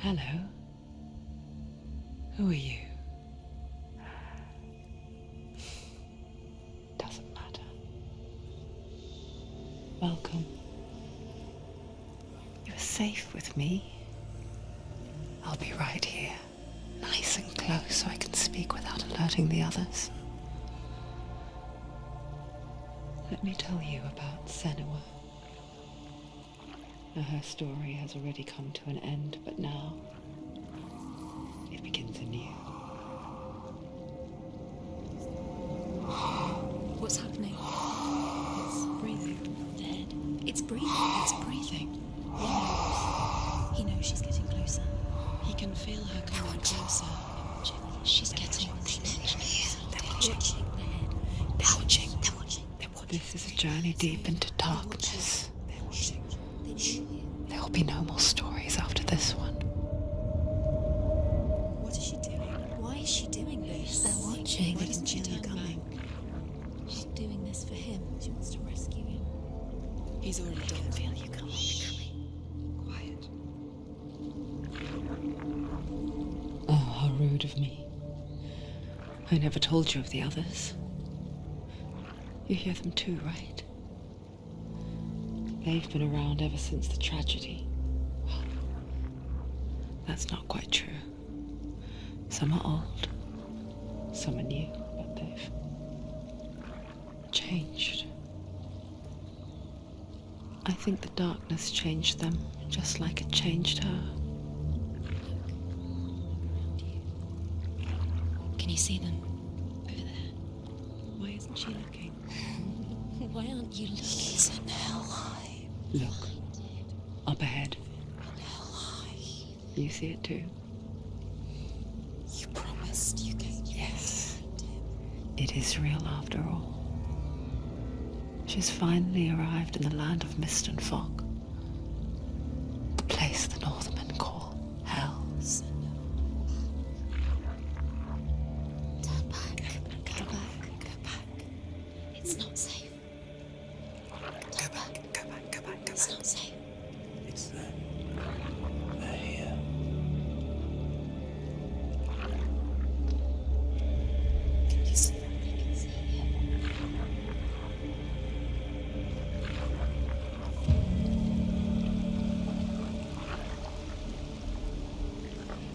Hello. Who are you? Doesn't matter. Welcome. You're safe with me. I'll be right here, nice and close so I can speak without alerting the others. Let me tell you about Senua. Now, her story has already come to an end, but now it begins anew. What's happening? It's breathing. Dead. It's breathing. It's breathing. He knows she's getting closer. He can feel her coming closer. She's getting closer. They're watching. They're watching. They're watching. They're watching. This is a journey deep into darkness. They're watching. There will be no more stories after this one. What is she doing? Why is she doing this? They're watching. Why doesn't she turn back? She's doing this for him. She wants to rescue him. He's already dead. I can feel you coming. Quiet. Oh, how rude of me. I never told you of the others. You hear them too, right? They've been around ever since the tragedy. Well, that's not quite true. Some are old, some are new, but they've changed. I think the darkness changed them, just like it changed her. Can you see them? Over there. Why isn't she looking? Why aren't you looking? He's in Helheim. Look, up ahead. Helheim. You see it too? You promised you came. Yes. It is real after all. She's finally arrived in the land of mist and fog. The place the Northmen call Hell. Turn back. Go back. Go back. It's not safe. Go back. Go back. Go back. It's not safe. It's them. They're here. Can you see them? I can see you.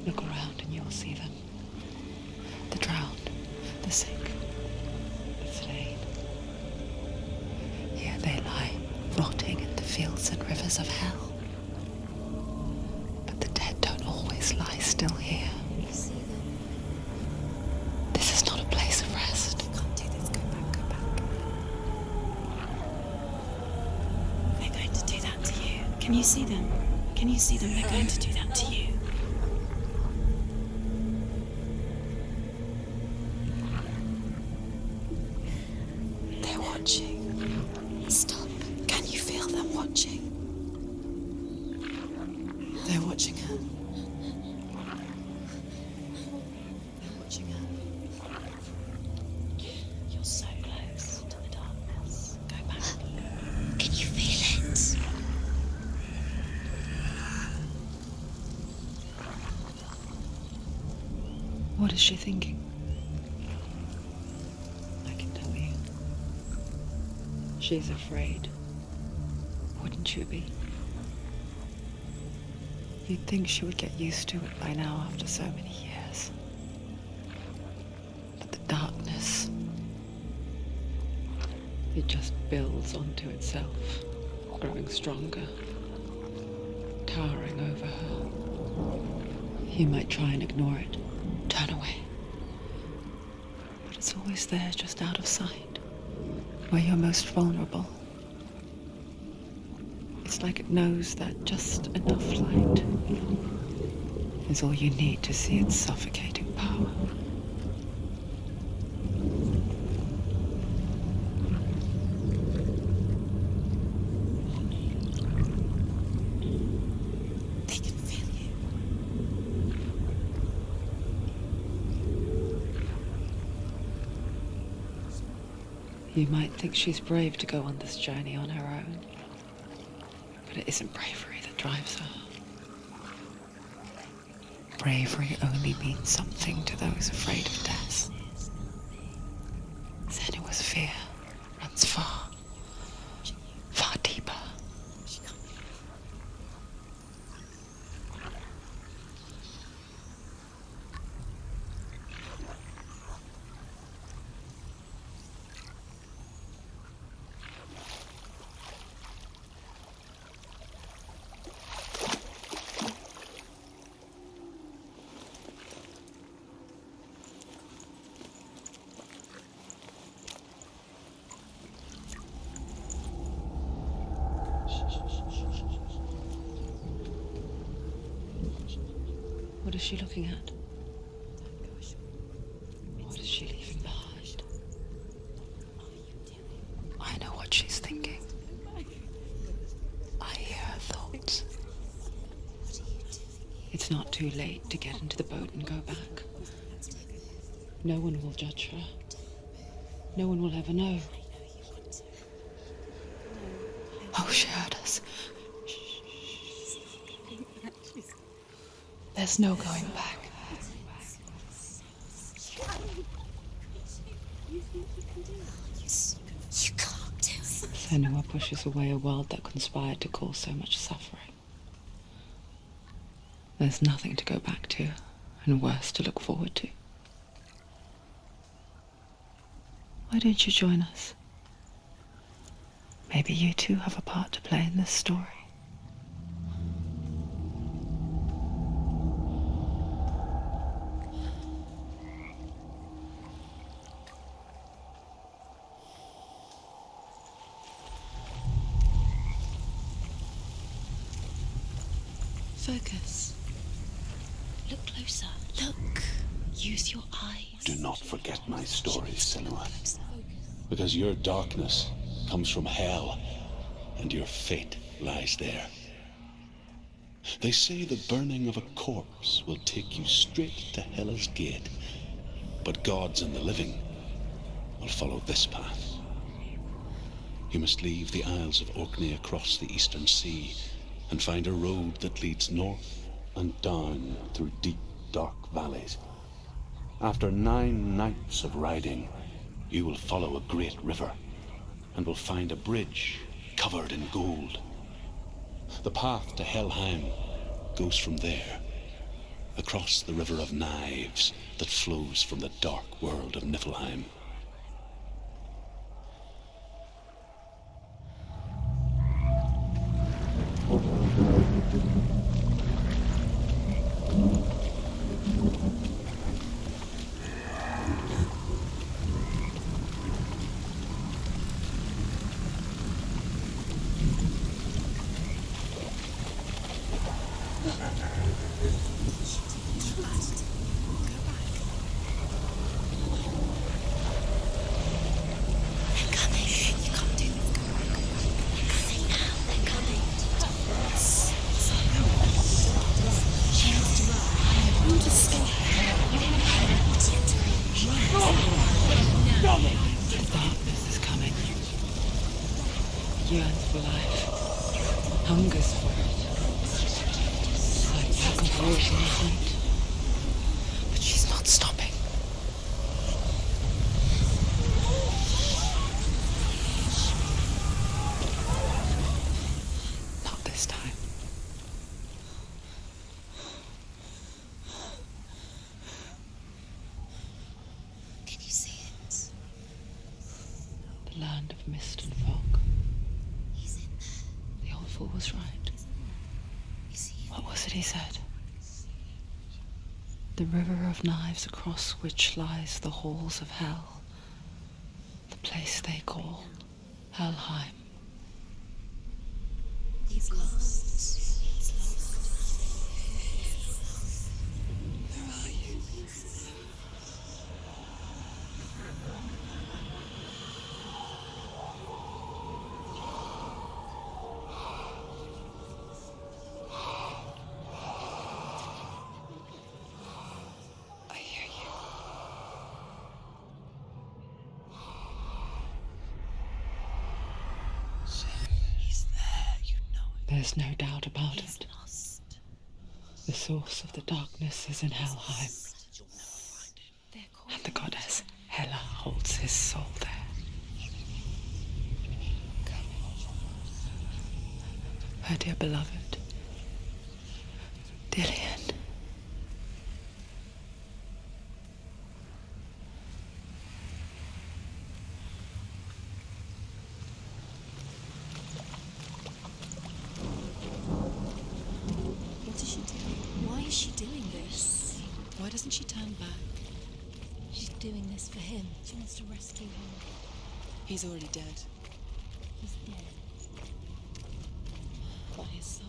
Look around and you'll see them. The drowned, the sick, the slain. Here they lie, rotting in the fields and rivers of hell. But the dead don't always lie still here. You see them. This is not a place of rest. You can't do this. Go back. Go back. They're going to do that to you. Can you see them? Can you see them? They're going to do that to you. They're watching. Stop. Can you feel them watching? They're watching her. They're watching her. You're so close to the darkness. Go back. Can you feel it? What is she thinking? I can tell you. She's afraid. Wouldn't you be? You'd think she would get used to it by now after so many years. But the darkness, it just builds onto itself, growing stronger, towering over her. You might try and ignore it, turn away. But it's always there, just out of sight, where you're most vulnerable. It's like it knows that just enough light is all you need to see its suffocating power. They can feel you. You might think she's brave to go on this journey on her own, but it isn't bravery that drives her. bravery only means something to those afraid of death. Senua's fear runs far, far deeper. What is she looking at? What is she leaving behind? I know what she's thinking. I hear her thoughts. It's not too late to get into the boat and go back. No one will judge her. No one will ever know. Oh, she heard us. There's no going back. You can't do it. Senua pushes away a world that conspired to cause so much suffering. There's nothing to go back to, and worse to look forward to. Why don't you join us? Maybe you too have a part to play in this story. Focus. Look closer. Look. Use your eyes. Do not forget my stories, Senua. Because your darkness comes from hell, and your fate lies there. They say the burning of a corpse will take you straight to Hela's gate, but gods and the living will follow this path. You must leave the Isles of Orkney across the eastern sea and find a road that leads north and down through deep, dark valleys. After 9 nights of riding, you will follow a great river and will find a bridge covered in gold. The path to Helheim goes from there, across the river of knives that flows from the dark world of Niflheim. Darkness is coming. Yearns for life. Hungers for it. Like pack of wolves in the hunt. But she's not stopping. Not this time. Can you see it? The land of mist and fog. He's in there. The old fool was right. You see him? What was it he said? The river of knives across which lies the halls of hell. The place they call Helheim. He's lost. He's lost. Where are you? I hear you. He's there, you know it. There's no doubt about He's it. lost. The source of the darkness is in Helheim, and the goddess Hela holds his soul there. Her dear beloved, Dillian. What is she doing? Why is she doing this? Why doesn't she turn back? She's doing this for him. She wants to rescue him. He's already dead. He's dead. But his soul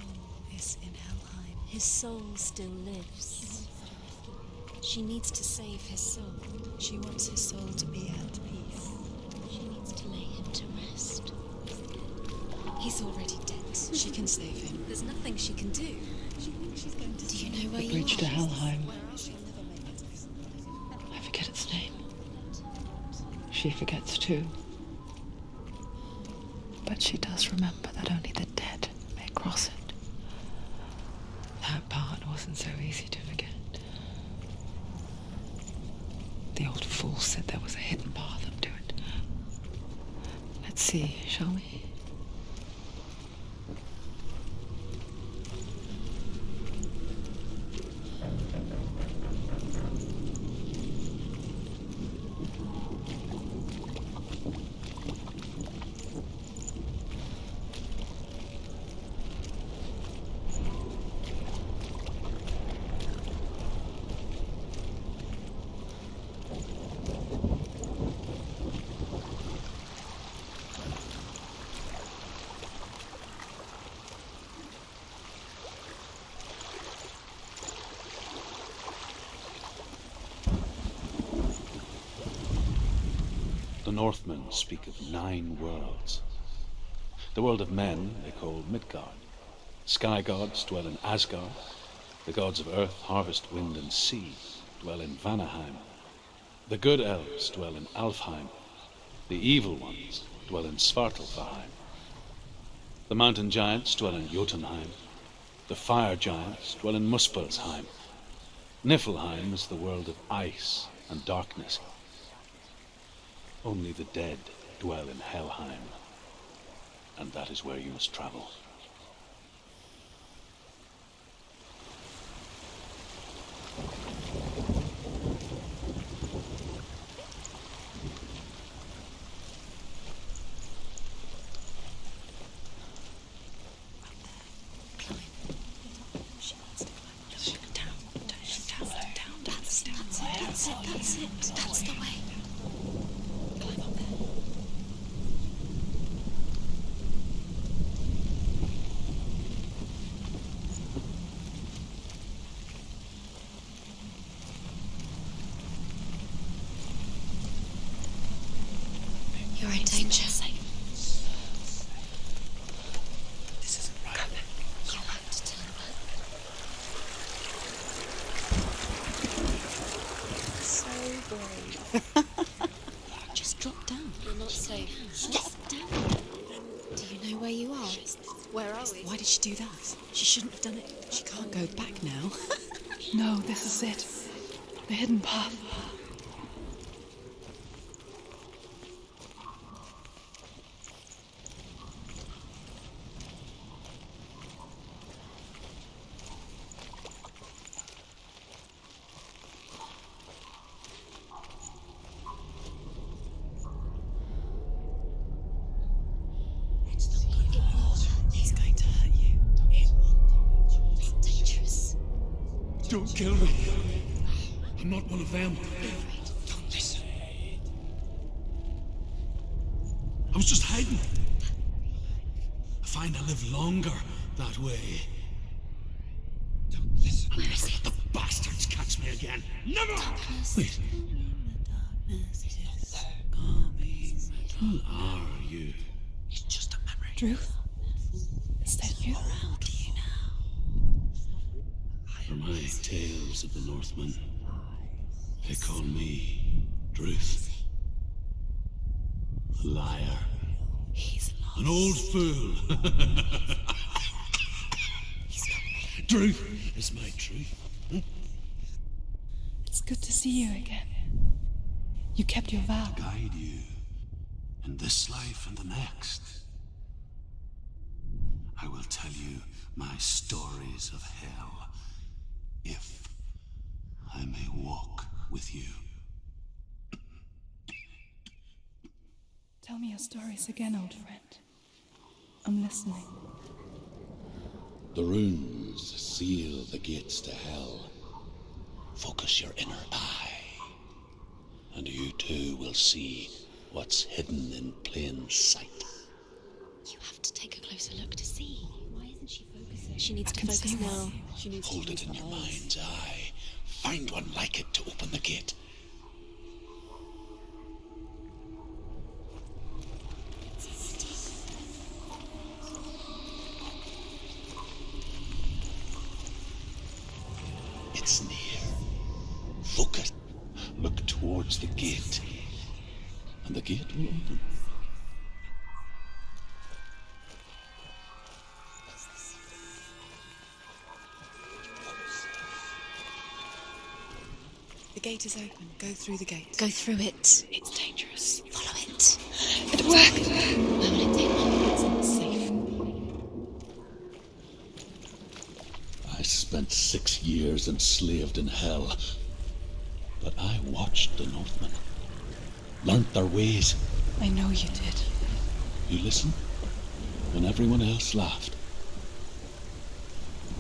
is in Helheim. His soul still lives. She needs to save his soul. She wants his soul to be at peace. She needs to lay him to rest. He's already dead. She can save him. There's nothing she can do. She thinks she's going to. Do you know where The you Bridge are? to Helheim. She'll never make it. I forget its name. She forgets too. But she does remember that only the dead may cross it. That part wasn't so easy to forget. The old fool said there was a hidden path up to it. Let's see, shall we? The Northmen speak of 9 worlds. The world of men they call Midgard. Sky gods dwell in Asgard. The gods of earth, harvest, wind, and sea dwell in Vanaheim. The good elves dwell in Alfheim. The evil ones dwell in Svartalfheim. The mountain giants dwell in Jotunheim. The fire giants dwell in Muspelheim. Niflheim is the world of ice and darkness. Only the dead dwell in Helheim, and that is where you must travel. That's it. That's the way. You're in danger. This isn't right. You'll have to turn back. So brave. Just drop down. You're not safe. Stop down. Do you know where you are? Where are we? Why did she do that? She shouldn't have done it. She can't go back now. No, this is it. The hidden path. He's going to hurt you. It's dangerous. Don't kill me. I'm not one of them. Don't listen. I was just hiding. I find I live longer that way. Don't listen. Where is it? The bastards catch me again. Never! Wait, who are you? It's just a memory. Ruth? Is that you? Around you now. For my tales of the Northmen, they call me Druth. A liar. He's lost. An old fool. Truth is my truth. It's good to see you again. You kept your vow. Guide you in this life and the next. I will tell you my stories of hell, if I may walk with you. Tell me your stories again, old friend. I'm listening. The runes seal the gates to hell. Focus your inner eye, and you too will see what's hidden in plain sight. You have to take a closer look to see. Why isn't she focusing? She needs to can focus see now. one. She needs Hold to it use in her your eyes. mind's eye. Find one like it to open the gate. It's near. Focus. Look towards the gate, and the gate will open. The gate is open. Go through the gate. Go through it. It's dangerous. Follow it. It worked. Where will it take you? It's safe. I spent 6 years enslaved in hell, but I watched the Northmen, learnt their ways. I know you did. You listened when everyone else laughed.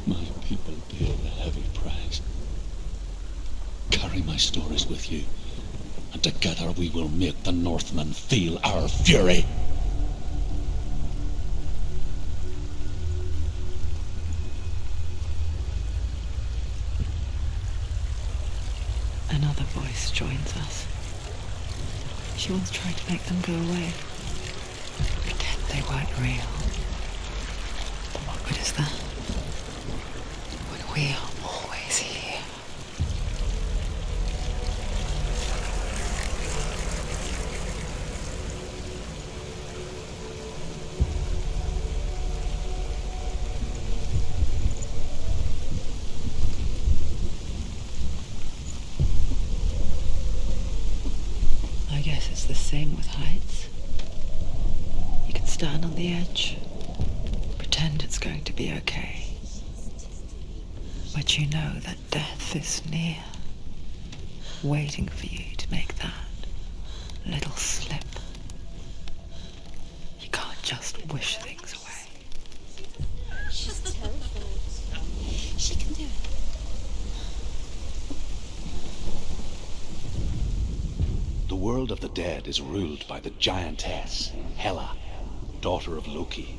My people paid a heavy price. Carry my stories with you, and together we will make the Northmen feel our fury. Another voice joins us. She once tried to make them go away. Pretend they weren't real. But what good is that? When we are always here. I guess it's the same with heights. You can stand on the edge, pretend it's going to be okay. But you know that death is near, waiting for you to make that little slip. You can't just wish things away. She's terrified. She can do it. The world of the dead is ruled by the giantess, Hela, daughter of Loki.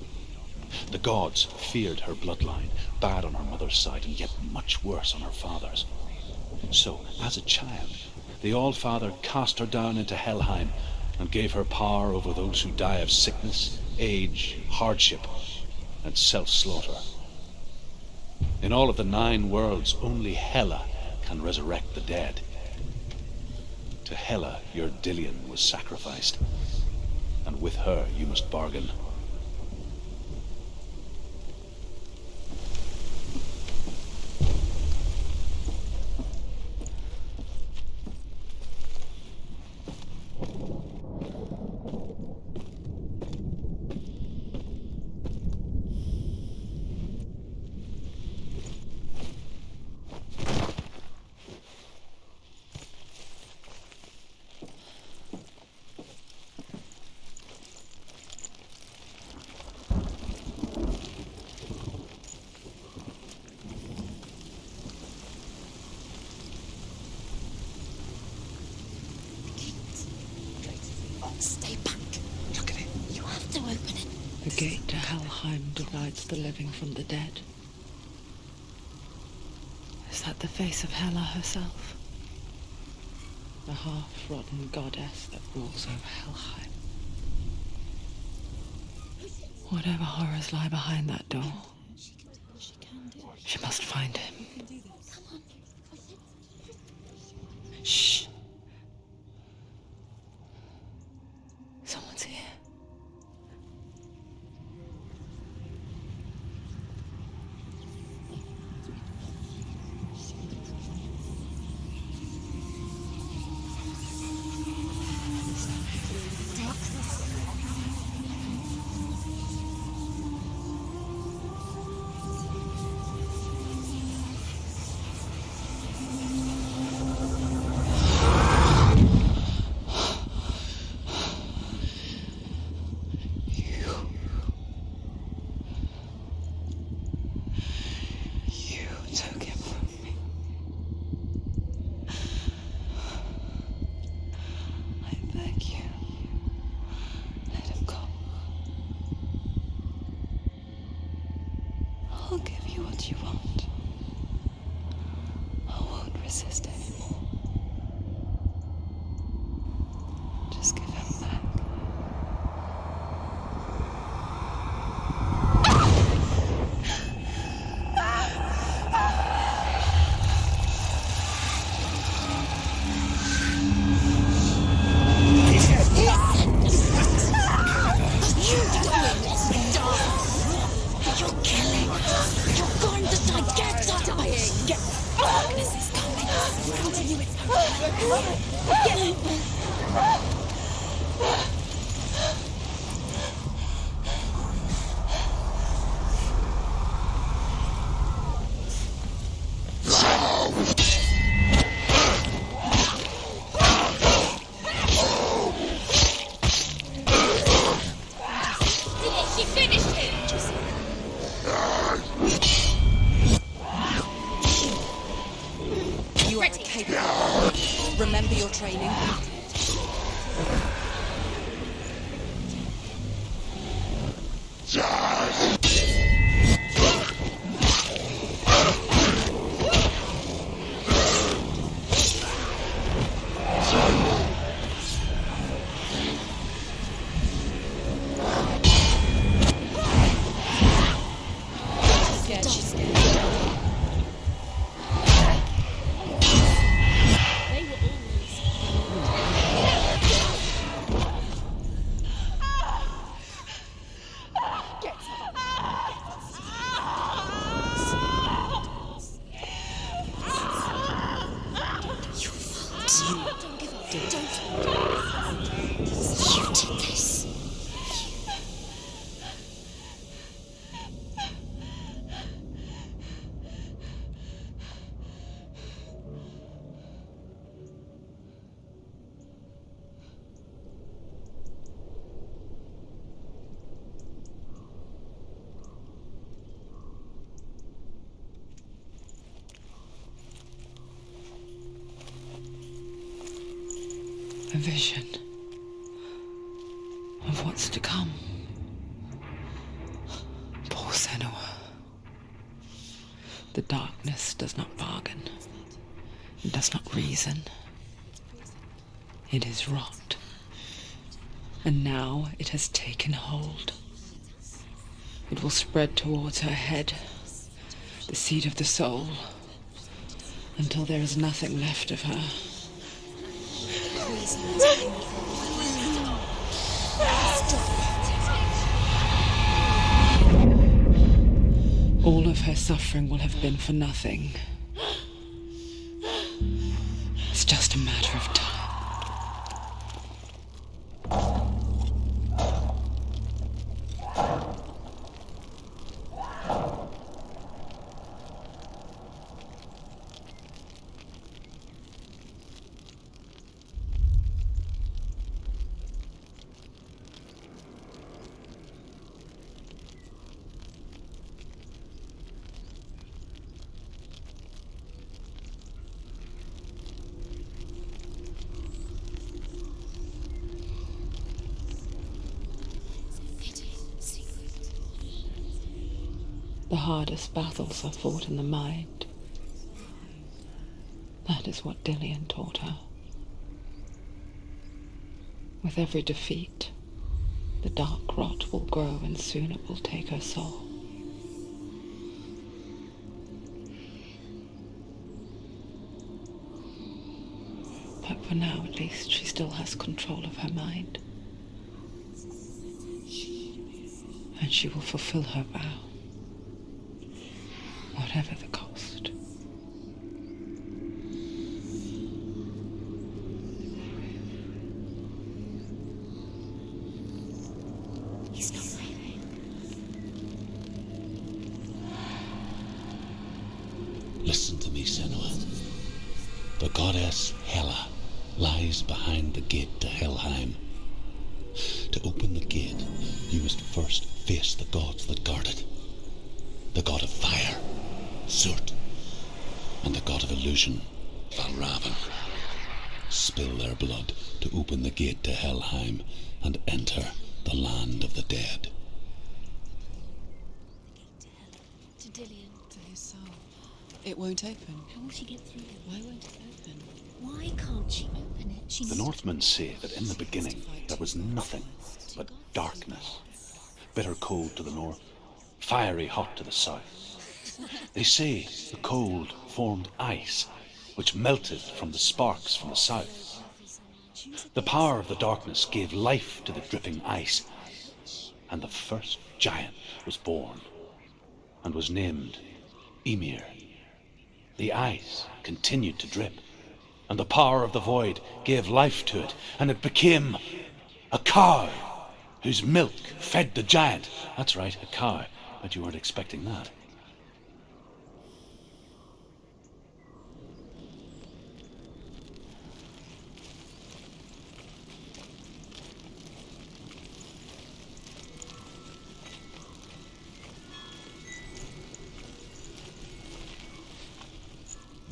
The gods feared her bloodline, bad on her mother's side and yet much worse on her father's. So, as a child, the All-Father cast her down into Helheim and gave her power over those who die of sickness, age, hardship, and self-slaughter. In all of the 9 worlds, only Hela can resurrect the dead. To Hela, your Dillion was sacrificed, and with her you must bargain. Stay back. Look at it. You have to open it. The gate to Helheim divides the living from the dead. Is that the face of Hela herself? The half-rotten goddess that rules over Helheim. Whatever horrors lie behind that door, she must find him. Shh. Someone's here. resist anymore. Just give him back. Remember your training. She's scared. A vision of what's to come. Poor Senua. The darkness does not bargain. It does not reason. It is rot. And now it has taken hold. It will spread towards her head, the seat of the soul, until there is nothing left of her. All of her suffering will have been for nothing. It's just a matter of time. The hardest battles are fought in the mind. That is what Dillian taught her. With every defeat, the dark rot will grow and soon it will take her soul. But for now, at least, she still has control of her mind. And she will fulfill her vow. Whatever the cost. He's not breathing. Listen to me, Senua. The goddess Hela lies behind the gate to Helheim. To open the gate, you must first face the gods that guard it. The god of fire, Sutr, and the god of illusion, Valravyn. Spill their blood to open the gate to Helheim and enter the land of the dead. To Dillian. To his soul. It won't open. How will she get through? Why won't it open? Why can't she open it? She The needs Northmen say that in the beginning there was nothing but darkness. Bitter cold to the north, fiery hot to the south. They say the cold formed ice, which melted from the sparks from the south. The power of the darkness gave life to the dripping ice, and the first giant was born, and was named Ymir. The ice continued to drip, and the power of the void gave life to it, and it became a cow, whose milk fed the giant. That's right, a cow. Bet you weren't expecting that.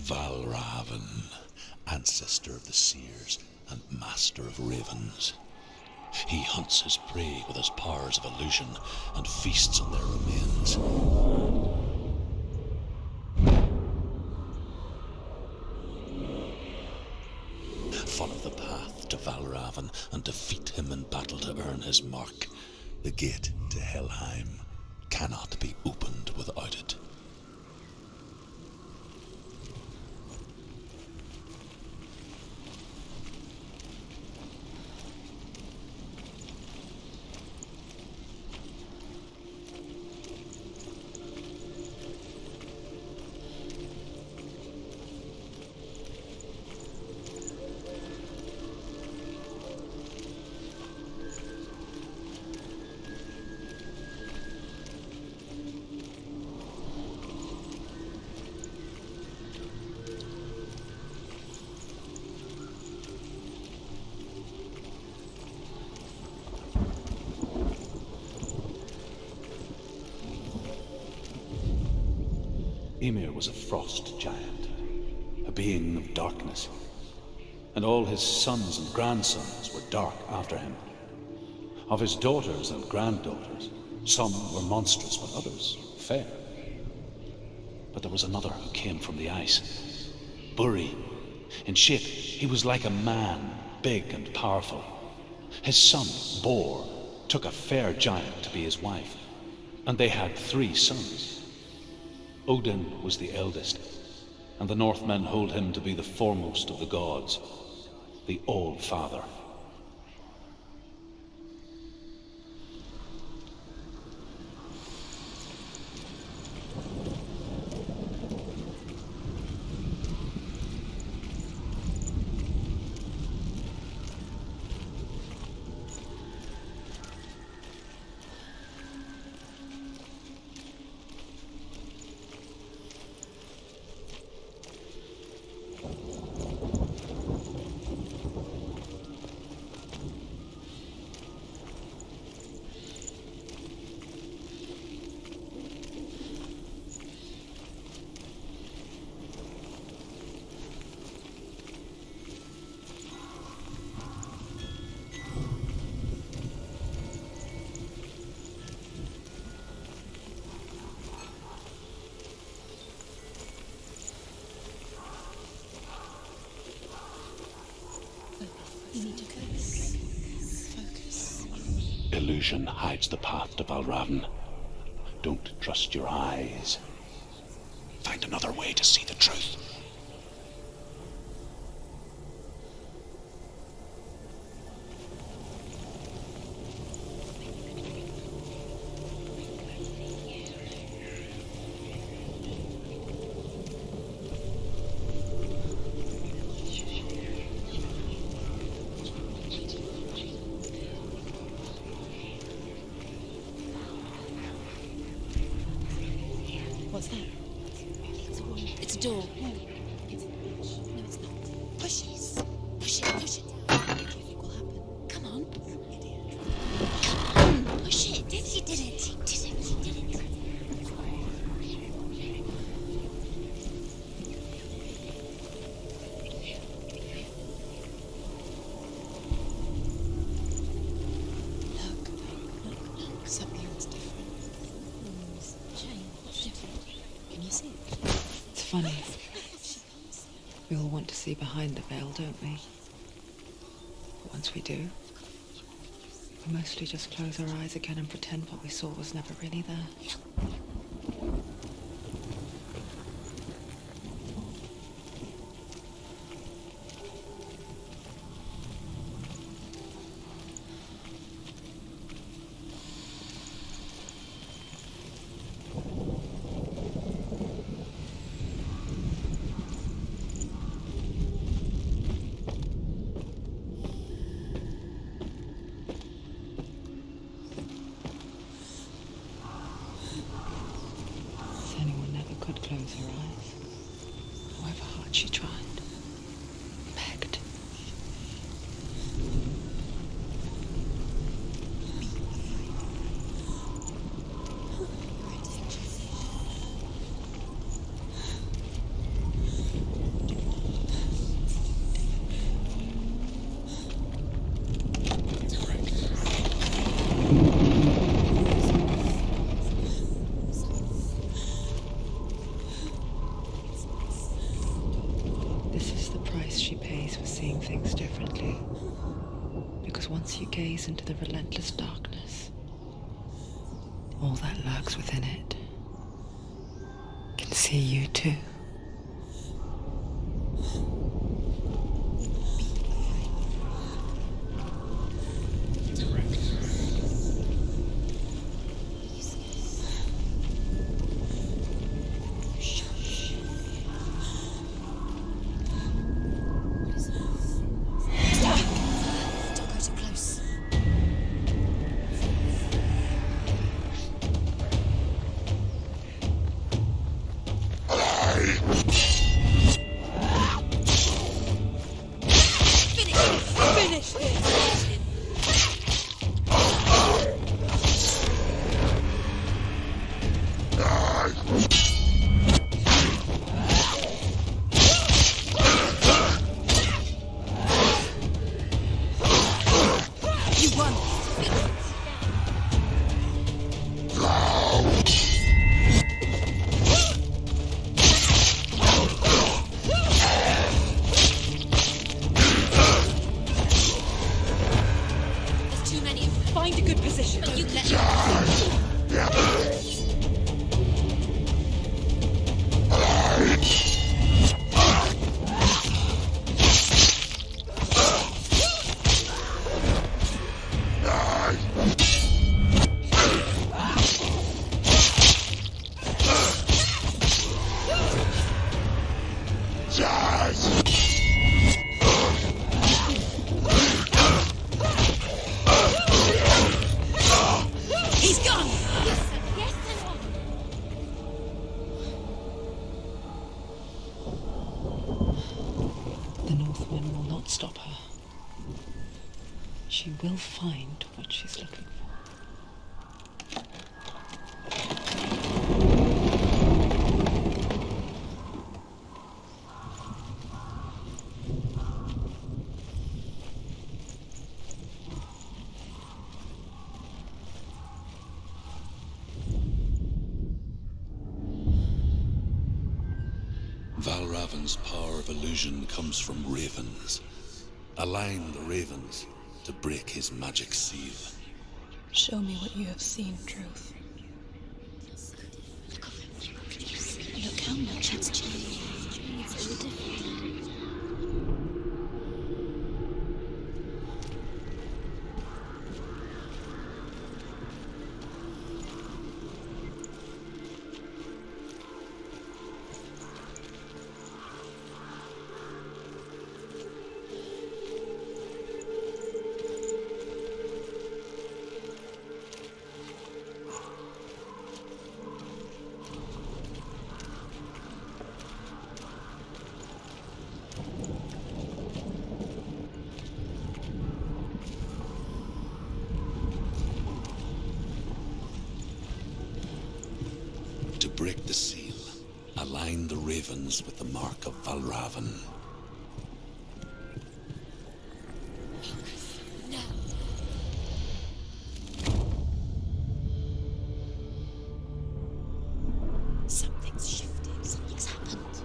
Valravyn, ancestor of the seers and master of ravens. He hunts his prey with his powers of illusion and feasts on their remains. Follow the path to Valravyn and defeat him in battle to earn his mark. The gate to Helheim cannot be opened without it. Ymir was a frost giant, a being of darkness, and all his sons and grandsons were dark after him. Of his daughters and granddaughters, some were monstrous, but others fair. But there was another who came from the ice. Buri. In shape, he was like a man, big and powerful. His son, Bor, took a fair giant to be his wife, and they had 3 sons. Odin was the eldest, and the Northmen hold him to be the foremost of the gods, the All-Father. You need to focus. Focus. Illusion hides the path to Valravyn. Don't trust your eyes. Find another way to see the truth. What's that? It's a wall. It's a door. funny. We all want to see behind the veil, don't we? But once we do, we mostly just close our eyes again and pretend what we saw was never really there. Close her eyes, however hard she tried, begged. Things differently, because once you gaze into the relentless darkness, all that lurks within it can see you too. She will find what she's looking for. Valravyn's power of illusion comes from ravens. Align the ravens to break his magic seal. Show me what you have seen, Truth. Look how much it's changed. It's all different. To break the seal, align the ravens with the mark of Valravyn. Something's shifted. Something's happened.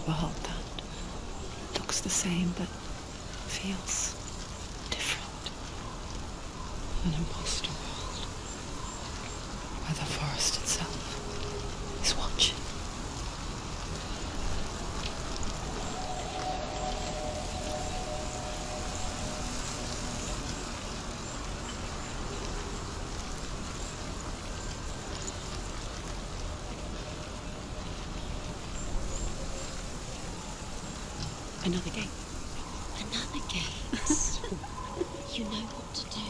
behold that. It looks the same, but feels different. An imposter world, where the forest itself is watching. Another gate. Another gate. You know what to do.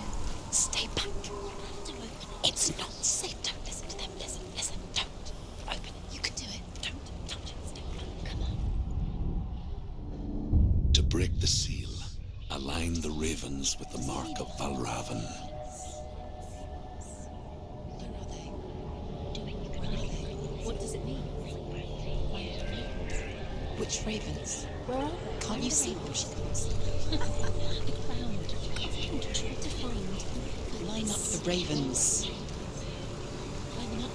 Stay back. You have to open it. It's not safe. Don't listen to them. Listen. Don't. Open it. You can do it. Don't touch it. Stay back. Come on. To break the seal, align the ravens with the mark of Valravyn. Where are they? Where are they? What does it mean? Which ravens? Where are they? Can't you see them? She comes. Round. Try to find. Line up the ravens. Line up.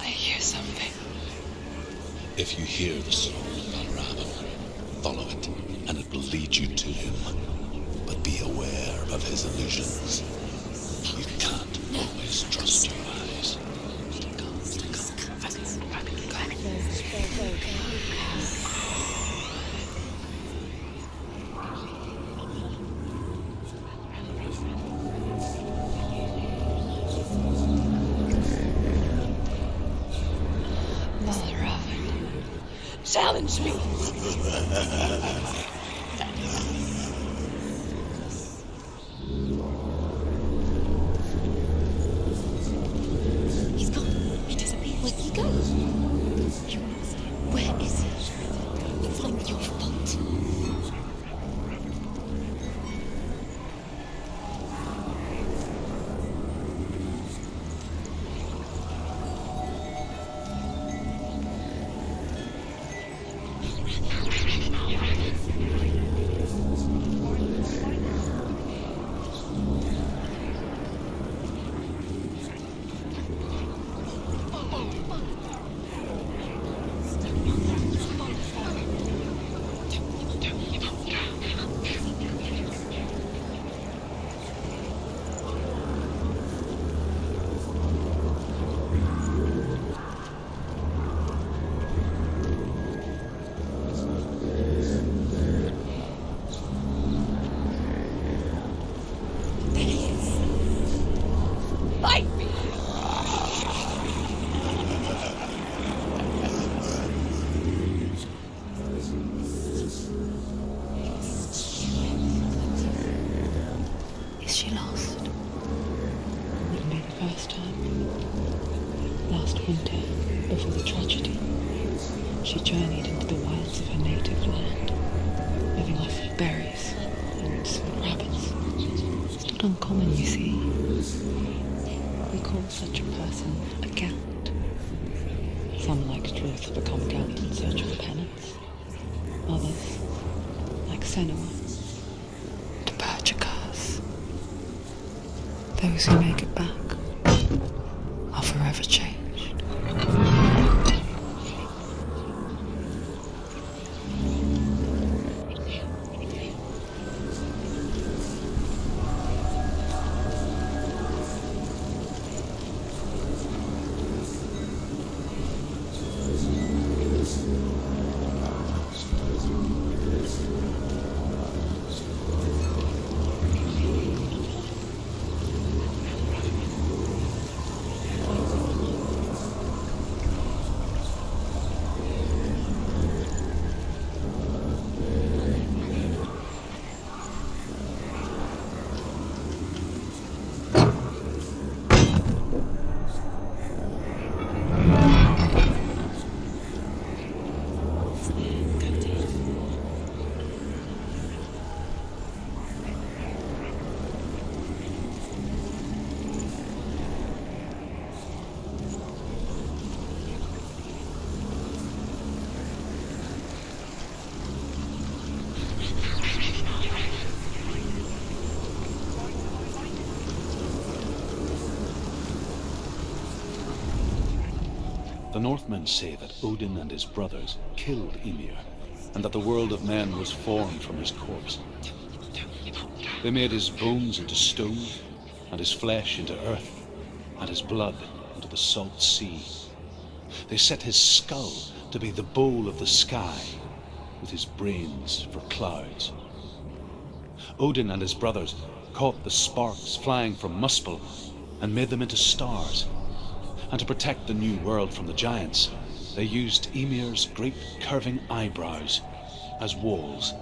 I hear something. If you hear the song of Valravyn, follow it, and it will lead you to him. But be aware of his illusions. You can't always trust your eyes. Valravyn. Challenge me. He's gone. He disappeared. Where'd he go? Where is he? It's not your fault. Fight me! Is she lost? Wouldn't be the first time. Last winter, before the tragedy, she journeyed into the wilds of her native land, living off of berries, roots, and rabbits. It's not uncommon, you see. We call such a person a Gant. Some, like Truth, become Gant in search of penance. Others, like Senua, to purge a curse. Those who make it back are forever changed. Northmen say that Odin and his brothers killed Ymir, and that the world of men was formed from his corpse. They made his bones into stone, and his flesh into earth, and his blood into the salt sea. They set his skull to be the bowl of the sky, with his brains for clouds. Odin and his brothers caught the sparks flying from Muspel and made them into stars. And to protect the new world from the giants, they used Ymir's great curving eyebrows as walls.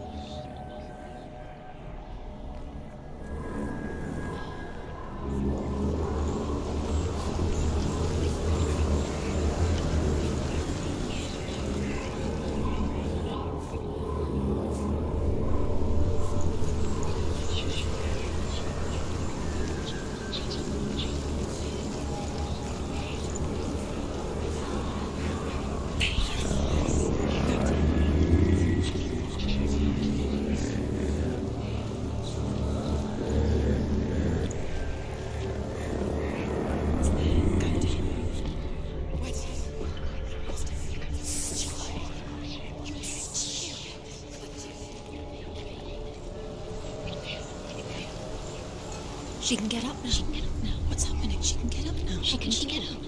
She can get up now. She can get up now. What's happening? She can get up now. How can she get out?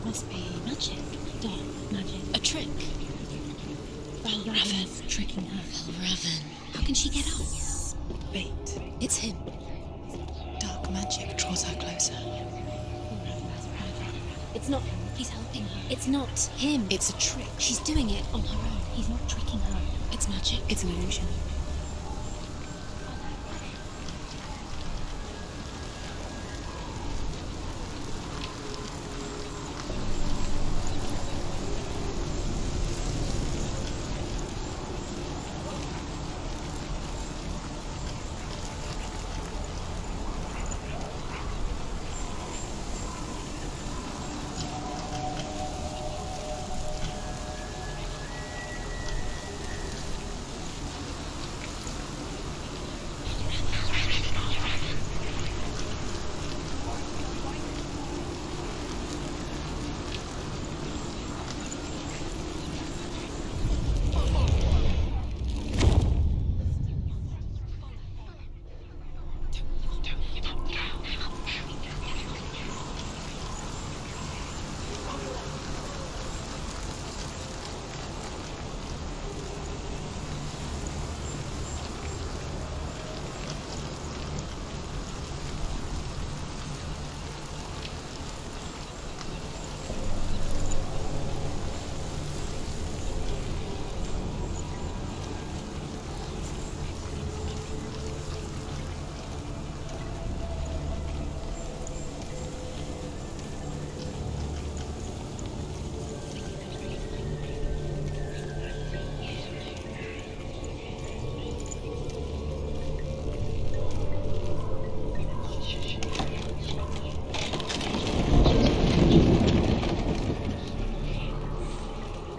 Must be magic. Dark magic. A trick. Valravyn's tricking her. Valravyn. How can she get out? Bait. It's him. Dark magic draws her closer. It's not him. He's helping her. It's not him. It's a trick. She's doing it on her own. He's not tricking her. It's magic. It's an illusion.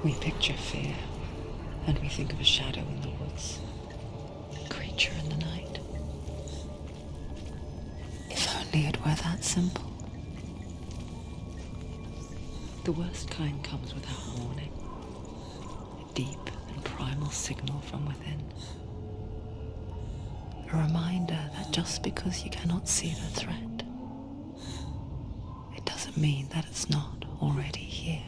We picture fear, and we think of a shadow in the woods, a creature in the night. If only it were that simple. The worst kind comes without warning, a deep and primal signal from within. A reminder that just because you cannot see the threat, it doesn't mean that it's not already here.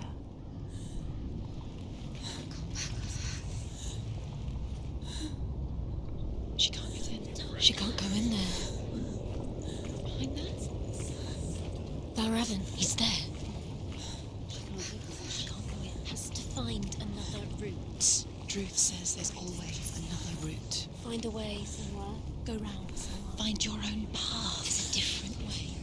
She can't get in. She can't go in there. Behind that? Valravyn, he's there. She can't go in. Has to find another route. Druth says there's always another route. Find a way somewhere. Go round. Find your own path. There's a different way.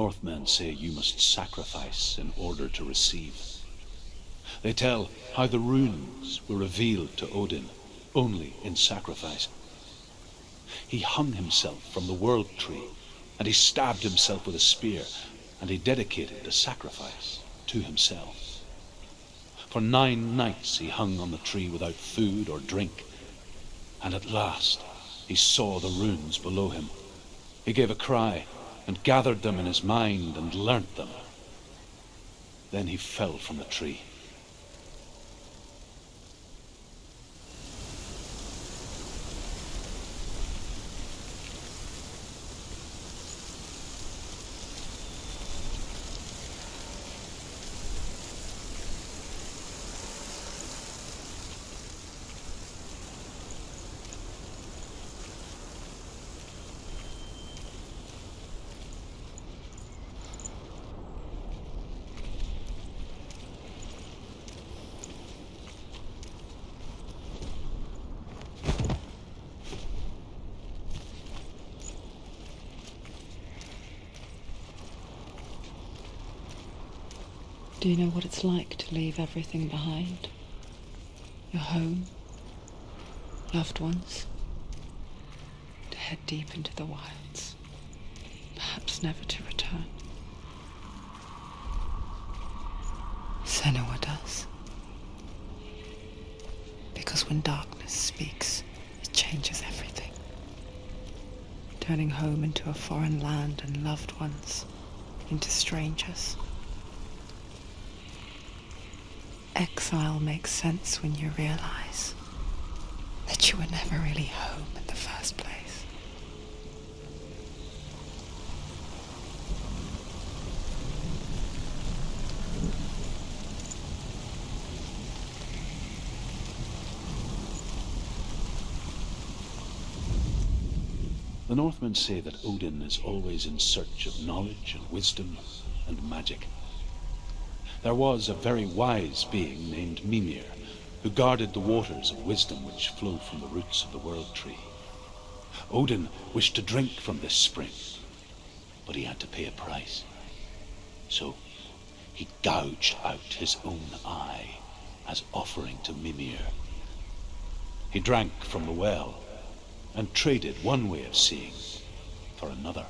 Northmen say you must sacrifice in order to receive. They tell how the runes were revealed to Odin only in sacrifice. He hung himself from the world tree, and he stabbed himself with a spear, and he dedicated the sacrifice to himself. For 9 nights he hung on the tree without food or drink, and at last he saw the runes below him. He gave a cry, and gathered them in his mind and learnt them. Then he fell from the tree. Do you know what it's like to leave everything behind? Your home, loved ones, to head deep into the wilds, perhaps never to return. Senua does. Because when darkness speaks, it changes everything, turning home into a foreign land and loved ones into strangers. Exile makes sense when you realize that you were never really home in the first place. The Northmen say that Odin is always in search of knowledge and wisdom and magic. There was a very wise being named Mimir, who guarded the waters of wisdom which flow from the roots of the world tree. Odin wished to drink from this spring, but he had to pay a price. So he gouged out his own eye as offering to Mimir. He drank from the well and traded one way of seeing for another.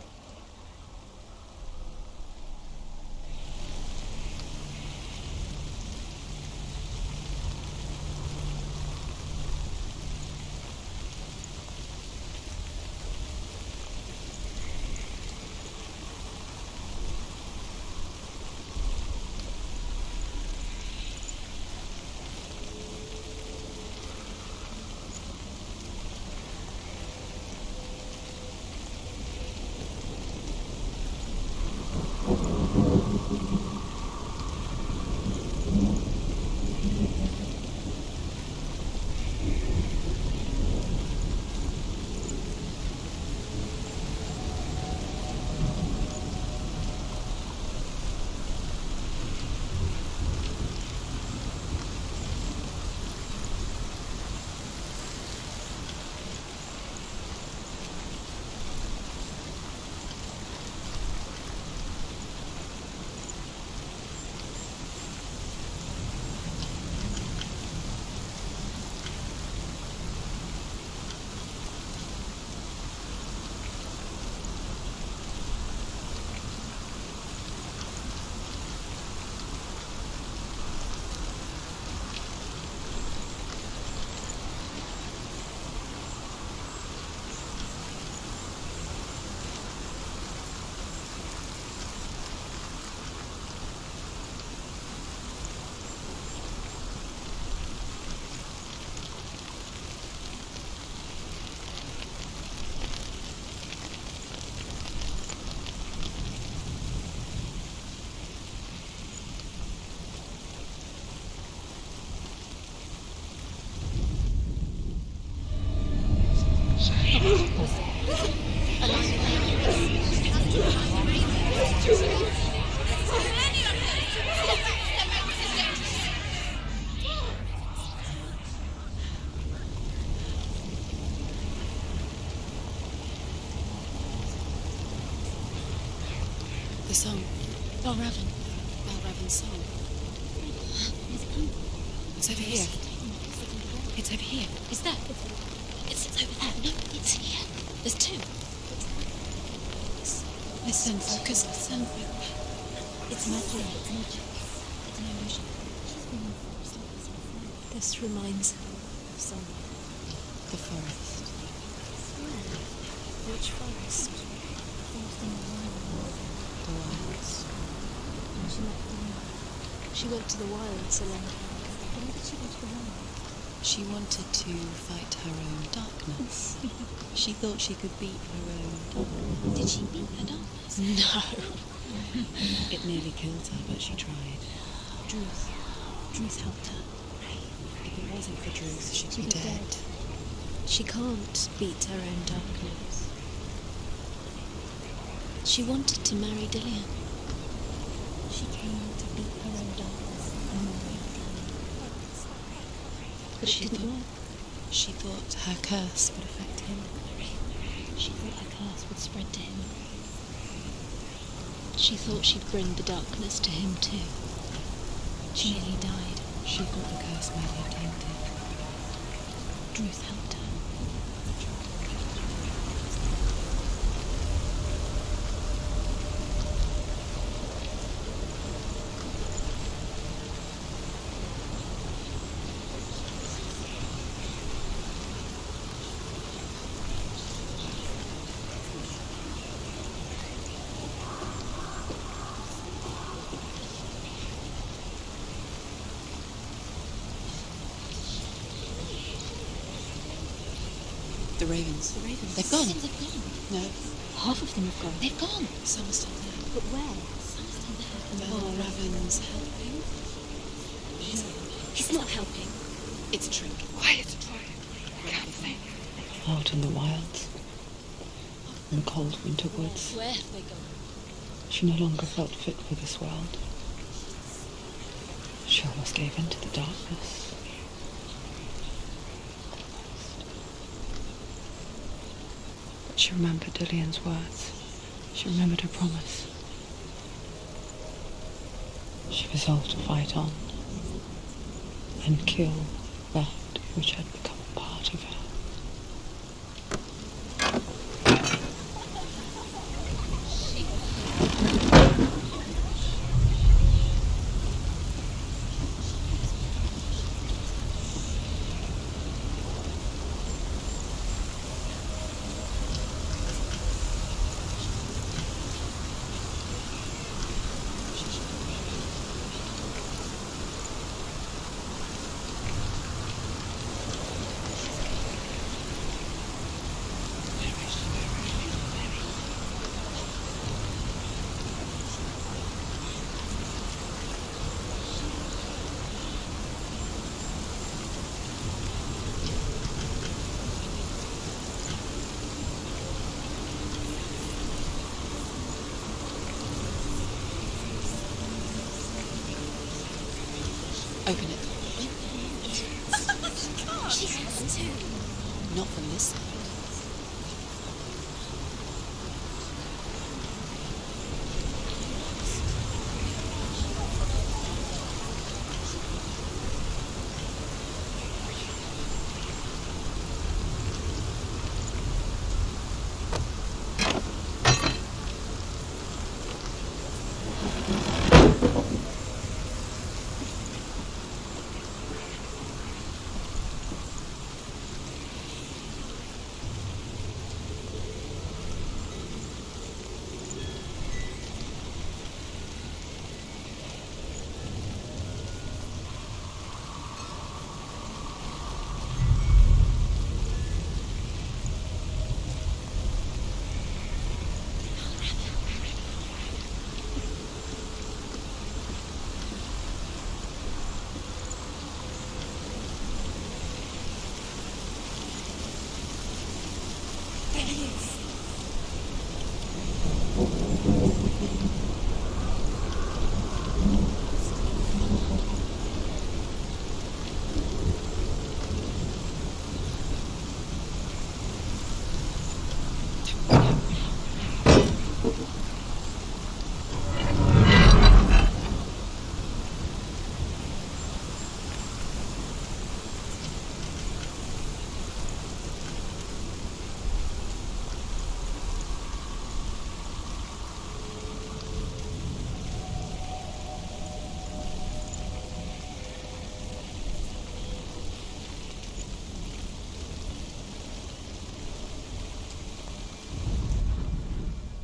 song. Valravyn. Valravyn's song. It's over here. It's over here. Is that? It's over there. No, it's here. There's two. Listen, focus, listen. It's magic. It's magic. It's an illusion. This reminds her of somewhere. The forest. Which forest? The wilds. She went to the wilds along. Why did she go to the wilds? She wanted to fight her own darkness. She thought she could beat her own darkness. Did she beat her darkness? No. It nearly killed her, but she tried. Druth helped her. If it wasn't for Druth, she'd be dead. She can't beat her own darkness. She wanted to marry Dillian. She came to beat her own darkness and marry Dillian. But it didn't work. She thought her curse would affect him. She thought her curse would spread to him. She thought she'd bring the darkness to him too. She nearly died. She thought the curse made her tainted. Druth helped her. The ravens. The ravens. They've gone. They've gone. No. Half of them have gone. They've gone. Some are still there. But where? Some are still there. Valravyn's helping. He's not helping. It's a trick. Quiet. Out in the wilds, in the cold winter woods, Where have they gone? she no longer felt fit for this world. She almost gave in to the darkness. But she remembered Dillian's words. She remembered her promise. She resolved to fight on and kill that which had become a part of her. Open it. She has to. Not from this side.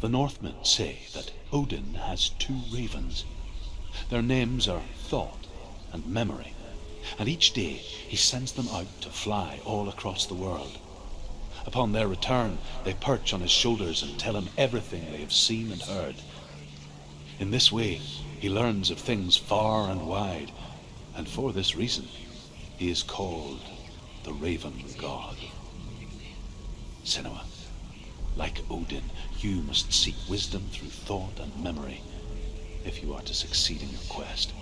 The Northmen say that Odin has 2 ravens. Their names are Thought and Memory, and each day he sends them out to fly all across the world. Upon their return, they perch on his shoulders and tell him everything they have seen and heard. In this way, he learns of things far and wide, and for this reason, he is called the Raven God. Senua, like Odin, you must seek wisdom through thought and memory if you are to succeed in your quest.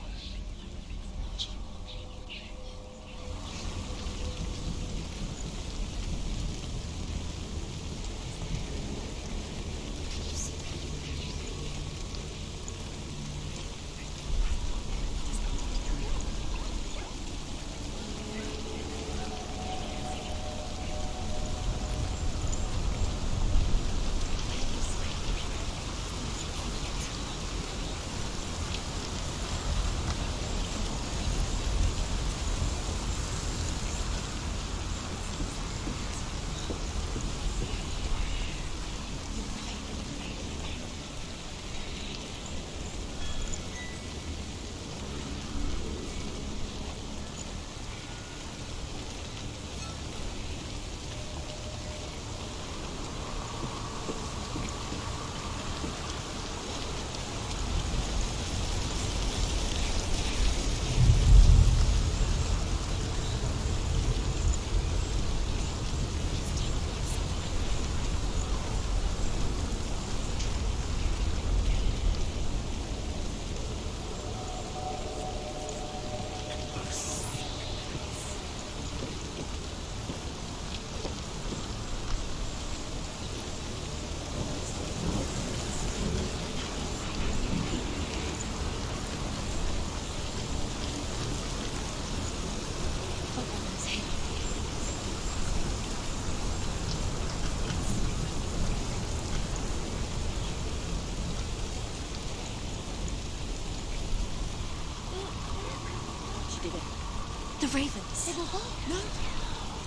The ravens. They were what? No.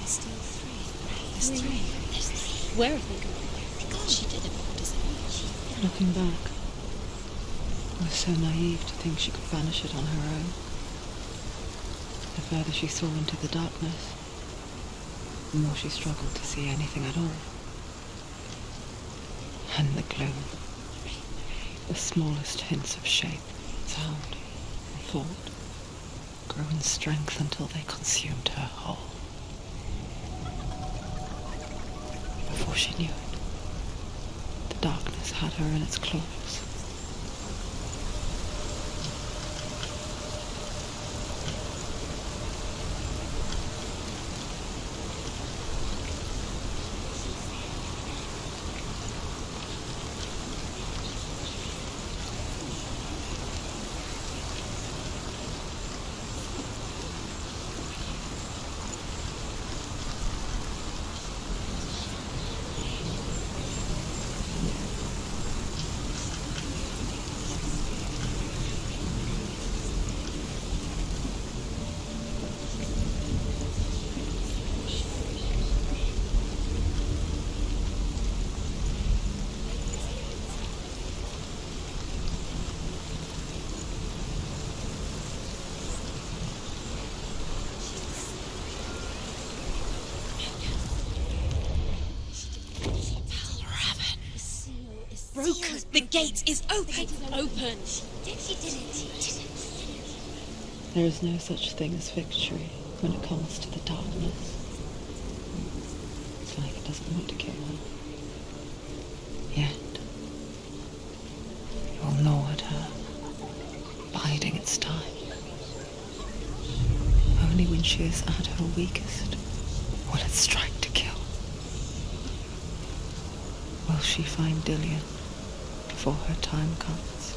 There's still 3. There's three. There's 3. Where have they gone? She did it. What does it mean? Looking back, I was so naive to think she could banish it on her own. The further she saw into the darkness, the more she struggled to see anything at all. And the gloom, the smallest hints of shape, sound, or thought, grew in strength until they consumed her whole. Before she knew it, the darkness had her in its claws. Broken. The gate is open. Open. She did it. There is no such thing as victory when it comes to the darkness. It's like it doesn't want to kill her. Yet, it will gnaw at her, biding its time. Only when she is at her weakest will it strike to kill. Will she find Dillion before her time comes?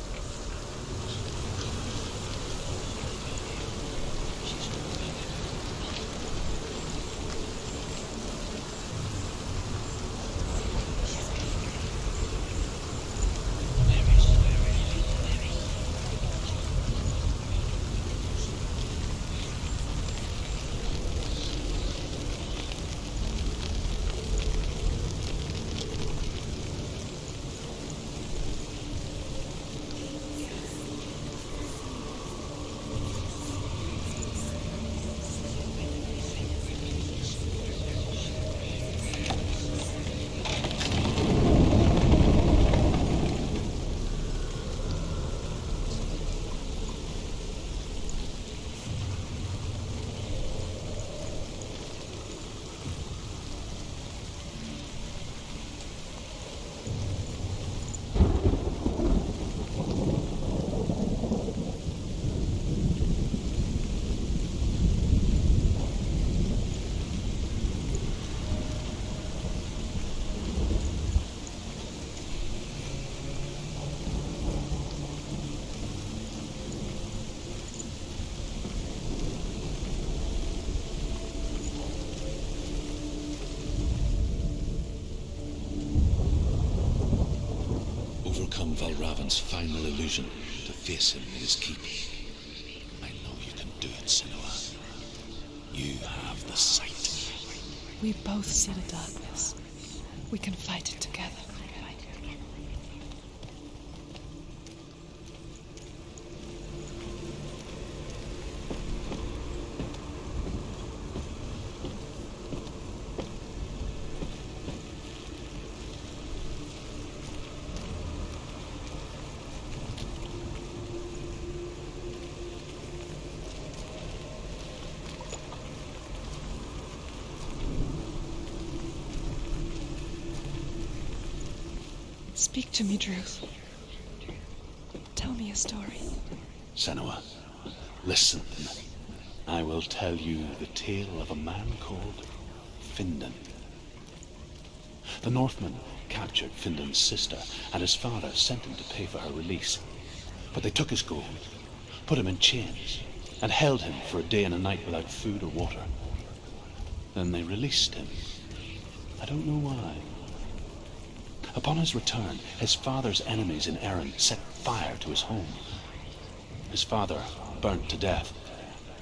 Valravyn's final illusion to face him in his keep. I know you can do it, Senua. You have the sight. We both see the darkness. We can fight it together. Speak to me, Druth. Tell me a story. Senua, listen. I will tell you the tale of a man called Findan. The Northmen captured Findan's sister, and his father sent him to pay for her release. But they took his gold, put him in chains, and held him for a day and a night without food or water. Then they released him. I don't know why. Upon his return, his father's enemies in Erin set fire to his home. His father burnt to death,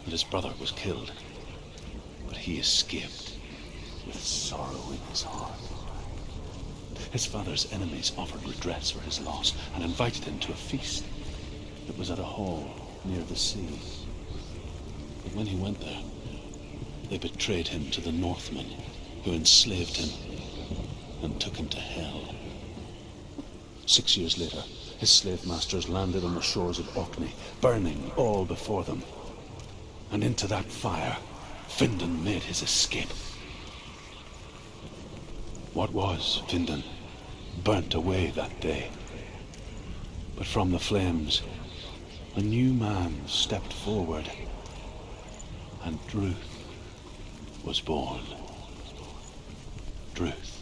and his brother was killed. But he escaped with sorrow in his heart. His father's enemies offered redress for his loss and invited him to a feast. It was at a hall near the sea. But when he went there, they betrayed him to the Northmen, who enslaved him and took him to Hel. 6 years later, his slave masters landed on the shores of Orkney, burning all before them. And into that fire, Findan made his escape. What was Findan burnt away that day. But from the flames, a new man stepped forward, and Druth was born. Druth.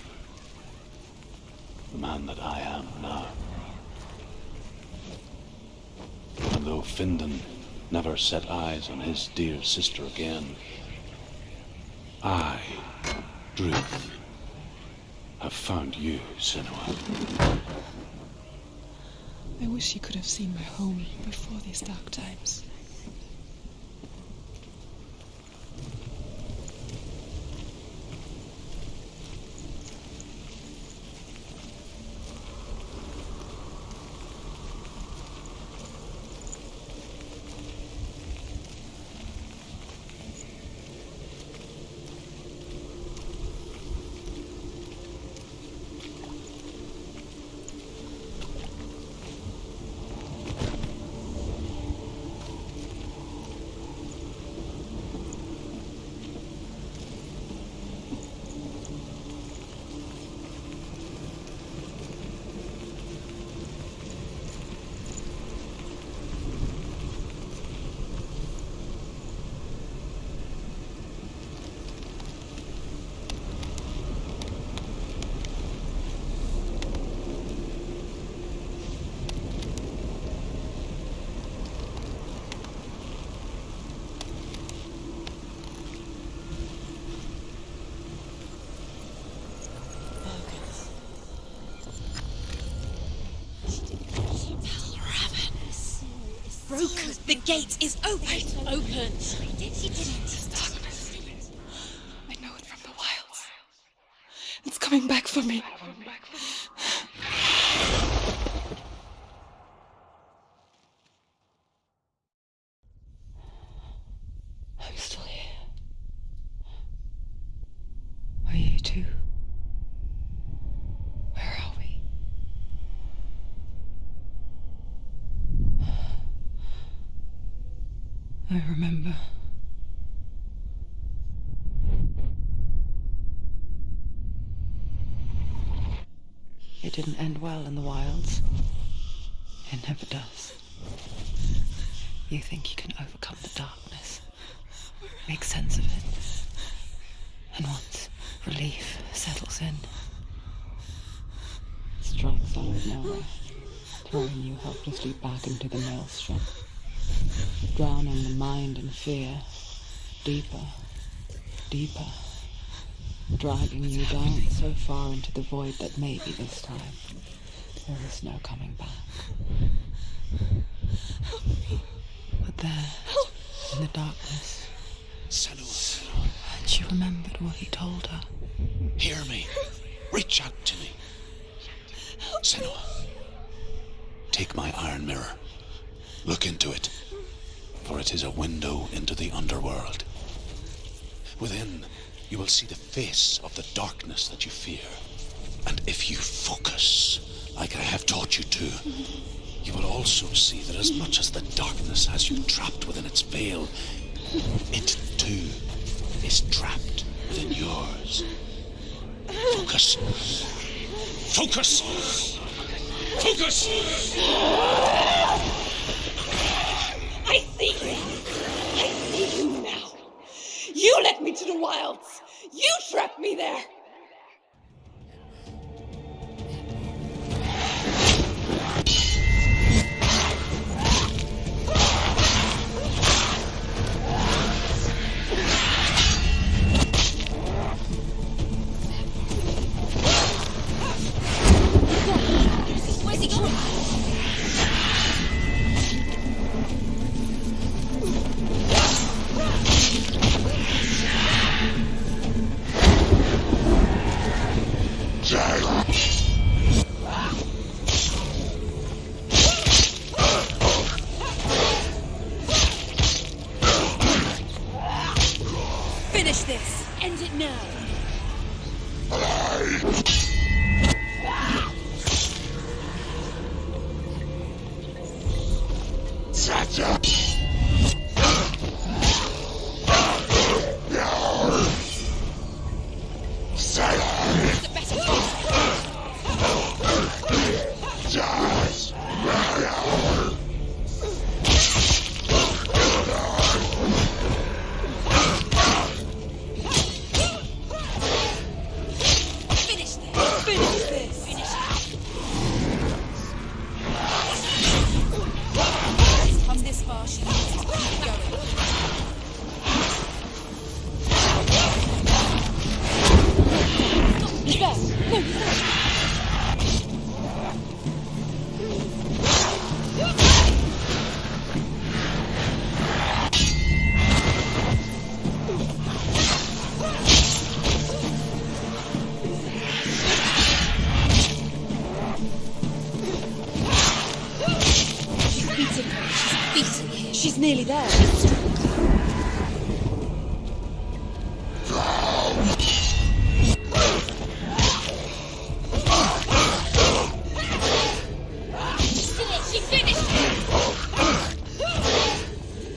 The man that I am now. And though Findan never set eyes on his dear sister again, I, Druth, have found you, Senua. I wish you could have seen my home before these dark times. Broken. The gate is open. It's open. She didn't. Darkness. I know it from the wilds. It's coming back for me. I'm still here. Are you too? Where are we? I remember. It didn't end well in the wilds. It never does. You think you can overcome the darkness, make sense of it, and once relief settles in, it strikes out of nowhere, throwing you helplessly back into the maelstrom, drowning the mind in fear, deeper, deeper, dragging you down so far into the void that maybe this time There is no coming back. But there, in the darkness, Senua, and she remembered what he told her. hear me. Reach out to me. Senua, take my iron mirror. Look into it, for it is a window into the underworld. Within, you will see the face of the darkness that you fear. And if you focus, like I have taught you to, you will also see that as much as the darkness has you trapped within its veil, it too is trapped within yours. Focus. Focus! Focus! I see you. I see you now. You led me to the wilds. You trapped me there. Where's he going? Finish this. End it now. The better Finish this. Finish this. Finish it. It's come this far, she needs to keep going. He's there. No, he's there. She's nearly there. She finished it.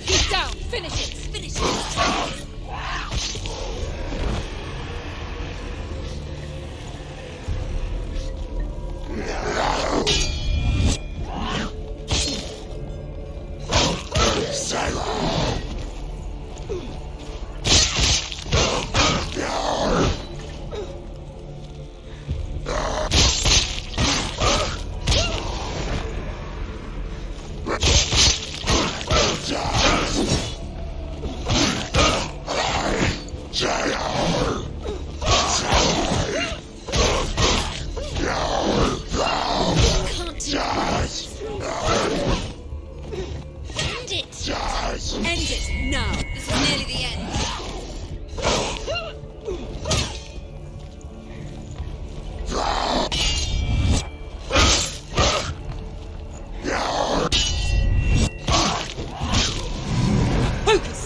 He's down. Finish it. Finish it. End it now. This is nearly the end. Focus.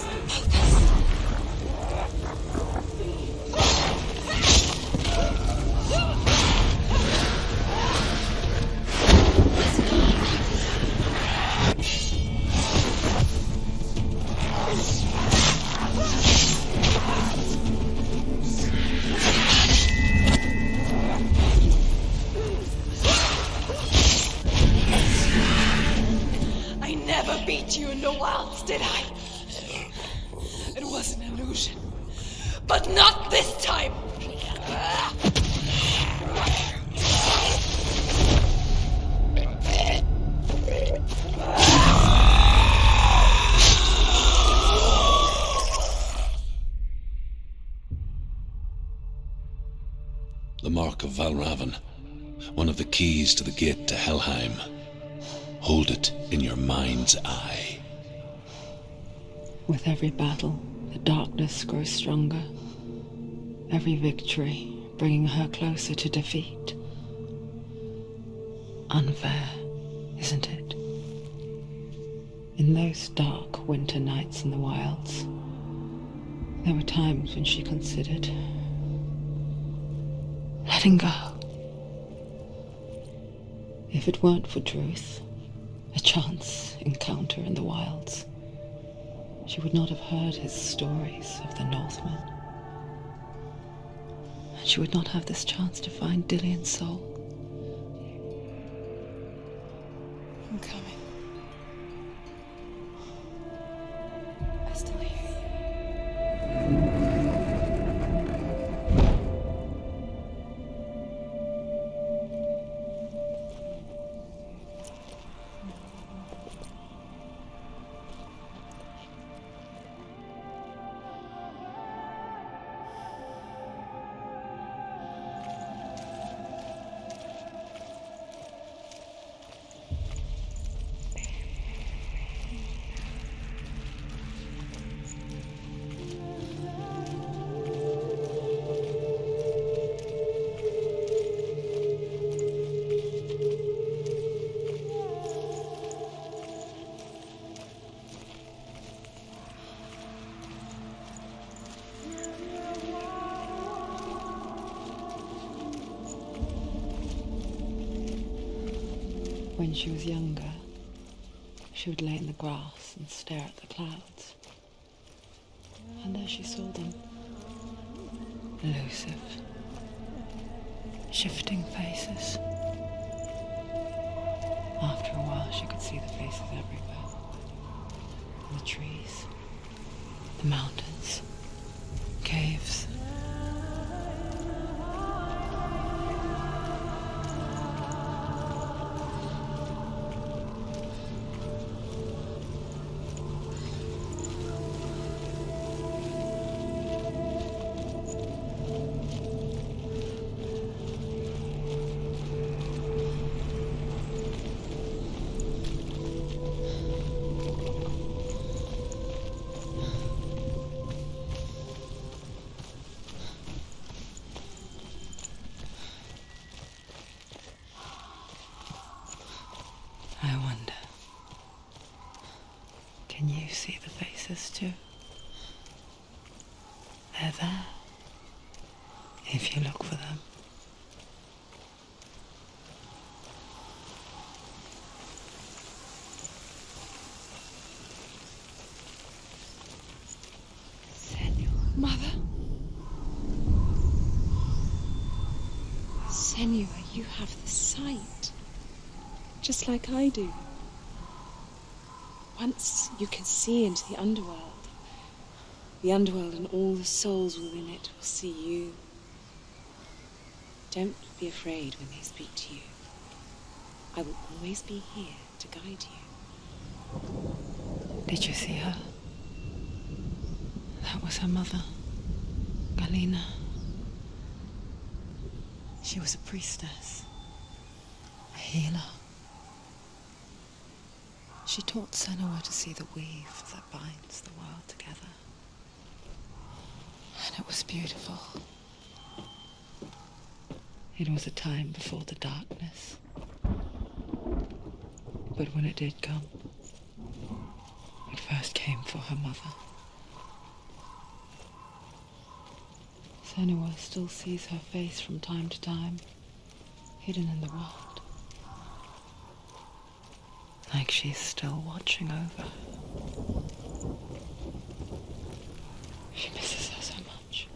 I never beat you in the wilds, did I? It was an illusion. But not this time! The mark of Valravyn. one of the keys to the gate to Helheim. Hold it in your mind's eye. With every battle, the darkness grows stronger. Every victory bringing her closer to defeat. Unfair, isn't it? In those dark winter nights in the wilds, there were times when she considered letting go. If it weren't for Druth, a chance encounter in the wilds, she would not have heard his stories of the Northmen. And she would not have this chance to find Dillion's soul. I'm coming. I still hear you. When she was younger, she would lay in the grass and stare at the clouds. And there she saw them. Elusive, shifting faces. After a while, she could see the faces everywhere. The trees, the mountains, caves. I wonder, can you see the faces too? They're there, if you look for them. Mother? Senua, you have the sight. Just like I do. Once you can see into the underworld and all the souls within it will see you. Don't be afraid when they speak to you. I will always be here to guide you. Did you see her? That was her mother, Galina. She was a priestess, a healer. She taught Senua to see the weave that binds the world together. And it was beautiful. It was a time before the darkness. But when it did come, it first came for her mother. Senua still sees her face from time to time, hidden in the rock. Like she's still watching over her. She misses her so much.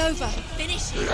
over. Finish it.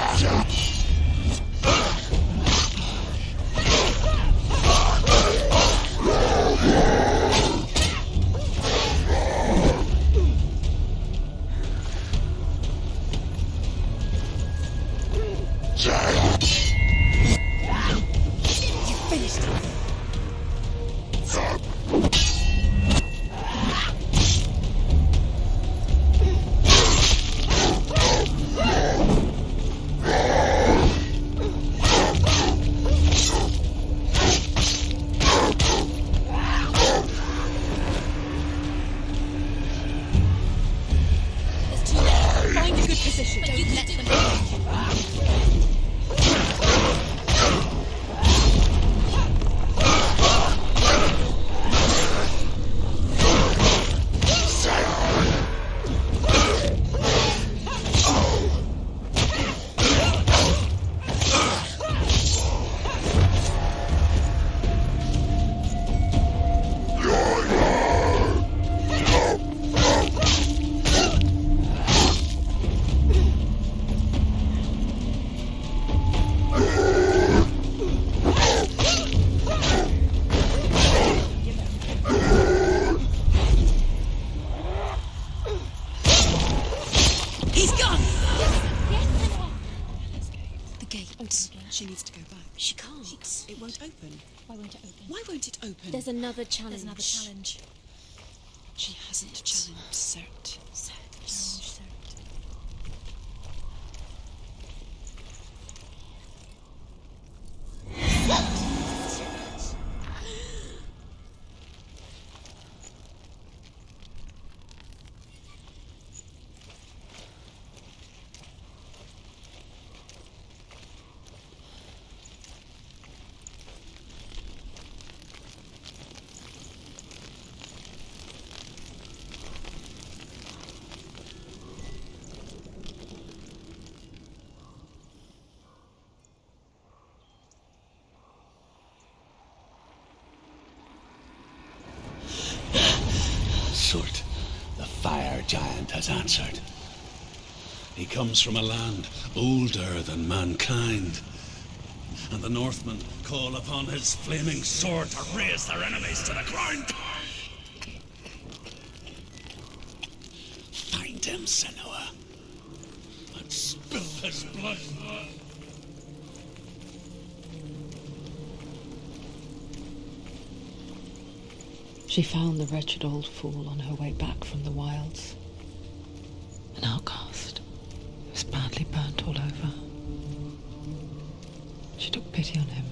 She needs to go back. She can't. It won't open. Why won't it open? Why won't it open? There's another challenge. She hasn't challenged Sutr. Sutr, the fire giant, has answered. He comes from a land older than mankind, and the Northmen call upon his flaming sword to raise their enemies to the ground. Find him, Senua, and spill his blood. She found the wretched old fool on her way back from the wilds. An outcast. He was badly burnt all over. She took pity on him,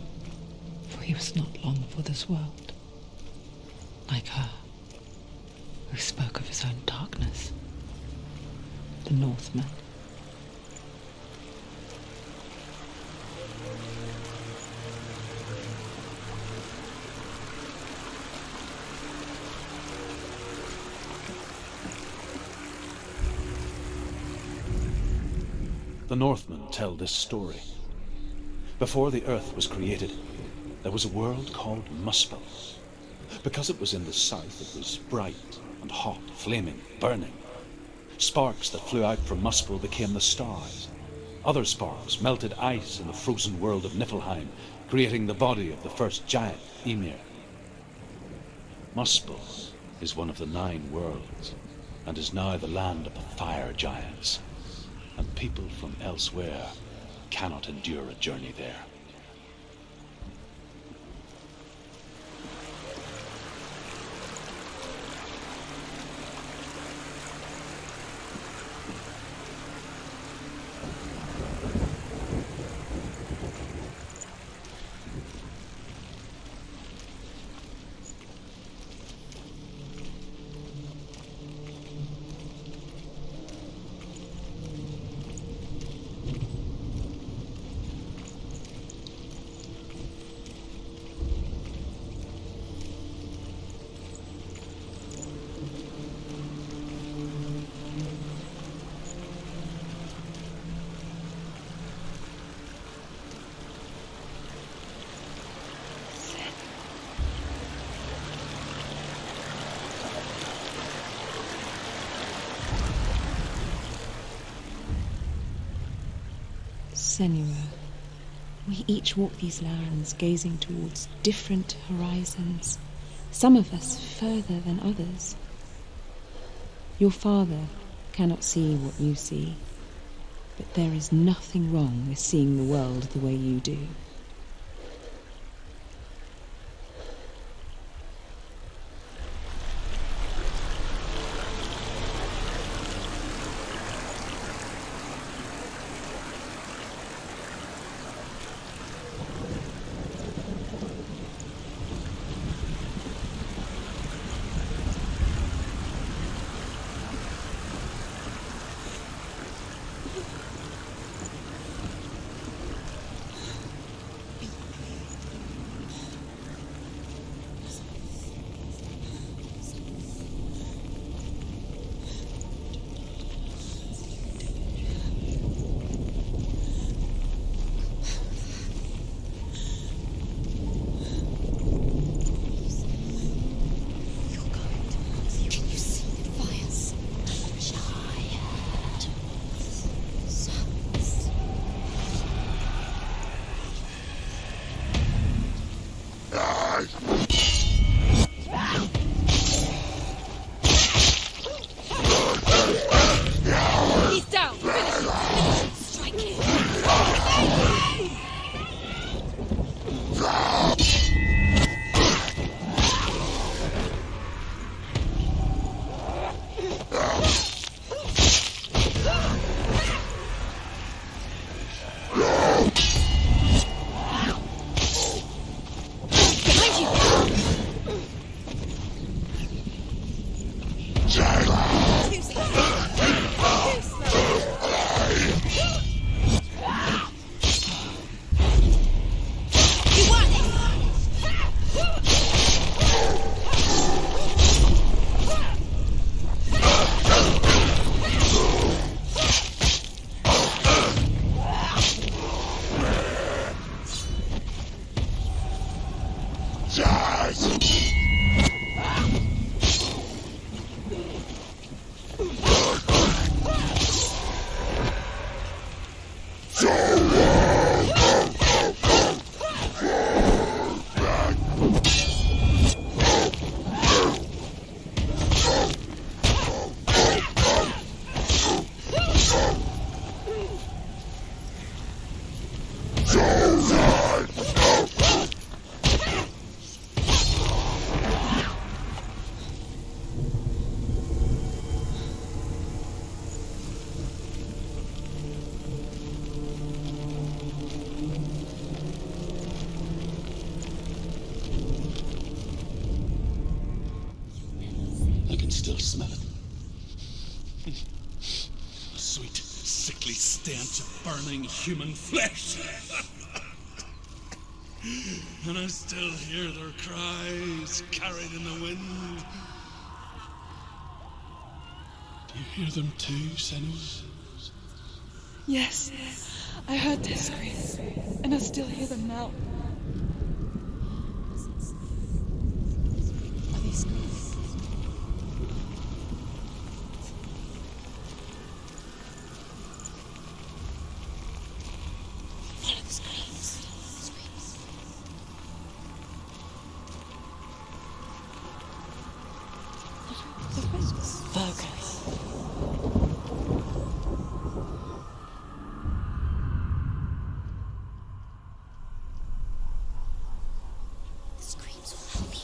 for he was not long for this world. Like her, who spoke of his own darkness. The Northmen. The Northmen tell this story. Before the earth was created, there was a world called Muspel. Because it was in the south, it was bright and hot, flaming, burning. Sparks that flew out from Muspel became the stars. Other sparks melted ice in the frozen world of Niflheim, creating the body of the first giant, Ymir. Muspel is one of the 9 worlds, and is now the land of the fire giants. And people from elsewhere cannot endure a journey there. Senua, we each walk these lands gazing towards different horizons, some of us further than others. Your father cannot see what you see, but there is nothing wrong with seeing the world the way you do. He's down! Finish him! Strike him! Behind you! Too slow! Too slow! You want it! I can still smell it. A sweet, sickly stench of burning human flesh. And I still hear their cries carried in the wind. Do you hear them too, Senua? Yes, I heard their screams, and I still hear them now. Are these screams? Follow the screams. Focus. The screams will help you.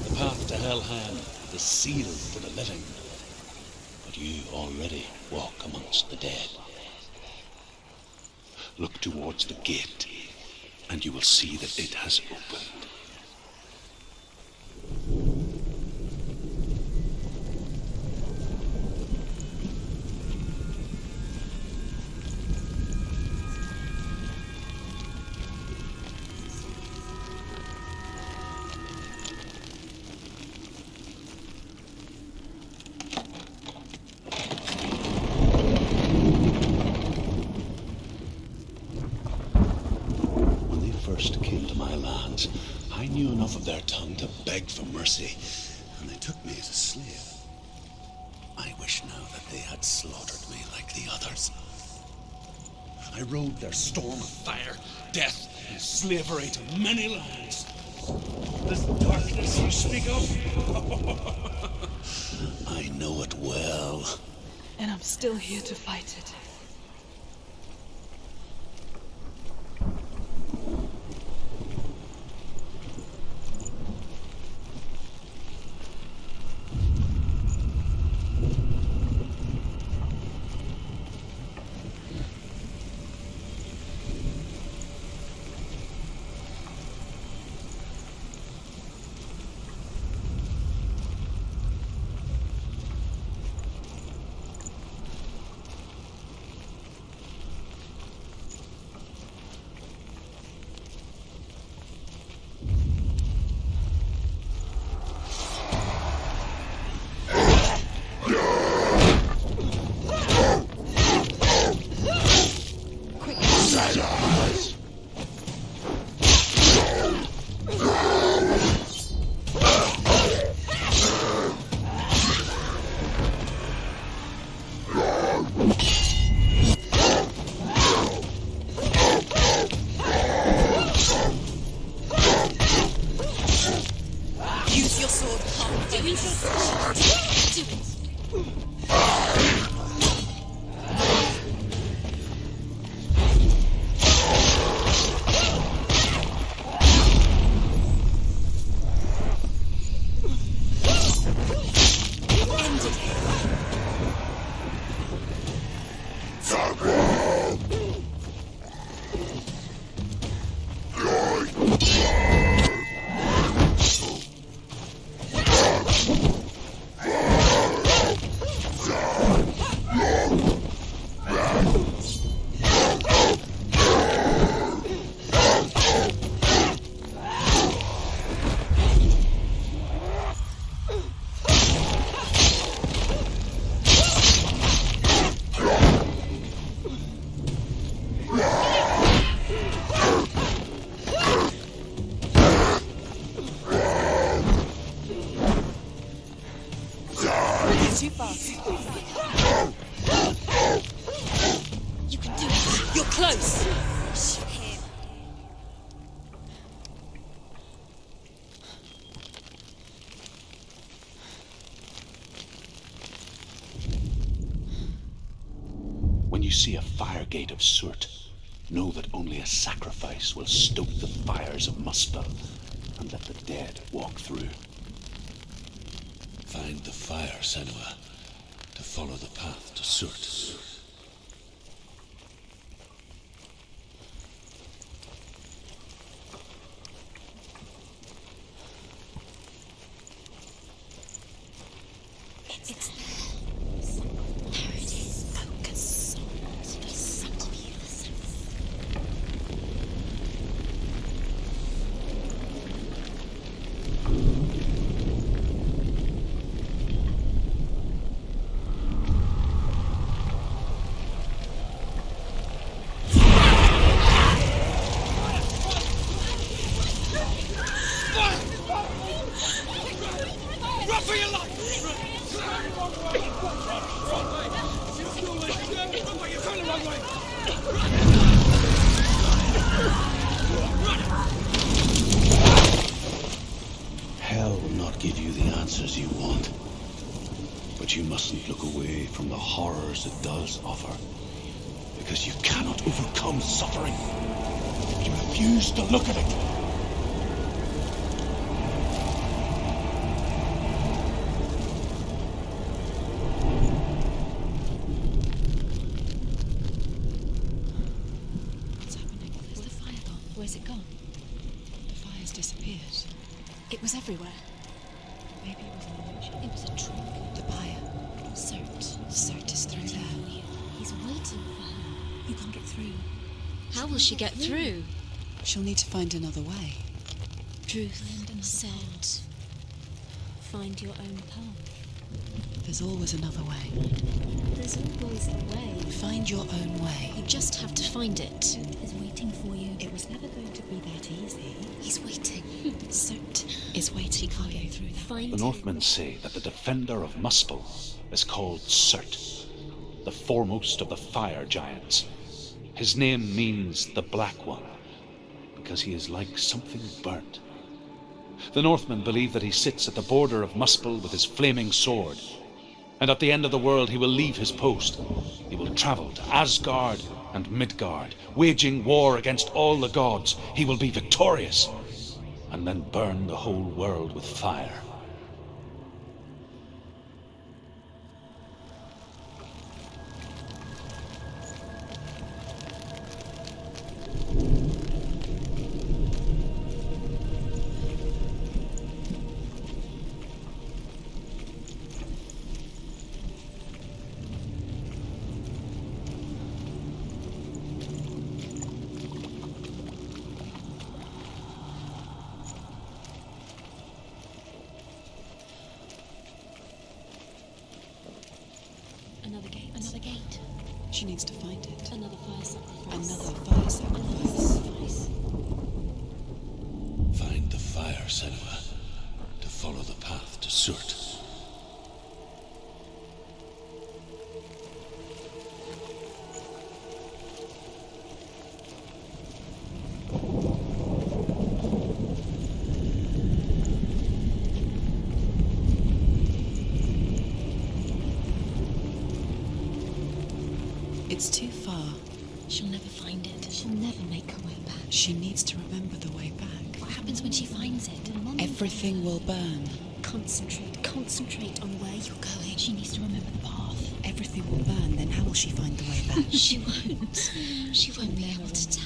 The path to Helheim is sealed to the living, but you already walk amongst the dead. Look towards the gate, and you will see that it has opened. enough of their tongue to beg for mercy, and they took me as a slave. I wish now that they had slaughtered me like the others. I rode their storm of fire, death, and slavery to many lands. This darkness you speak of? I know it well. And I'm still here to fight it. Too fast. You can do it. You're close. Shoot him. When you see a fire gate of Sutr, know that only a sacrifice will stoke the fires of Muspel and let the dead walk through. Find the fire, Senua, to follow the path to Sutr. It's there. There it is. Focus. The Sanctum. Hell will not give you the answers you want. But you mustn't look away from the horrors it does offer. Because you cannot overcome suffering. You refuse to look at it. What's happening? Where's the fire gone? Where's it gone? The fire's disappeared. It was everywhere. Maybe it was an illusion. It was a trick. The buyer. Sutr is through there. He's waiting for her. You can't get through. How will she get through? She'll need to find another way. Truth said, find your own path. There's always another way. There's always a way. Find your own way. You just have to find it. Sutr is waiting for you. It was never going to be that easy. He's waiting. Sutr is waiting for you through that. Find The Northmen say that the defender of Muspel is called Sutr, the foremost of the fire giants. His name means the Black One, because he is like something burnt. The Northmen believe that he sits at the border of Muspel with his flaming sword, and at the end of the world he will leave his post. He will travel to Asgard and Midgard, waging war against all the gods. He will be victorious, and then burn the whole world with fire. another gate. Another gate. She needs to find it. Another fire sacrifice. Another fire sacrifice. Find the fire, Senua, to follow the path to Sutr. It's too far. She'll never find it. She'll never make her way back. She needs to remember the way back. What happens when she finds it? Everything will burn. Concentrate on where you're going. She needs to remember the path. Everything will burn, then how will she find the way back? She won't. She won't be able to tell.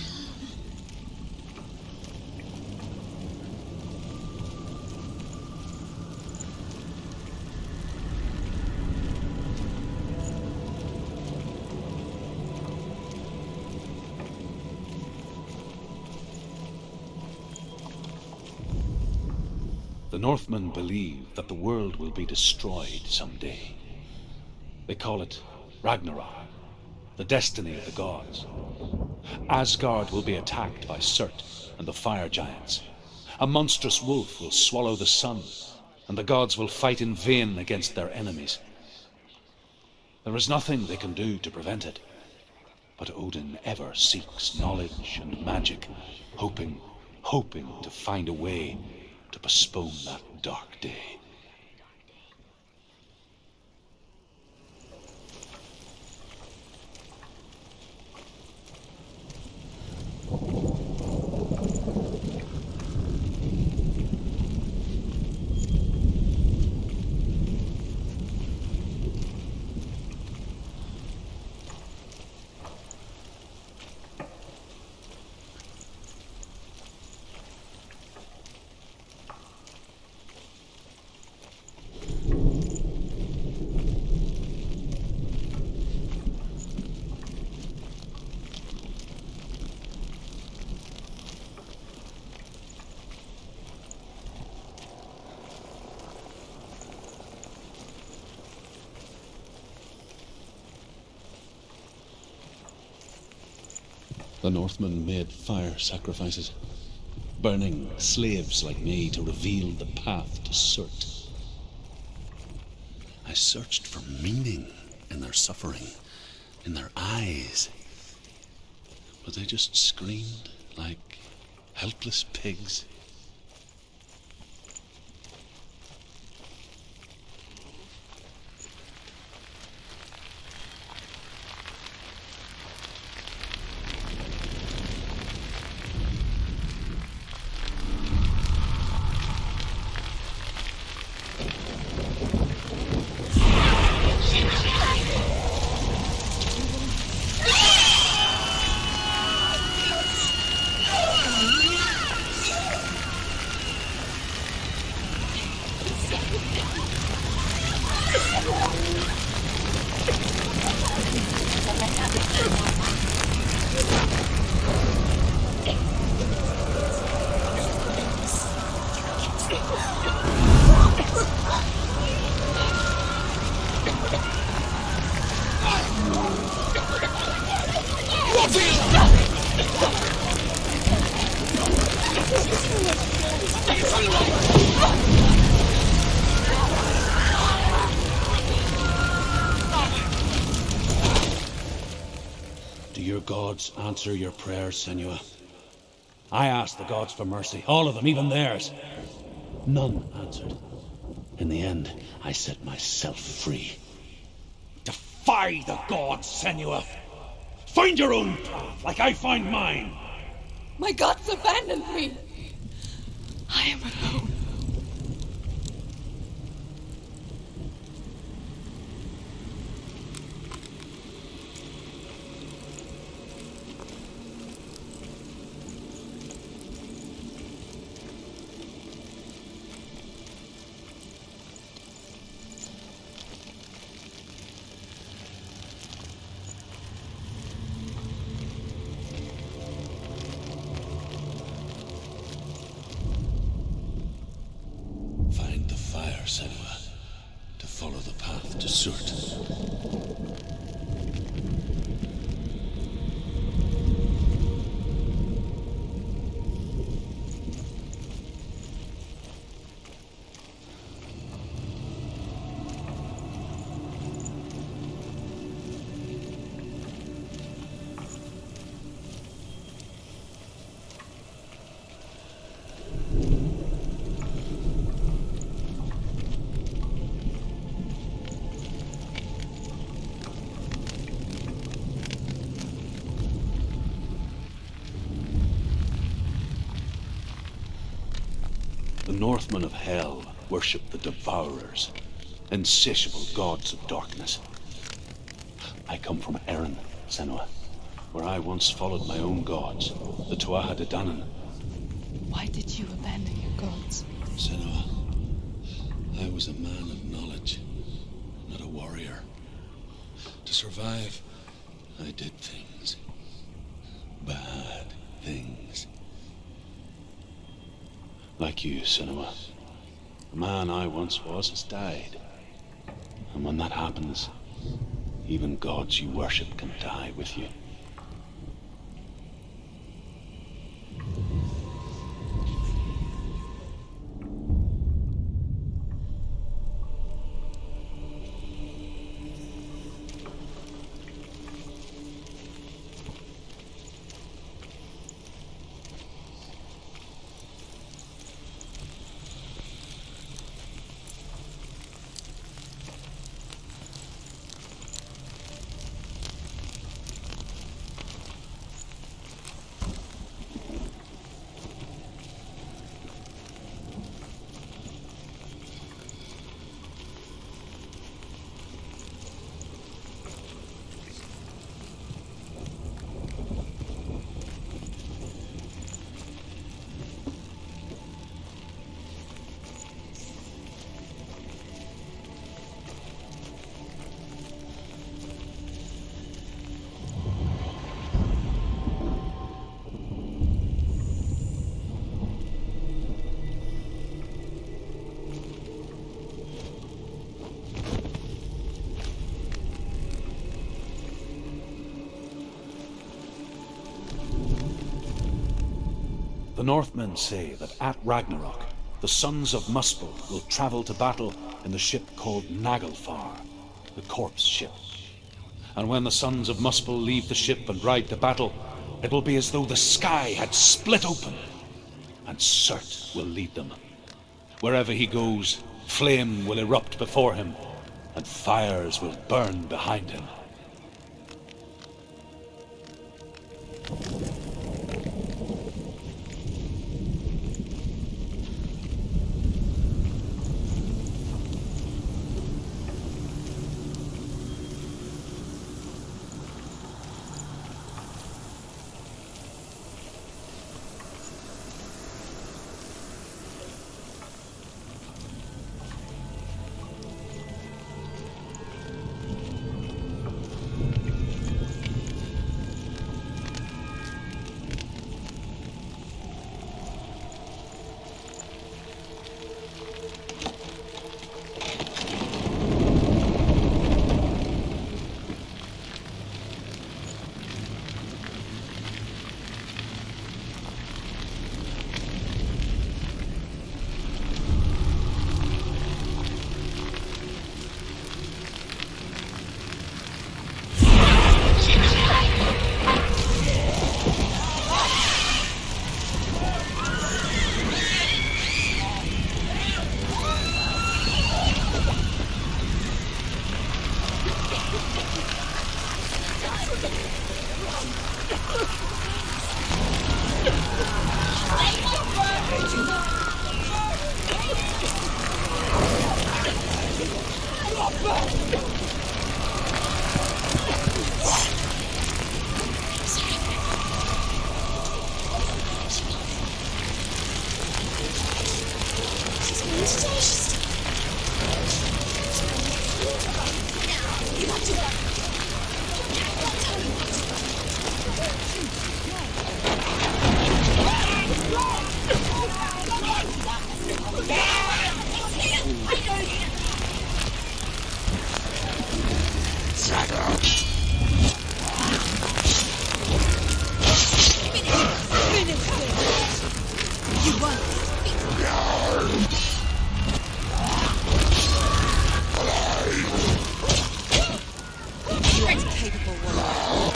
The Northmen believe that the world will be destroyed someday. They call it Ragnarok, the destiny of the gods. Asgard will be attacked by Sutr and the fire giants. A monstrous wolf will swallow the sun, and the gods will fight in vain against their enemies. There is nothing they can do to prevent it, but Odin ever seeks knowledge and magic, hoping to find a way to postpone that dark day. The Northmen made fire sacrifices, burning slaves like me to reveal the path to Sutr. I searched for meaning in their suffering, in their eyes, but they just screamed like helpless pigs. gods answer your prayers, Senua? I asked the gods for mercy, all of them, even theirs. None answered. In the end, I set myself free. Defy the gods, Senua! Find your own path, like I find mine! My gods abandoned me! I am alone. Find the fire, Senua, to follow the path to Sutr. The Northmen of Hell worship the Devourers, insatiable gods of darkness. I come from Erin, Senua, where I once followed my own gods, the Tuatha De Danann. Why did you abandon your gods? Senua, I was a man of knowledge, not a warrior. To survive, I did things. Bad things. Like you, Senua. The man I once was has died. And when that happens, even gods you worship can die with you. The Northmen say that at Ragnarok, the sons of Muspel will travel to battle in the ship called Naglfar, the corpse ship. And when the sons of Muspel leave the ship and ride to battle, it will be as though the sky had split open, and Surt will lead them. Wherever he goes, flame will erupt before him, and fires will burn behind him.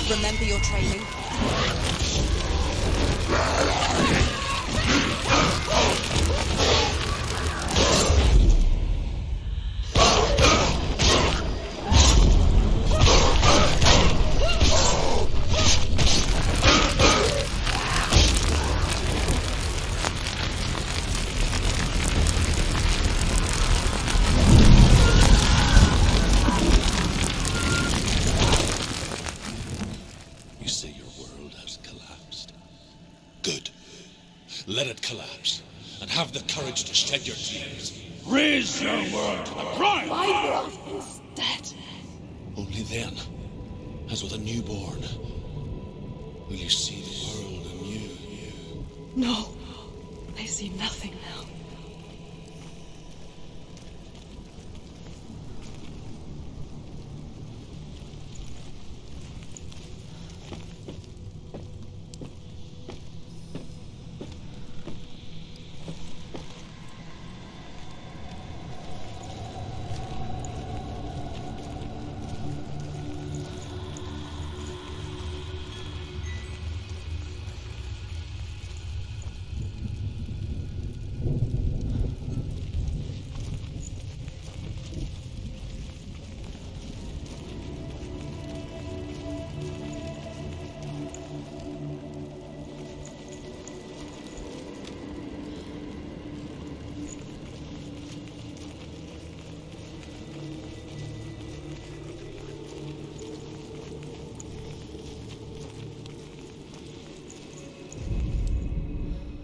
Remember your training. Let it collapse, and have the courage to shed your tears. Raise your world to the prime! My world is dead. Only then, as with a newborn, will you see the world anew. No, I see nothing now.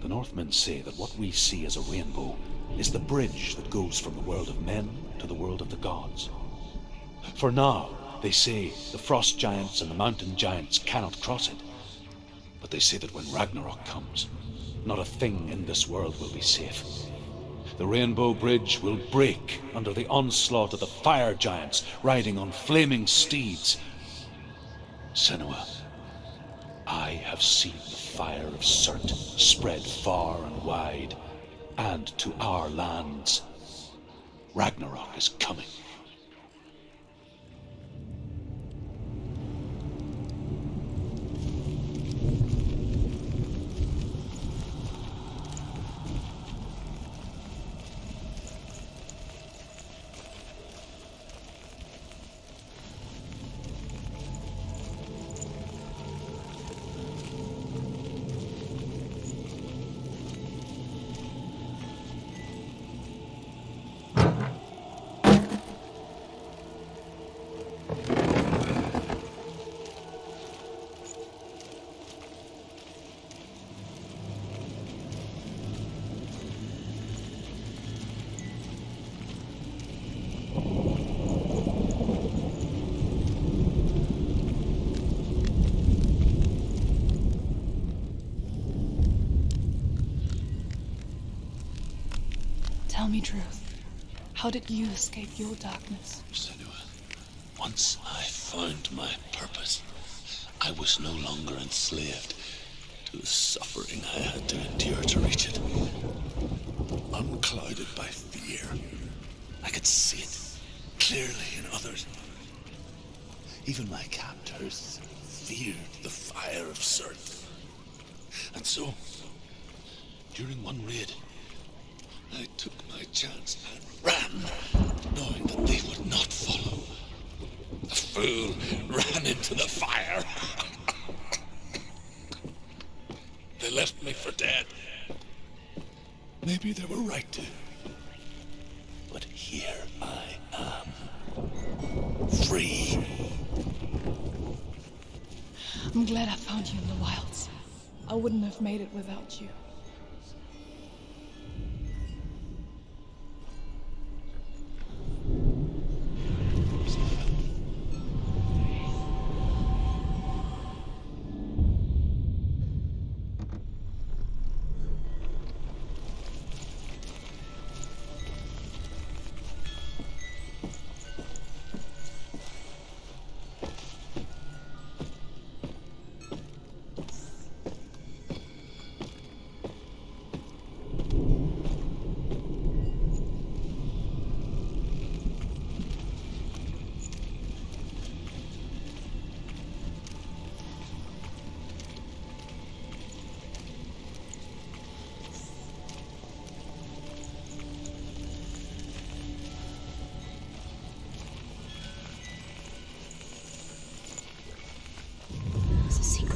The Northmen say that what we see as a rainbow is the bridge that goes from the world of men to the world of the gods. For now, they say, the frost giants and the mountain giants cannot cross it. But they say that when Ragnarok comes, not a thing in this world will be safe. The rainbow bridge will break under the onslaught of the fire giants riding on flaming steeds. Senua, I have seen the fire of Sutr spread far and wide, and to our lands. Ragnarok is coming. Tell me truth. How did you escape your darkness? Senua, once I found my purpose, I was no longer enslaved to the suffering I had to endure to reach it. Unclouded by fear, I could see it clearly in others. Even my captors feared the fire of Sutr. And so, during one raid, I took my chance and ran, knowing that they would not follow. The fool ran into the fire. They left me for dead. Maybe they were right to. But here I am. free. I'm glad I found you in the wilds. I wouldn't have made it without you. It's a secret.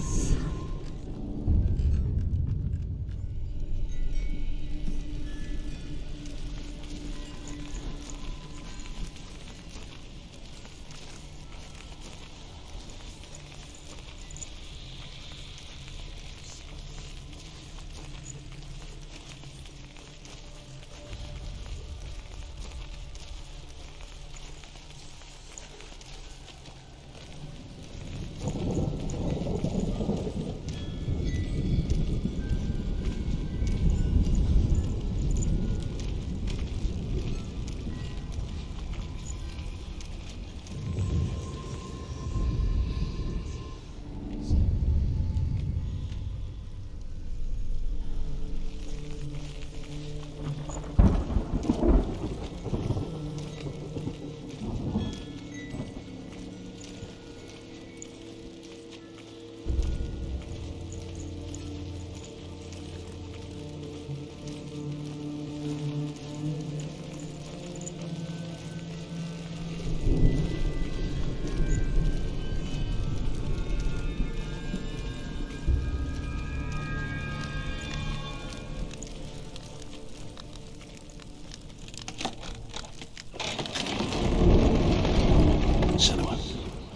Senua,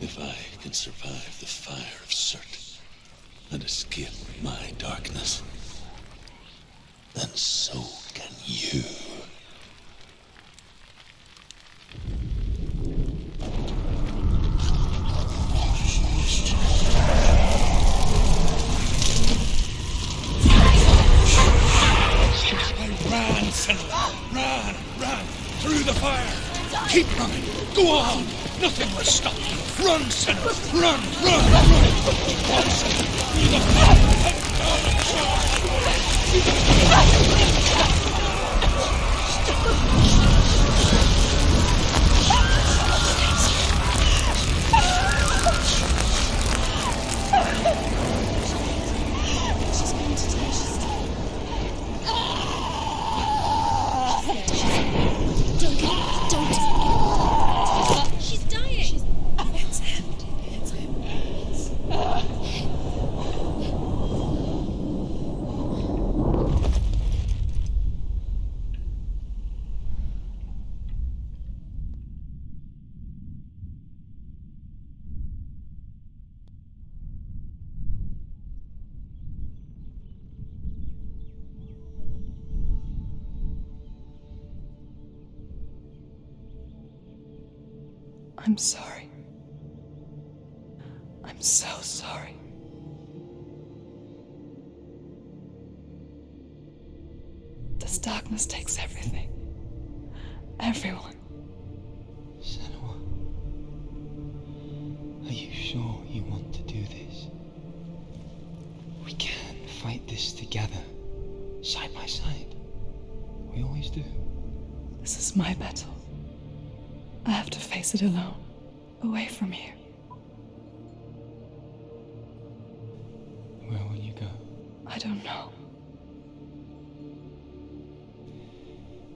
if I can survive the fire of Sutr and escape my darkness, then so can you. Run, Senua! Run! Through the fire! Keep running! Go on! Nothing will stop you! Run, Senua! Run! On, Senua! Through the fire! Don't. She's dying. It's him. It's him. I'm sorry. I'm so sorry. This darkness takes everything. Everyone. Senua, are you sure you want to do this? We can fight this together, side by side. We always do. This is my battle. I have to face it alone, away from here. Where will you go? I don't know.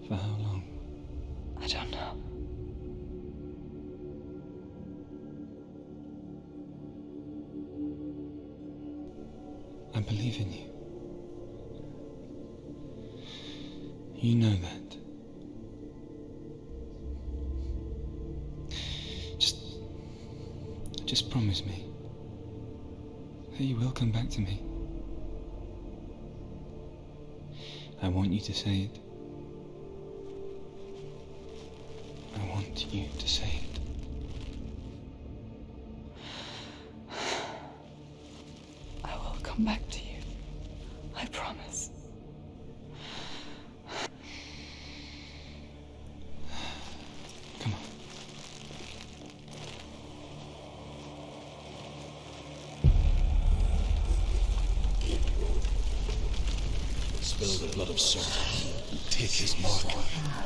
For how long? I don't know. I believe in you. You know that. Just Just promise me that you will come back to me. I want you to say it. I want you to say it. I will come back to you. I promise. Come on. Spill the blood of Sutr and take his mark,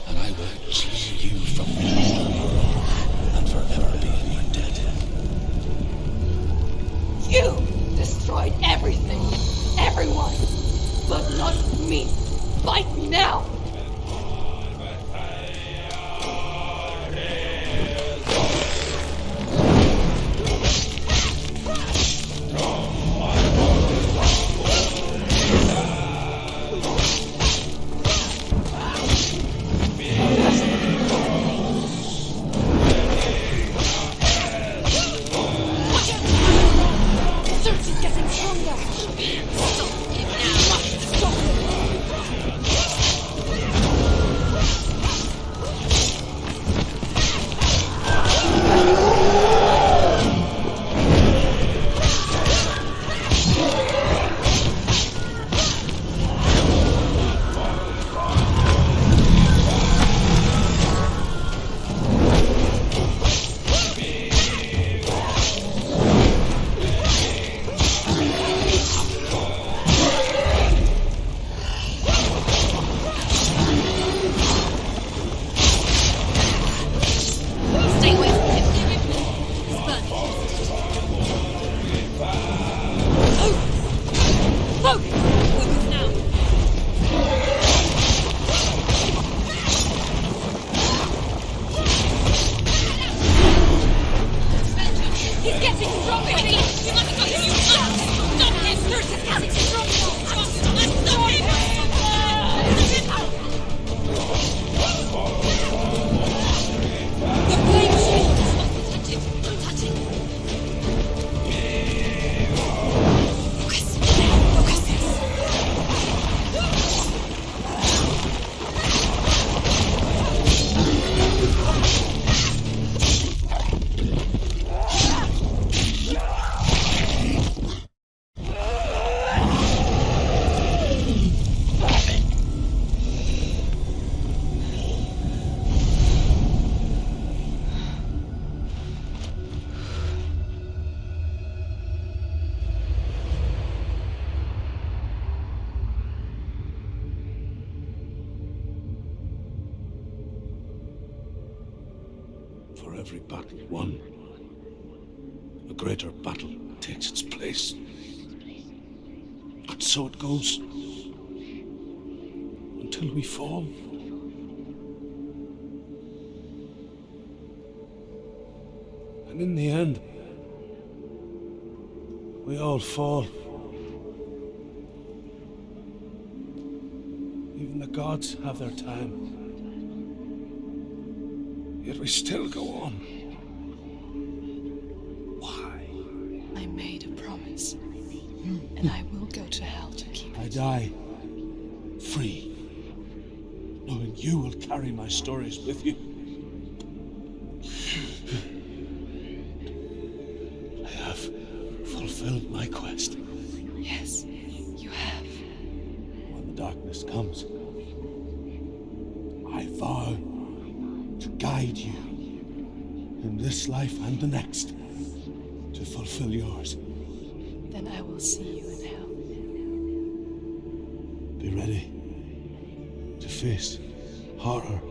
and I will clear you from the underworld and forever be in your debt. You destroyed everything, everyone, but not me. Fight me now! For every battle won, a greater battle takes its place. And so it goes. Until we fall. And in the end, we all fall. Even the gods have their time. Yet we still go on. Why? I made a promise, and I will go to hell to keep I it. die free, knowing you will carry my stories with you. I have fulfilled my quest. Yes, you have. When the darkness comes, I vow to guide you in this life and the next to fulfill yours. Then I will see you in hell. Be ready to face horror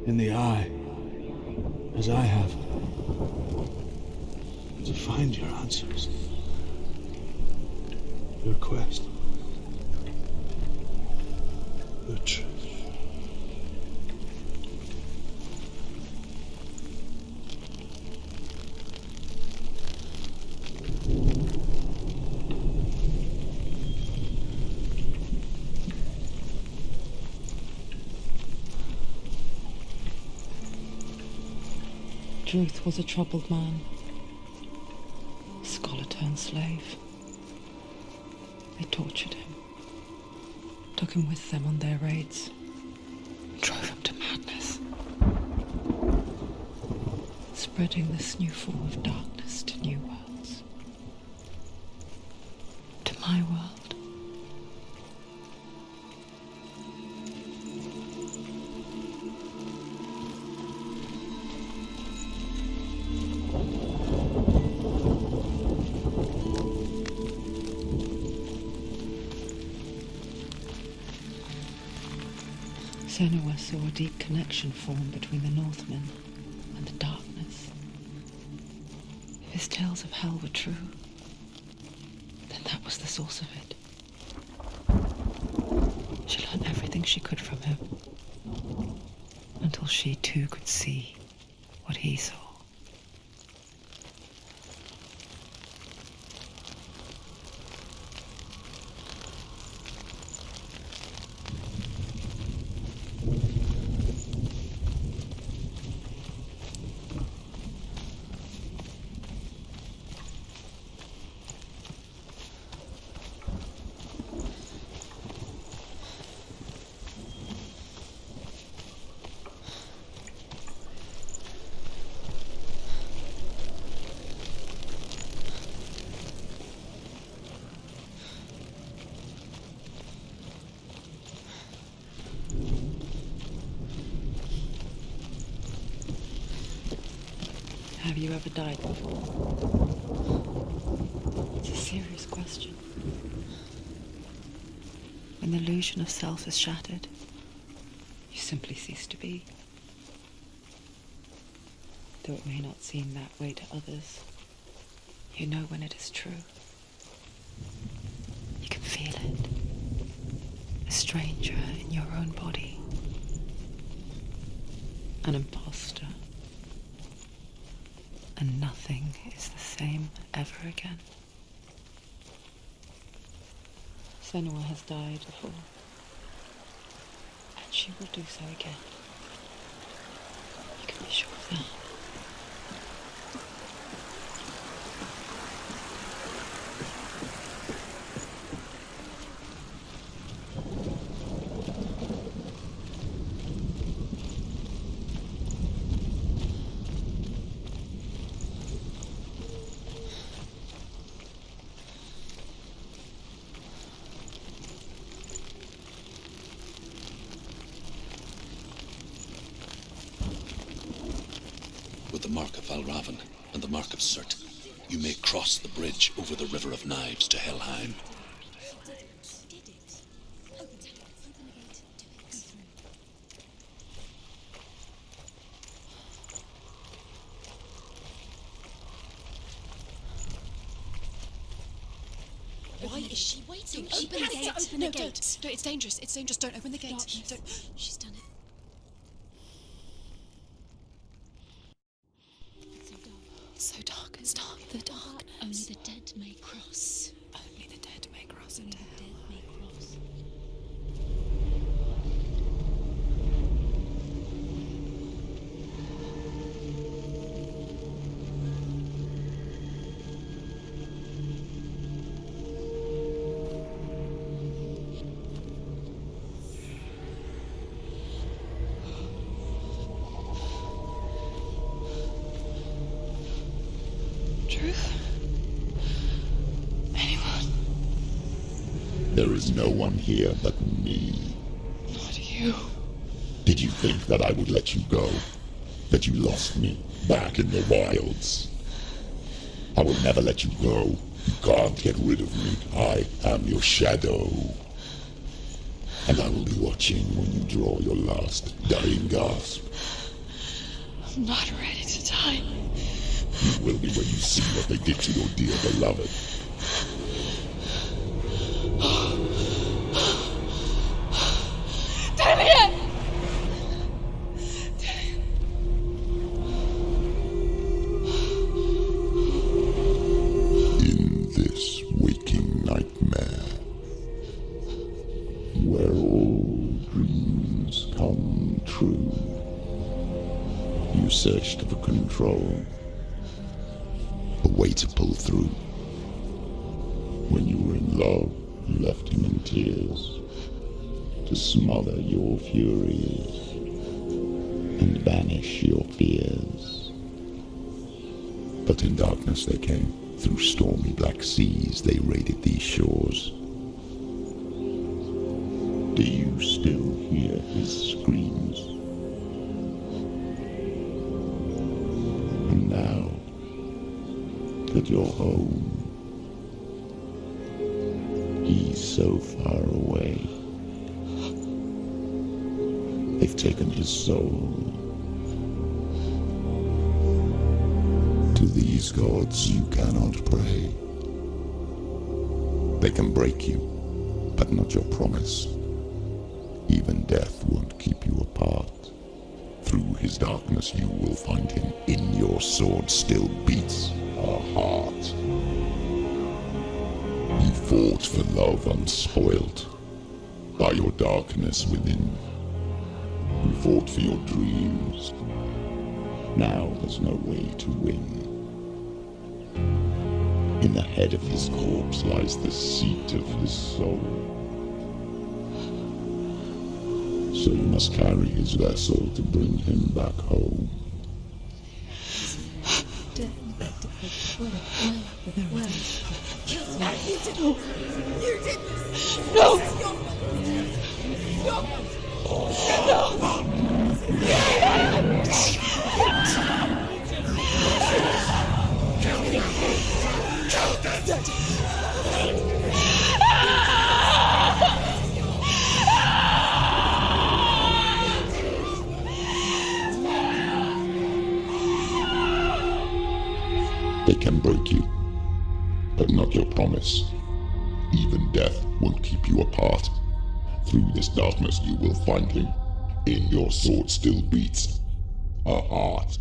in the eye, as I have, and to find your answers, your quest, your truth. Druth was a troubled man. turned slave. They tortured him, took him with them on their raids, and drove him to madness, spreading this new form of darkness to new worlds. To my world. Senua saw a deep connection form between the Northmen and the darkness. If his tales of hell were true, then that was the source of it. She learned everything she could from him, until she too could see what he saw. Have you ever died before? It's a serious question. When the illusion of self is shattered, you simply cease to be. Though it may not seem that way to others, you know when it is true. You can feel it. A stranger in your own body. An imposter. And nothing is the same ever again. Senua has died before, and she will do so again. You can be sure of that. With the mark of Valravyn and the mark of Sutr, you may cross the bridge over the River of Knives to Helheim. Why is she waiting? Open the gate. Open the gate. No, it's dangerous. It's dangerous. Don't open the gate. Don't. She's done it. It's so dark. It's dark. The darkness. Only the dead may cross. Only the dead may cross into hell. Dead may cross. Truth? Anyone? There is no one here but me. Not you. Did you think that I would let you go? That you lost me back in the wilds? I will never let you go. You can't get rid of me. I am your shadow. And I will be watching when you draw your last dying gasp. I'm not ready to die. You will be when you see what they did to your dear beloved. In this waking nightmare, where all dreams come true, you searched for control. A way to pull through, When you were in love, you left him in tears to smother your furies and banish your fears. But in darkness they came, through stormy black seas they raided these shores. Do you still hear his screams? And now that you're home, he's so far away. They've taken his soul. To these gods you cannot pray. They can break you, but not your promise. Even death won't keep you apart. Through his darkness you will find him. In your sword still beats a heart. You fought for love unspoilt by your darkness within. You fought for your dreams. Now there's no way to win. In the head of his corpse lies the seat of his soul. So you must carry his vessel to bring him back home. You did this! No! They can break you, but not your promise. Even death won't keep you apart. Through this darkness you will find him. In your sword still beats a heart.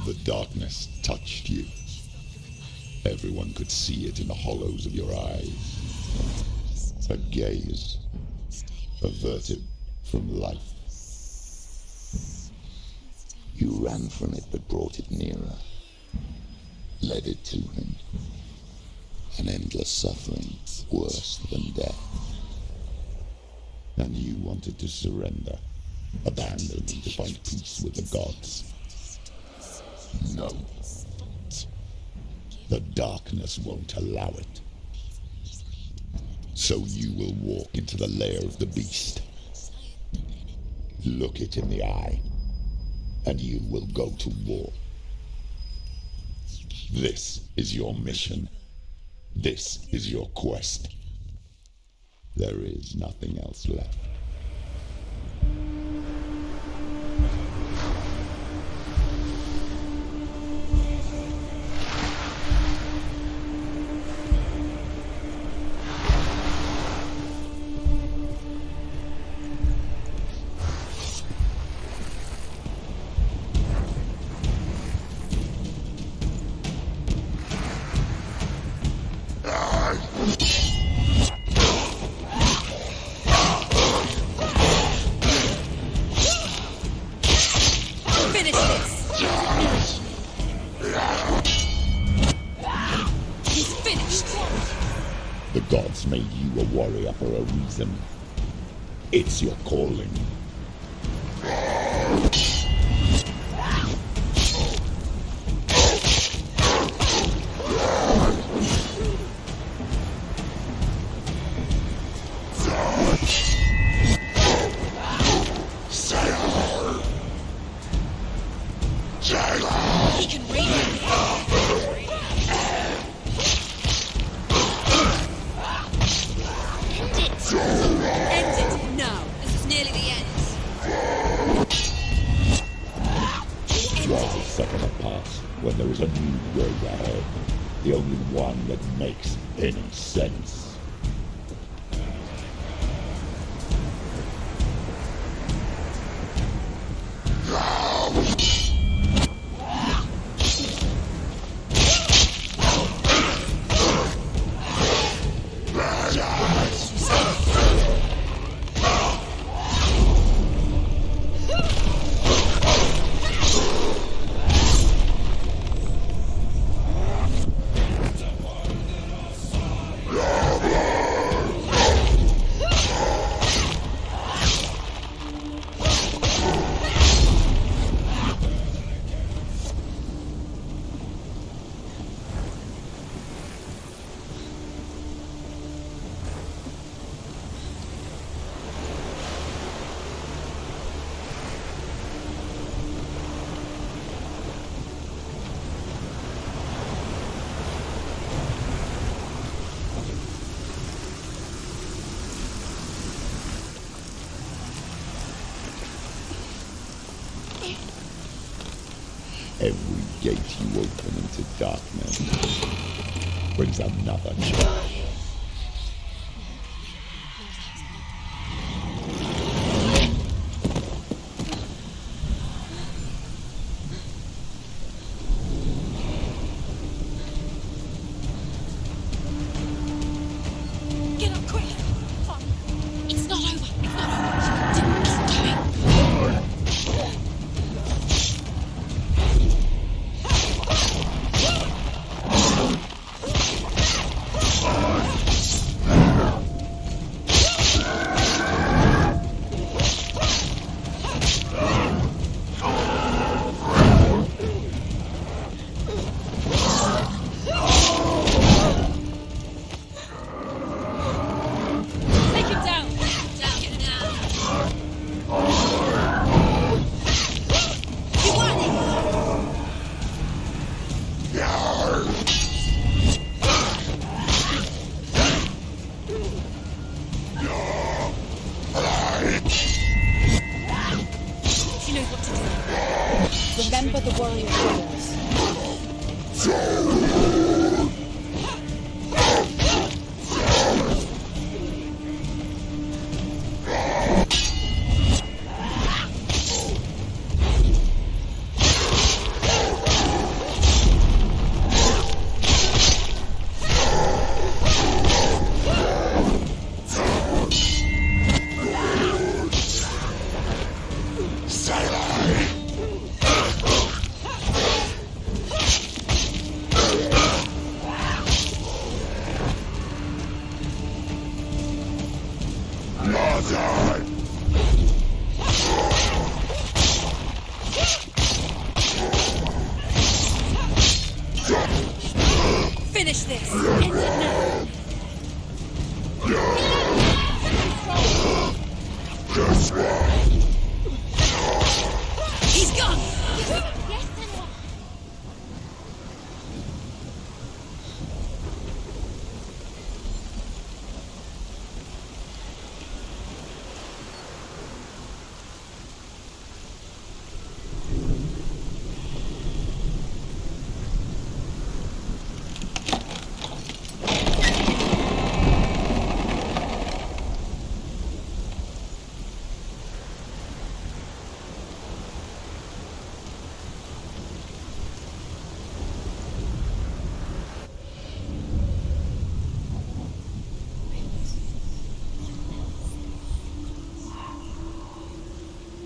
The darkness touched you. Everyone could see it in the hollows of your eyes. A gaze averted from life. You ran from it but brought it nearer. Led it to him. An endless suffering worse than death. And you wanted to surrender, abandon to find peace with the gods. No. The darkness won't allow it. So you will walk into the lair of the beast. Look it in the eye, and you will go to war. This is your mission. This is your quest. There is nothing else left. The gods made you a warrior for a reason. It's your calling. He can read it. End it. No, this is nearly the end. Worlds are second apart when there is a new road ahead. The only one that makes any sense. Every gate you open into darkness brings another change. Get up quick! It's not over. It's not over. Keep going. Take him down. Down. Get him down. You want it? She knows what to do. Remember the warrior rules. Finish this. End it now. He's gone. Yes, Senua.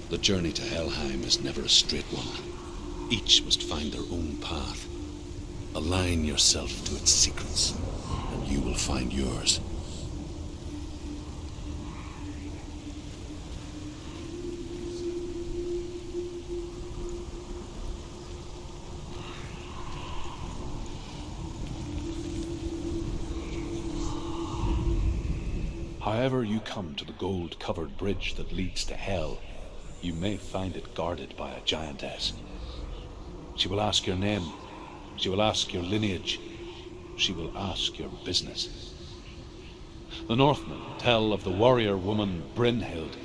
The journey to Helheim is never a straight one. Each must find their own path. Align yourself to its secrets, and you will find yours. However you come to the gold-covered bridge that leads to Hell, you may find it guarded by a giantess. She will ask your name. She will ask your lineage. She will ask your business. The Northmen tell of the warrior woman Brynhild,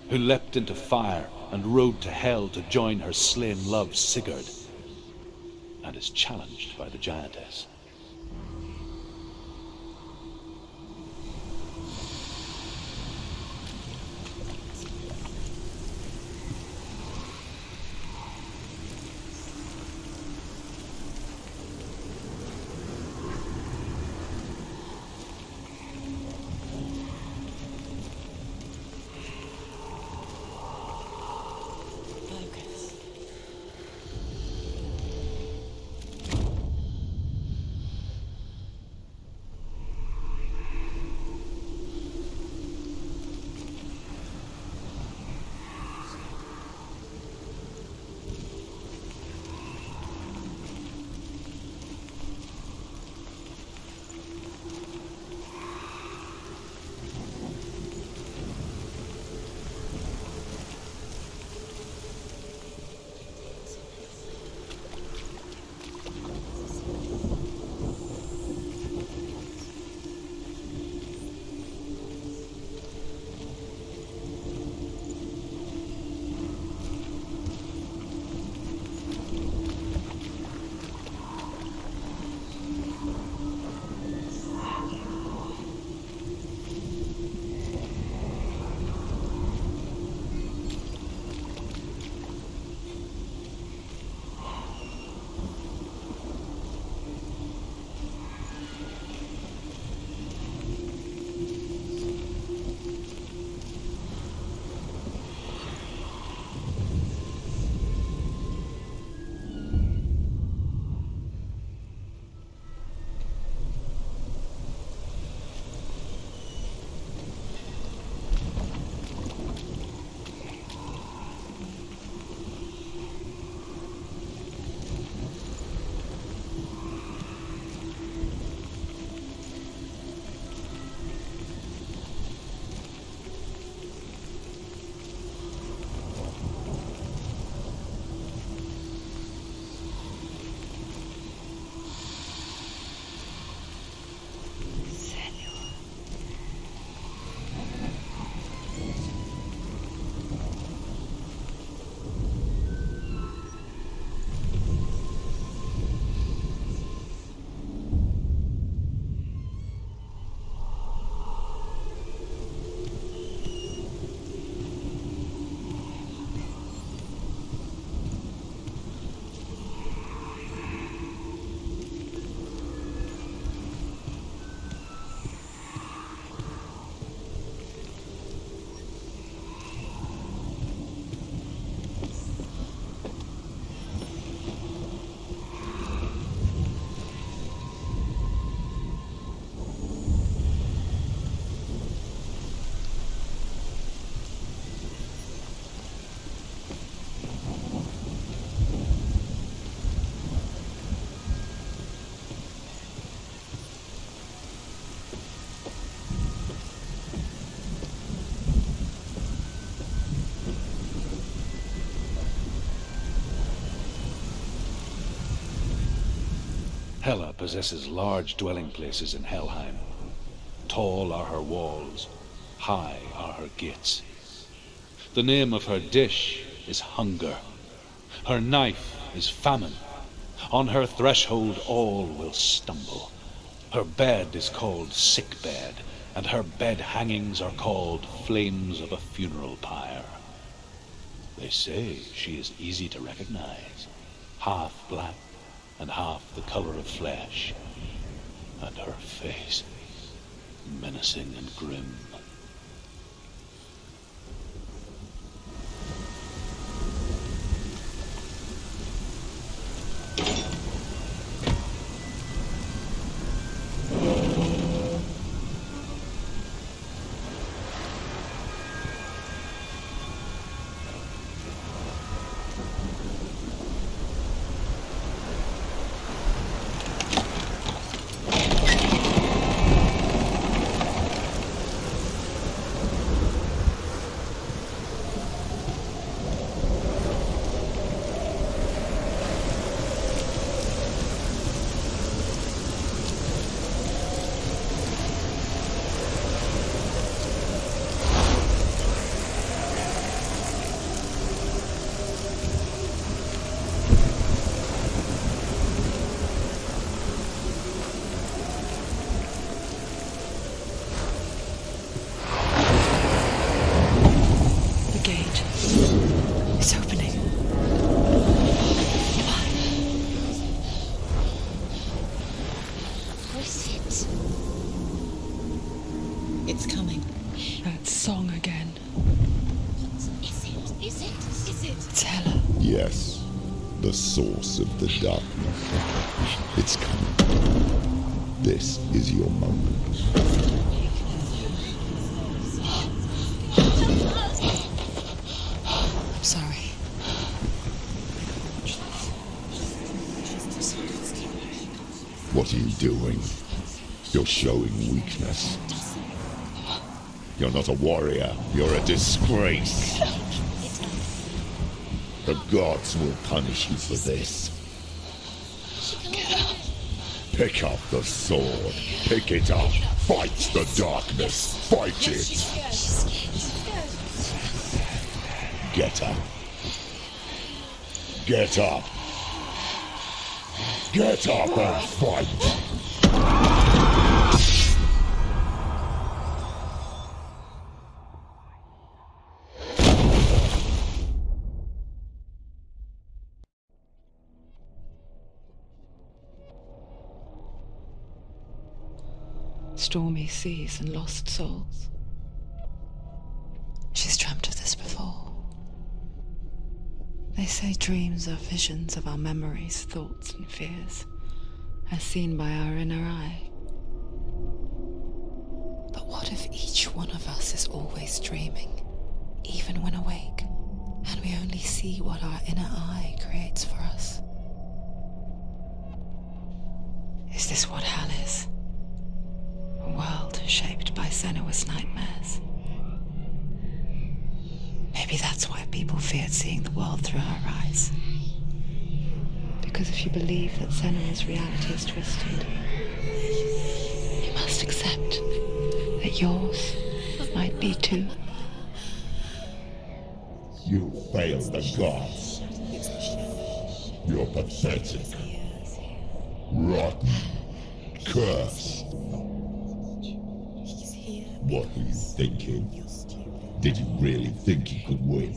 who leapt into fire and rode to Hell to join her slain love Sigurd, and is challenged by the giantess. Hela possesses large dwelling places in Helheim. Tall are her walls, high are her gates. The name of her dish is hunger. Her knife is famine. On her threshold all will stumble. Her bed is called sick bed, and her bed hangings are called flames of a funeral pyre. They say she is easy to recognize, half black and half the color of flesh, and her face menacing and grim. Yes, the source of the darkness. It's coming. This is your moment. I'm sorry. What are you doing? You're showing weakness. You're not a warrior. You're a disgrace. The gods will punish you for this. Pick up the sword. Pick it up. Fight the darkness. Fight it. Get up. Get up. Get up and fight. Stormy seas and lost souls. She's dreamt of this before. They say dreams are visions of our memories, thoughts and fears, as seen by our inner eye. But what if each one of us is always dreaming, even when awake, and we only see what our inner eye creates for us? Is this what Hel is? A world shaped by SENUA'S nightmares. Maybe that's why people feared seeing the world through her eyes. Because if you believe that SENUA'S reality is twisted, you must accept that yours might be too. You failed the gods. You're pathetic. Rotten. Cursed. What were you thinking? Did you really think you could win?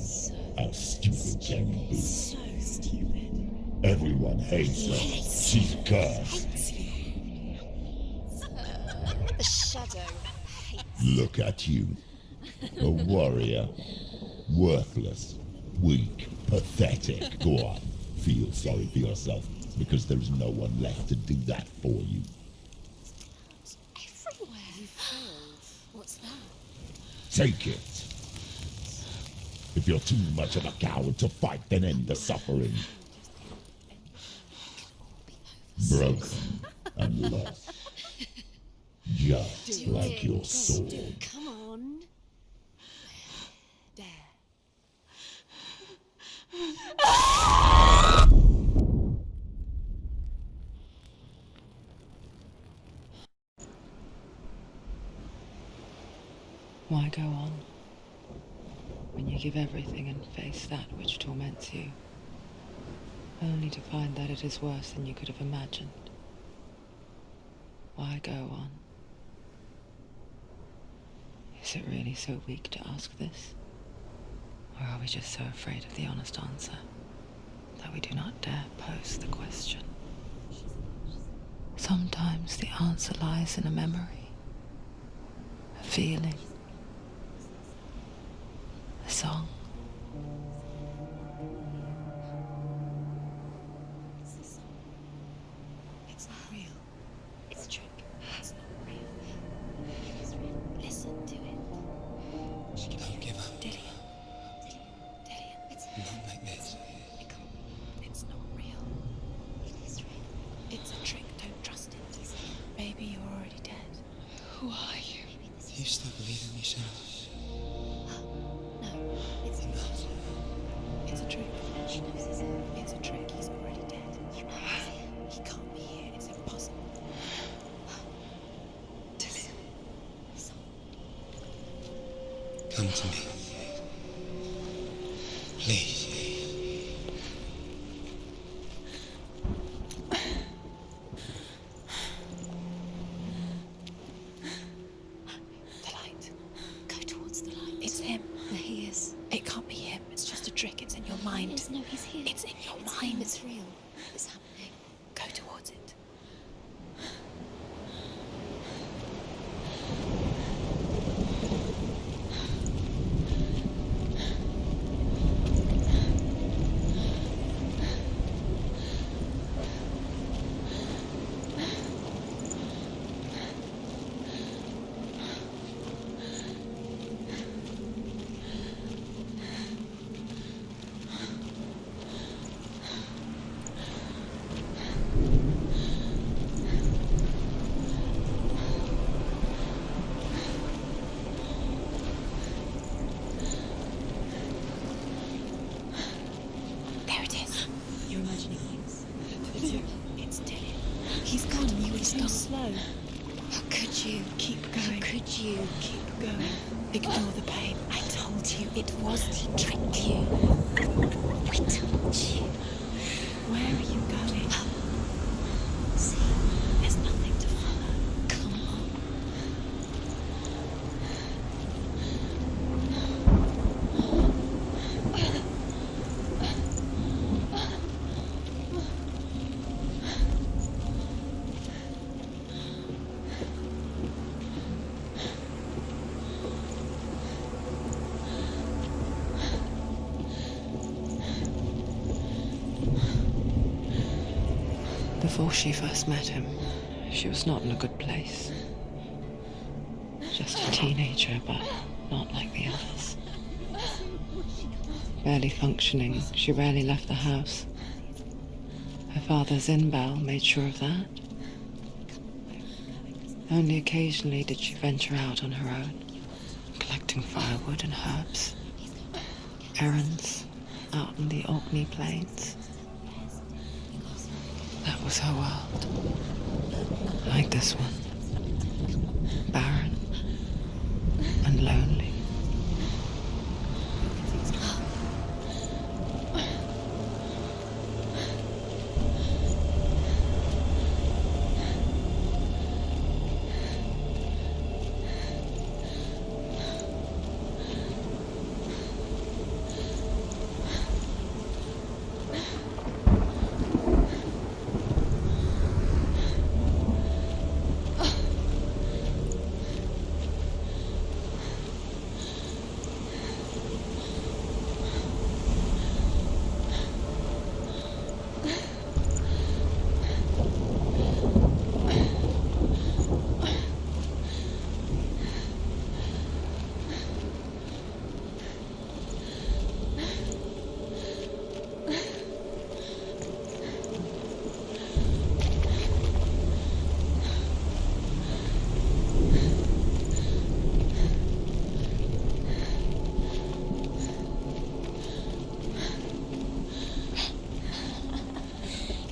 How stupid can you be? So stupid. Everyone hates her. She's cursed. The shadow hates. Look at you. A warrior. Worthless. Weak. Pathetic. Go on. Feel sorry for yourself, because there is no one left to do that for you. Everywhere. You failed. What's that? Take it. If you're too much of a coward to fight, then end the suffering. Broken and lost. Just like your sword. Come on. There. Why go on when you give everything and face that which torments you, only to find that it is worse than you could have imagined? Why go on? Is it really so weak to ask this? Or are we just so afraid of the honest answer that we do not dare pose the question? Sometimes the answer lies in a memory, a feeling, a song. It's the song. It's not real. It's a trick. It's not real. It is real. Listen to it. She can't give up. Dillian. It's Not like this. It can't be. It's not real. It is real. It's a trick. Don't trust it. Baby, you're already dead. Who are you? Do you still believe in me, Senua? No, it's not. It's a trick. She knows it's him. It's a trick. He's already dead. You know he's here. He can't be here. It's impossible. Dillian. Come to me. Please. The light. Go towards the light. It's him. There he is. It can't be him. It's just a trick. It's in your mind. No, he's here. It's in your It's mind. him. It's real. It's happening. Go towards it. There it is. You're imagining things. It's Dillian. He's gone. You were too slow. How could you? Keep going. How could you? Keep going. Ignore the pain. I told you it was to trick you. I told you. Where are you going? See, There's nothing to follow. come on. Before she first met him, she was not in a good place. Just a teenager, but not like the others. Barely functioning, she rarely left the house. Her father Zinbal made sure of that. Only occasionally did she venture out on her own, collecting firewood and herbs. Errands out in the Orkney Plains. That was her world. Like this one. Barren and lonely.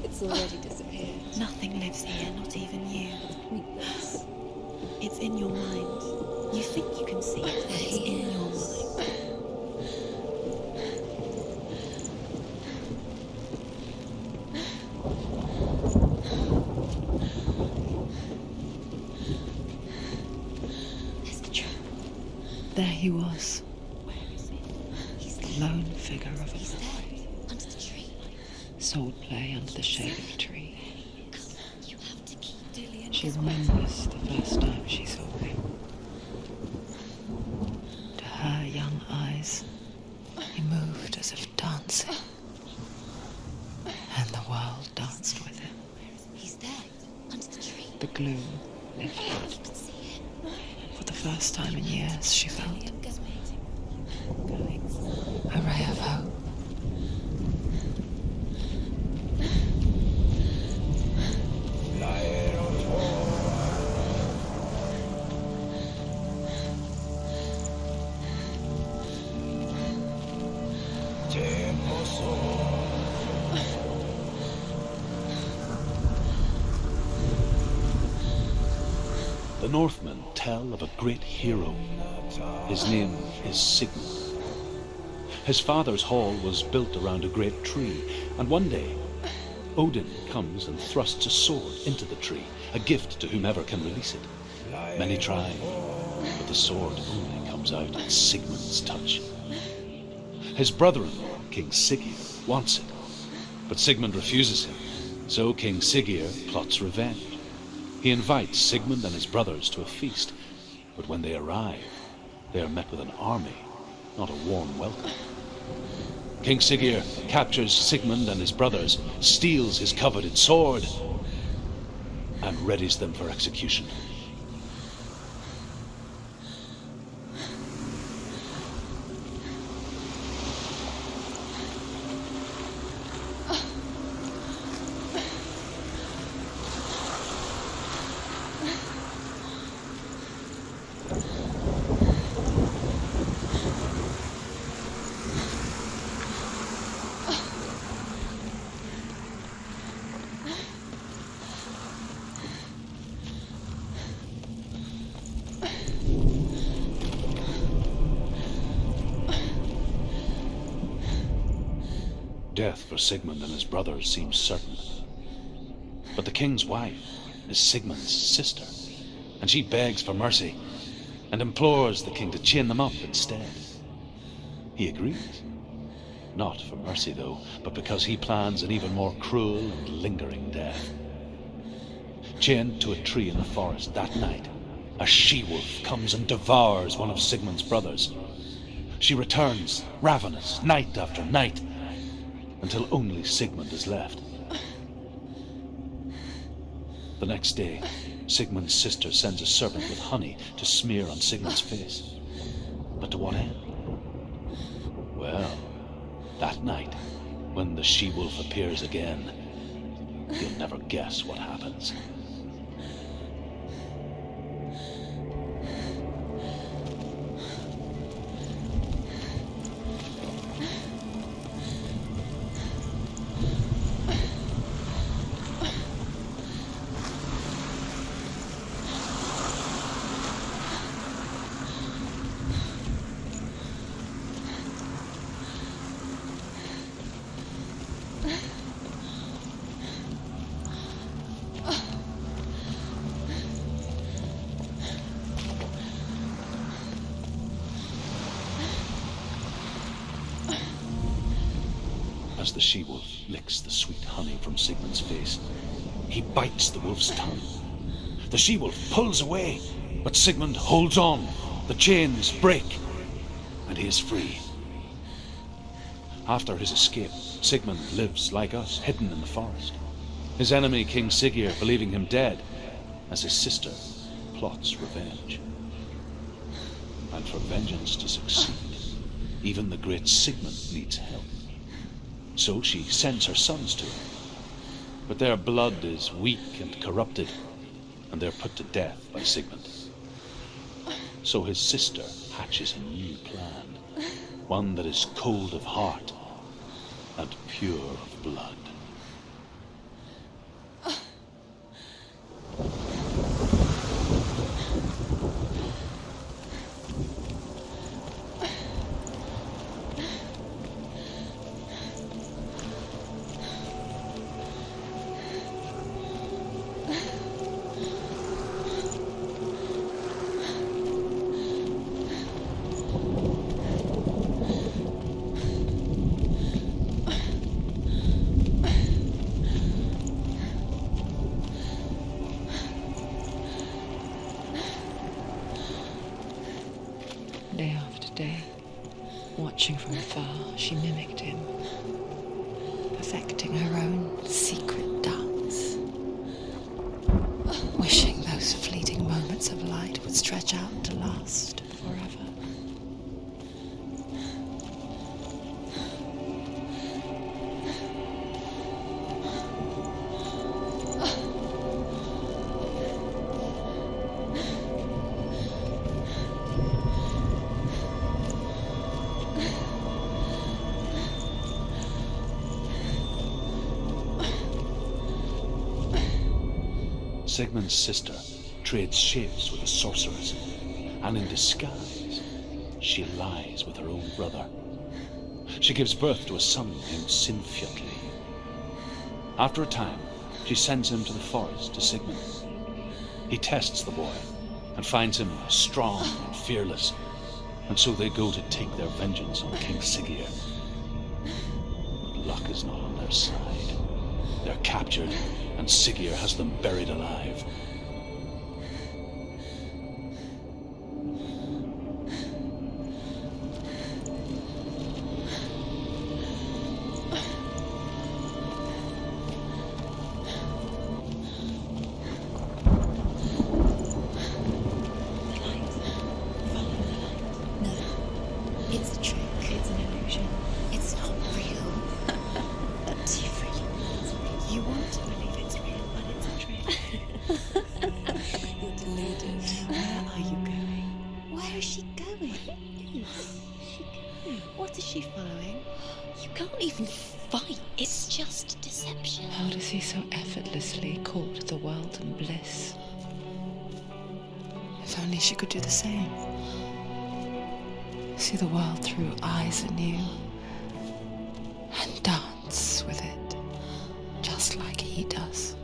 It's already disappeared. Nothing lives here, not even you. It's in your mind. You think you can see it, but it's in your mind. There's the tree. There he was, Where is it? He's the there. lone figure of a He's boy. there. Under the tree. Swordplay under the shade of a tree. Come, you have to keep Dillian. She remembers the first time she saw him. To her young eyes, he moved as if dancing, and the world danced with him. He's there. Under the tree. The gloom lifted. You can see him. For the first time in years, she felt Dillian going. a ray of hope. The Northmen tell of a great hero. His name is Sigmund. His father's hall was built around a great tree, and one day, Odin comes and thrusts a sword into the tree, a gift to whomever can release it. Many try, but the sword only comes out at Sigmund's touch. His brother-in-law, King Siggeir, wants it, but Sigmund refuses him, so King Siggeir plots revenge. He invites Sigmund and his brothers to a feast, but when they arrive, they are met with an army, not a warm welcome. King Siggeir captures Sigmund and his brothers, steals his coveted sword, and readies them for execution. Death for Sigmund and his brothers seems certain. But the king's wife is Sigmund's sister, and she begs for mercy and implores the king to chain them up instead. He agrees. Not for mercy, though, but because he plans an even more cruel and lingering death. Chained to a tree in the forest that night, a she-wolf comes and devours one of Sigmund's brothers. She returns, ravenous, night after night, until only Sigmund is left. The next day, Sigmund's sister sends a servant with honey to smear on Sigmund's face. But to what end? Well, that night, when the she-wolf appears again, you'll never guess what happens. As the she-wolf licks the sweet honey from Sigmund's face, he bites the wolf's tongue. The she-wolf pulls away, but Sigmund holds on. The chains break, and he is free. After his escape, Sigmund lives like us, hidden in the forest. His enemy, King Siggeir, believing him dead, as his sister plots revenge. And for vengeance to succeed, even the great Sigmund needs help. So she sends her sons to him. But their blood is weak and corrupted, and they're put to death by Sigmund. So his sister hatches a new plan, one that is cold of heart and pure of blood. from afar, she mimicked him, perfecting her own secret dance, wishing those fleeting moments of light would stretch out to last forever. Sigmund's sister trades shapes with the sorceress, and in disguise, she lies with her own brother. She gives birth to a son named Sinfjotli. After a time, she sends him to the forest to Sigmund. He tests the boy and finds him strong and fearless, and so they go to take their vengeance on King Siggeir. But luck is not on their side. They're captured, and Siggeir has them buried alive. It's a trick. It's an illusion. It's not real. But you really you want to believe it's real, but it's a trick. You're deluded. Where are you going? Where is she going? What is she following? You can't even fight. It's just deception. How does he so effortlessly court the world and bliss? If only she could do the same. See the world through eyes anew and dance with it, just like he does.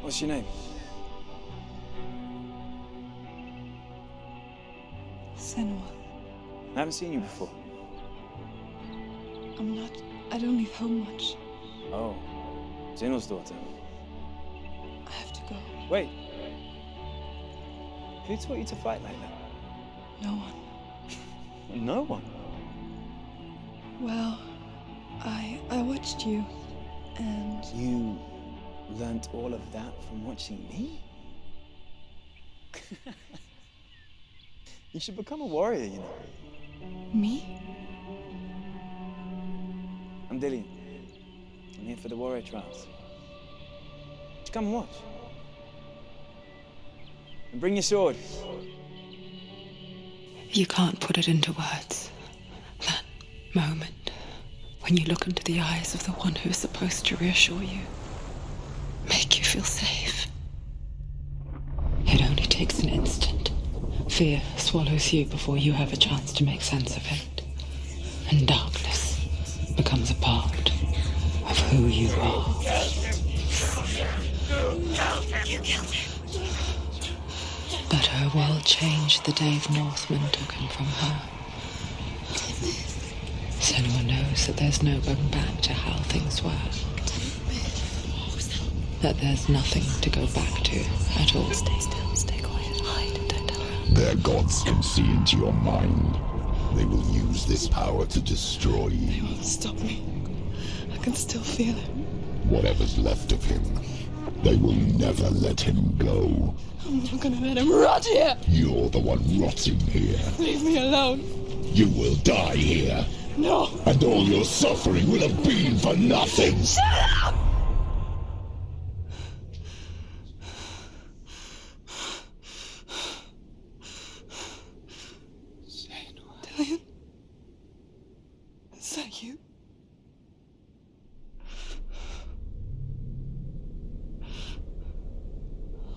What's your name? Senua. I haven't seen you before. I don't leave home much. Oh, Zenua's daughter. I have to go. Wait. Who taught you to fight like that? No one. No one? Well, I watched you, and... You learnt all of that from watching me? You should become a warrior, you know. Me? I'm Dillian. I'm here for the warrior trials. Just come and watch. And bring your sword. You can't put it into words. That moment when you look into the eyes of the one who is supposed to reassure you, make you feel safe. It only takes an instant. Fear swallows you before you have a chance to make sense of it. And darkness becomes a part of who you are. You killed him. But her world changed the day the Northmen took him from her. Senua knows that there's no going back to how things were. That there's nothing to go back to at all. Stay still, stay quiet, hide, don't tell her. Their gods can see into your mind. They will use this power to destroy you. They won't stop me. I can still feel it. Whatever's left of him They will never let him go. I'm not gonna let him rot here! You're the one rotting here. Leave me alone! You will die here. No! And all your suffering will have been for nothing! Shut up! Dillion? Is that you?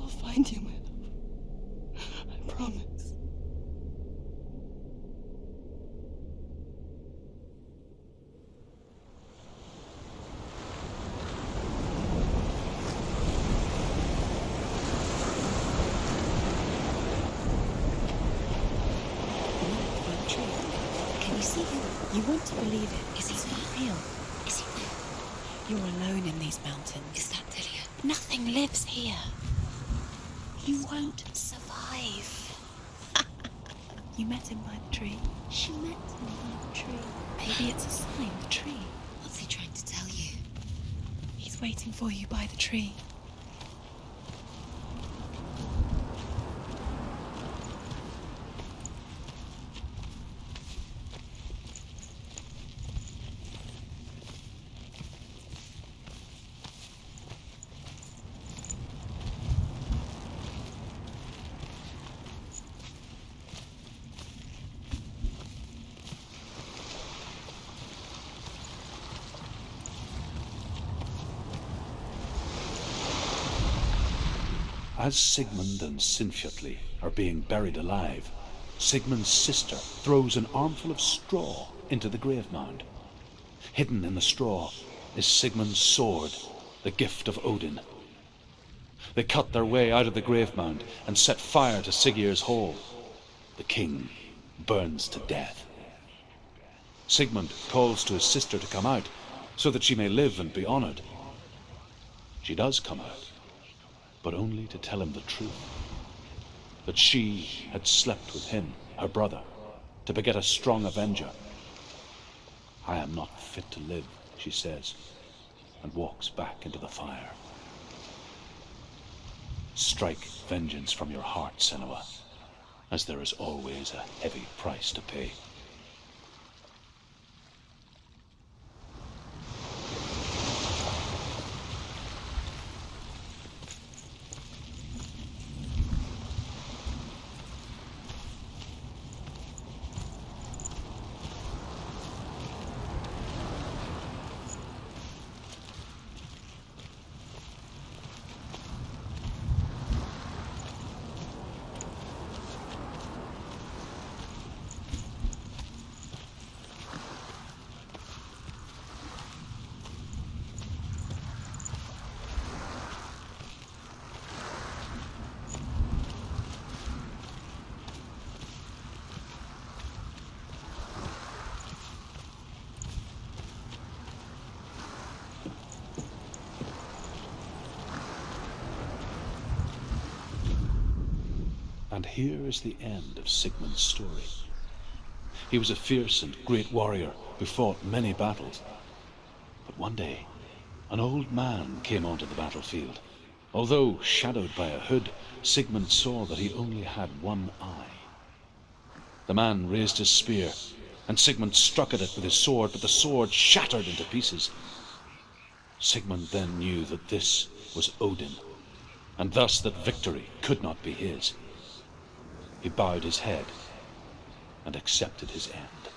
I'll find you, my love. I promise. Can you see him? You want to believe it. Is he not real? Is he real? You're alone in these mountains. Is that Dillion? Nothing lives here. You won't survive. You met him by the tree. She met him by the tree. Maybe it's a sign, the tree. What's he trying to tell you? He's waiting for you by the tree. As Sigmund and Sinfjotli are being buried alive, Sigmund's sister throws an armful of straw into the grave mound. Hidden in the straw is Sigmund's sword, the gift of Odin. They cut their way out of the grave mound and set fire to Siggeir's hall. The king burns to death. Sigmund calls to his sister to come out so that she may live and be honored. She does come out, but only to tell him the truth. That she had slept with him, her brother, to beget a strong avenger. I am not fit to live, she says, and walks back into the fire. Strike vengeance from your heart, Senua, as there is always a heavy price to pay. And here is the end of Sigmund's story. He was a fierce and great warrior who fought many battles. But one day, an old man came onto the battlefield. Although shadowed by a hood, Sigmund saw that he only had one eye. The man raised his spear, and Sigmund struck at it with his sword, but the sword shattered into pieces. Sigmund then knew that this was Odin, and thus that victory could not be his. He bowed his head and accepted his end.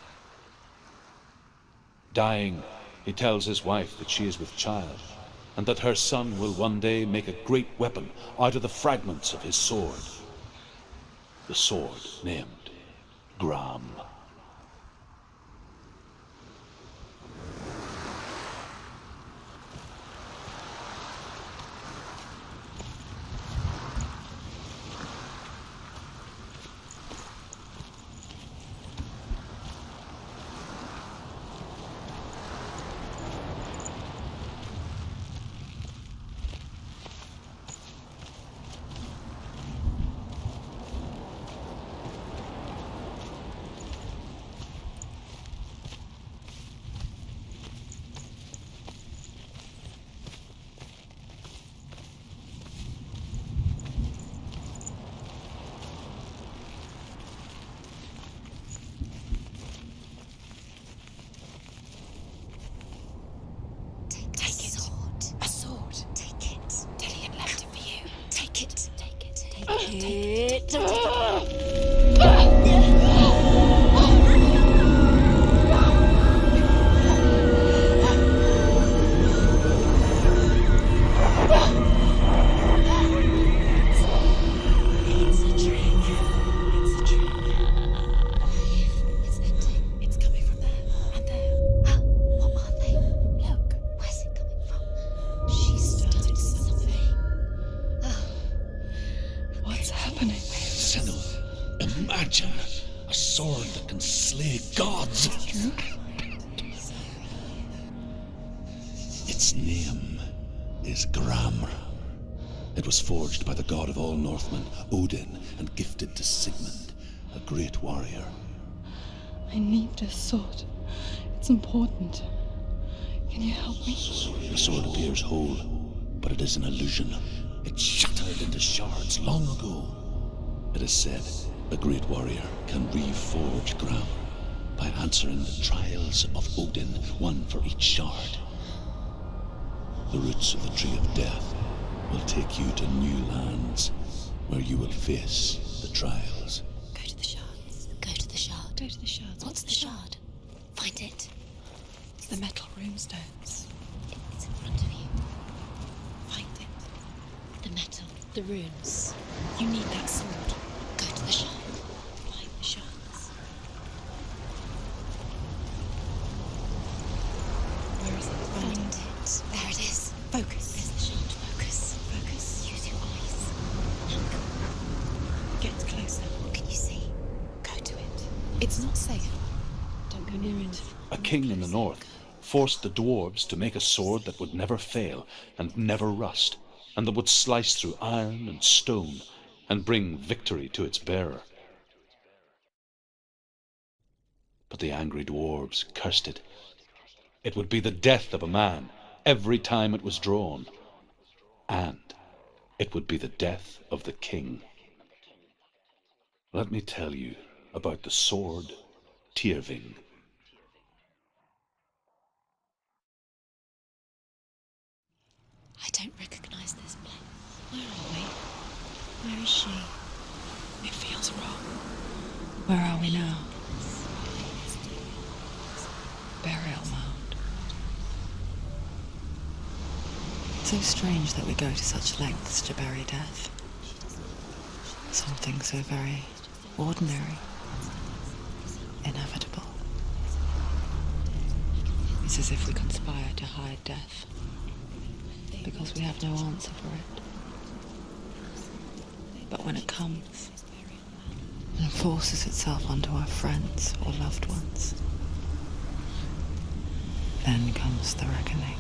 Dying, he tells his wife that she is with child, and that her son will one day make a great weapon out of the fragments of his sword. The sword named Gram. It's ending. It's coming from there and there. What are they? Look. Where's it coming from? She started something. What's happening? Senua, imagine a sword that can slay gods. Its name is Gramr. It was forged by the god of all Northmen, Odin, and gifted to Sigmund, a great warrior. I need this sword. It's important. Can you help me? The sword appears whole, but it is an illusion. It shattered into shards long ago. It is said a great warrior can reforge Gramr by answering the trials of Odin, one for each shard. The roots of the Tree of Death will take you to new lands where you will face the trials. Go to the shards. Go to the shard. Go to the shards. What's the shard? Find it. It's the metal runestones. It's in front of you. Find it. The metal. The runes. You need that sword. Go to the shard. Find the shards. Where is it? Find it. There it is. Focus. There's the shard. Focus. Focus. Use your eyes. Look. Get closer. What can you see? Go to it. It's not safe. Don't go near it. A king in the north forced the dwarves to make a sword that would never fail and never rust, and that would slice through iron and stone and bring victory to its bearer. But the angry dwarves cursed it. It would be the death of a man every time it was drawn, and it would be the death of the king. Let me tell you about the sword Tyrving. I don't recognize this place. Where are we? Where is she? It feels wrong. Where are we now? Burial mound. So strange that we go to such lengths to bury death. Something so very ordinary, inevitable. It's as if we conspire to hide death, because we have no answer for it. But when it comes and forces itself onto our friends or loved ones, then comes the reckoning.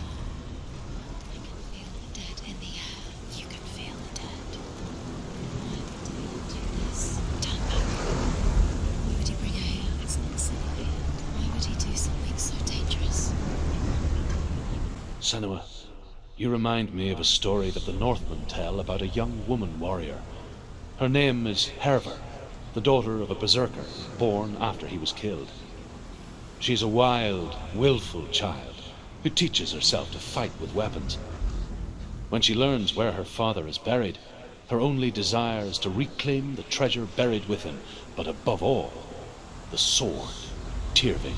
I can feel the dead in the air. You can feel the dead. Why would he do this? Turn back. Why would he bring her here? It's not safe. Why would he do something so dangerous? Senua, you remind me of a story that the Northmen tell about a young woman warrior. Her name is Hervor, the daughter of a berserker born after he was killed. She's a wild, willful child who teaches herself to fight with weapons. When she learns where her father is buried, her only desire is to reclaim the treasure buried with him, but above all, the sword Tyrving.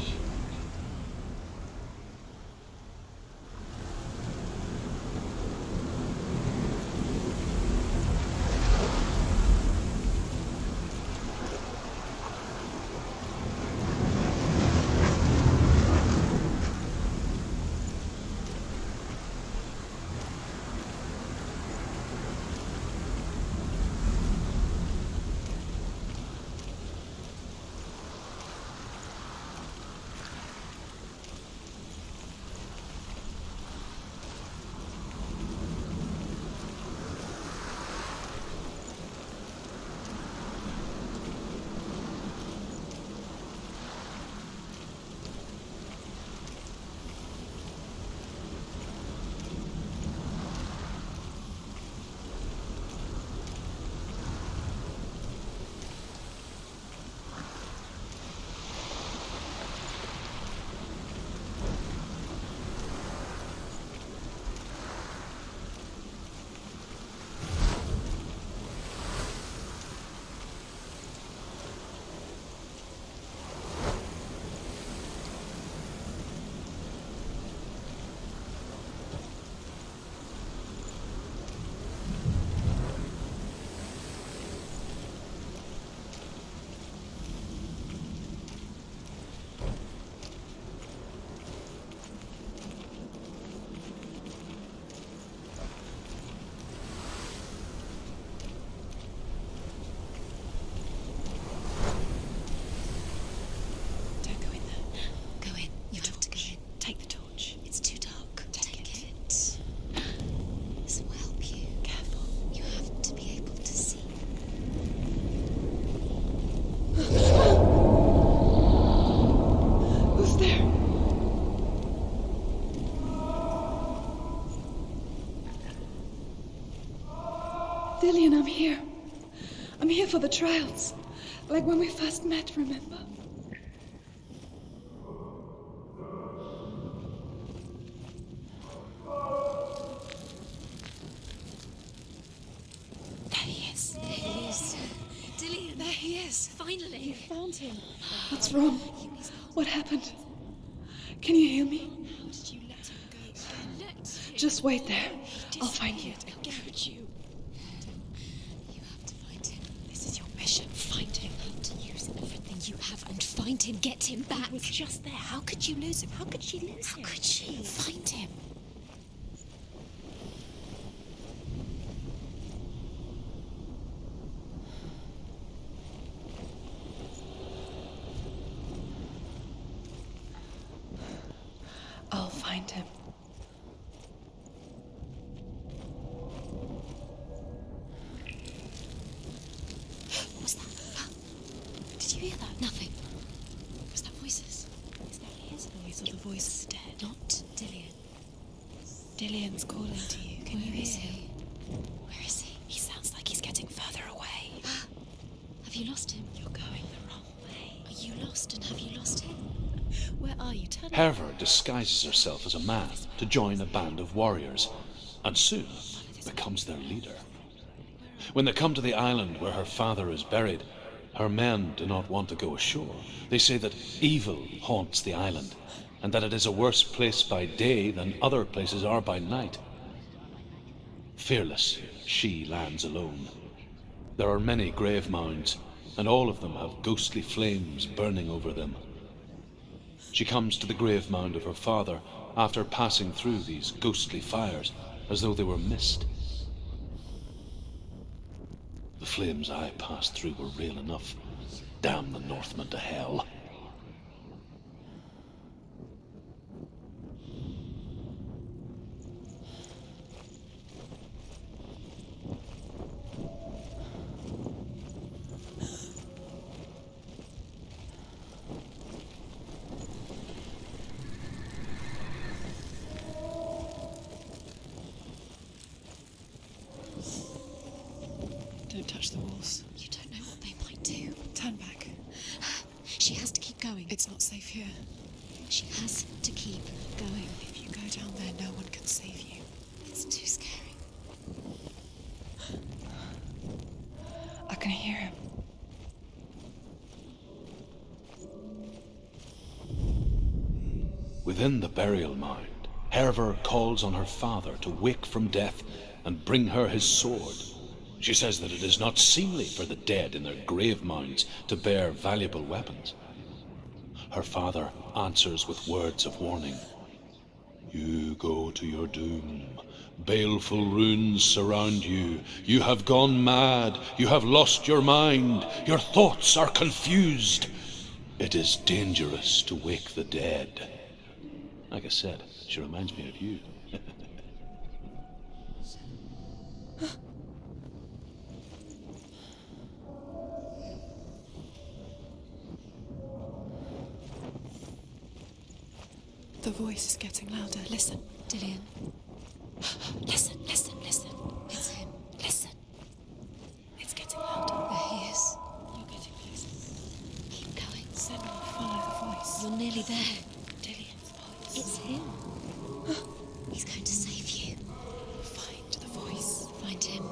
Dillian, I'm here. I'm here for the trials. Like when we first met, remember? There he is. There he is. Dillian, there he is. Finally. You found him. What's wrong? What happened? Can you hear me? How did you let him go? Just wait there. I'll find you. Against you. You have to find him. This is your mission. Find him. You have to use everything you have and find him. Get him back. He was just there. How could you lose him? How could she lose him? How could she? Find him. I'll find him. What's that? Did you hear that? Nothing. Was that voices? Is that his voice or the voice of the dead? Not Dillian. Dillian's calling to you. Can you Where hear is him? he? Where is he? He sounds like he's getting further away. Have you lost him? You're going the wrong way. Are you lost and have you lost him? Where are you? Turn Herva disguises herself as a man to join a band of warriors, and soon becomes their leader. When they come to the island where her father is buried, her men do not want to go ashore. They say that evil haunts the island, and that it is a worse place by day than other places are by night. Fearless, she lands alone. There are many grave mounds, and all of them have ghostly flames burning over them. She comes to the grave mound of her father after passing through these ghostly fires as though they were mist. The flames I passed through were real enough. Damn the Northmen to hell. Don't touch the walls. You don't know what they might do. Turn back. She has to keep going. It's not safe here. She has to keep going. If you go down there, no one can save you. It's too scary. I can hear him. Within the burial mound, Herva calls on her father to wake from death and bring her his sword. She says that it is not seemly for the dead in their grave mounds to bear valuable weapons. Her father answers with words of warning. You go to your doom. Baleful runes surround you. You have gone mad. You have lost your mind. Your thoughts are confused. It is dangerous to wake the dead. Like I said, she reminds me of you. The voice is getting louder. Listen. Dillian. Listen, listen, listen. It's him. Listen. It's getting louder. There he is. You're getting closer. Keep going. Senua, follow the voice. You're nearly there. Dillian's voice. It's him. He's going to save you. Find the voice. Find him.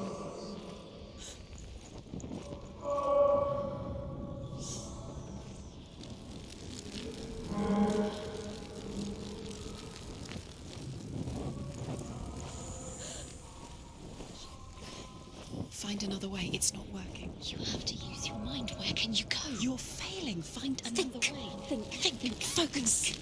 Find another way. It's not working. You have to use your mind. Where can you go? You're failing. Find another way. Think. Focus.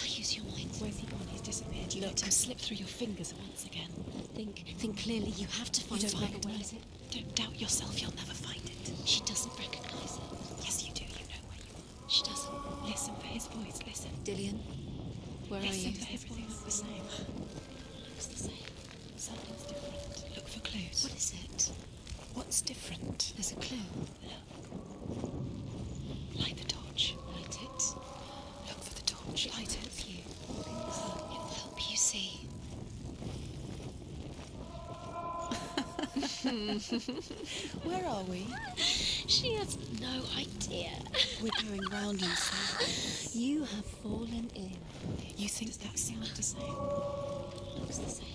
Use your mind. Where's he gone? He's disappeared. You let him slip through your fingers once again. Think clearly. You have to find You don't another way. recognize it. Don't doubt yourself. You'll never find it. She doesn't recognize it. Yes, you do. You know where you are. She doesn't. Listen for his voice. Listen. Dillian, where are Listen you? to everything look the same. Looks the same. Something's different. Look for clues. What is it? What's different? There's a clue. Light the torch. Light it. Look for the torch. Light it. Help you. It'll help you see. Where are we? She has no idea. We're going round in circles. You have fallen in. You think that's not the same? Looks the same.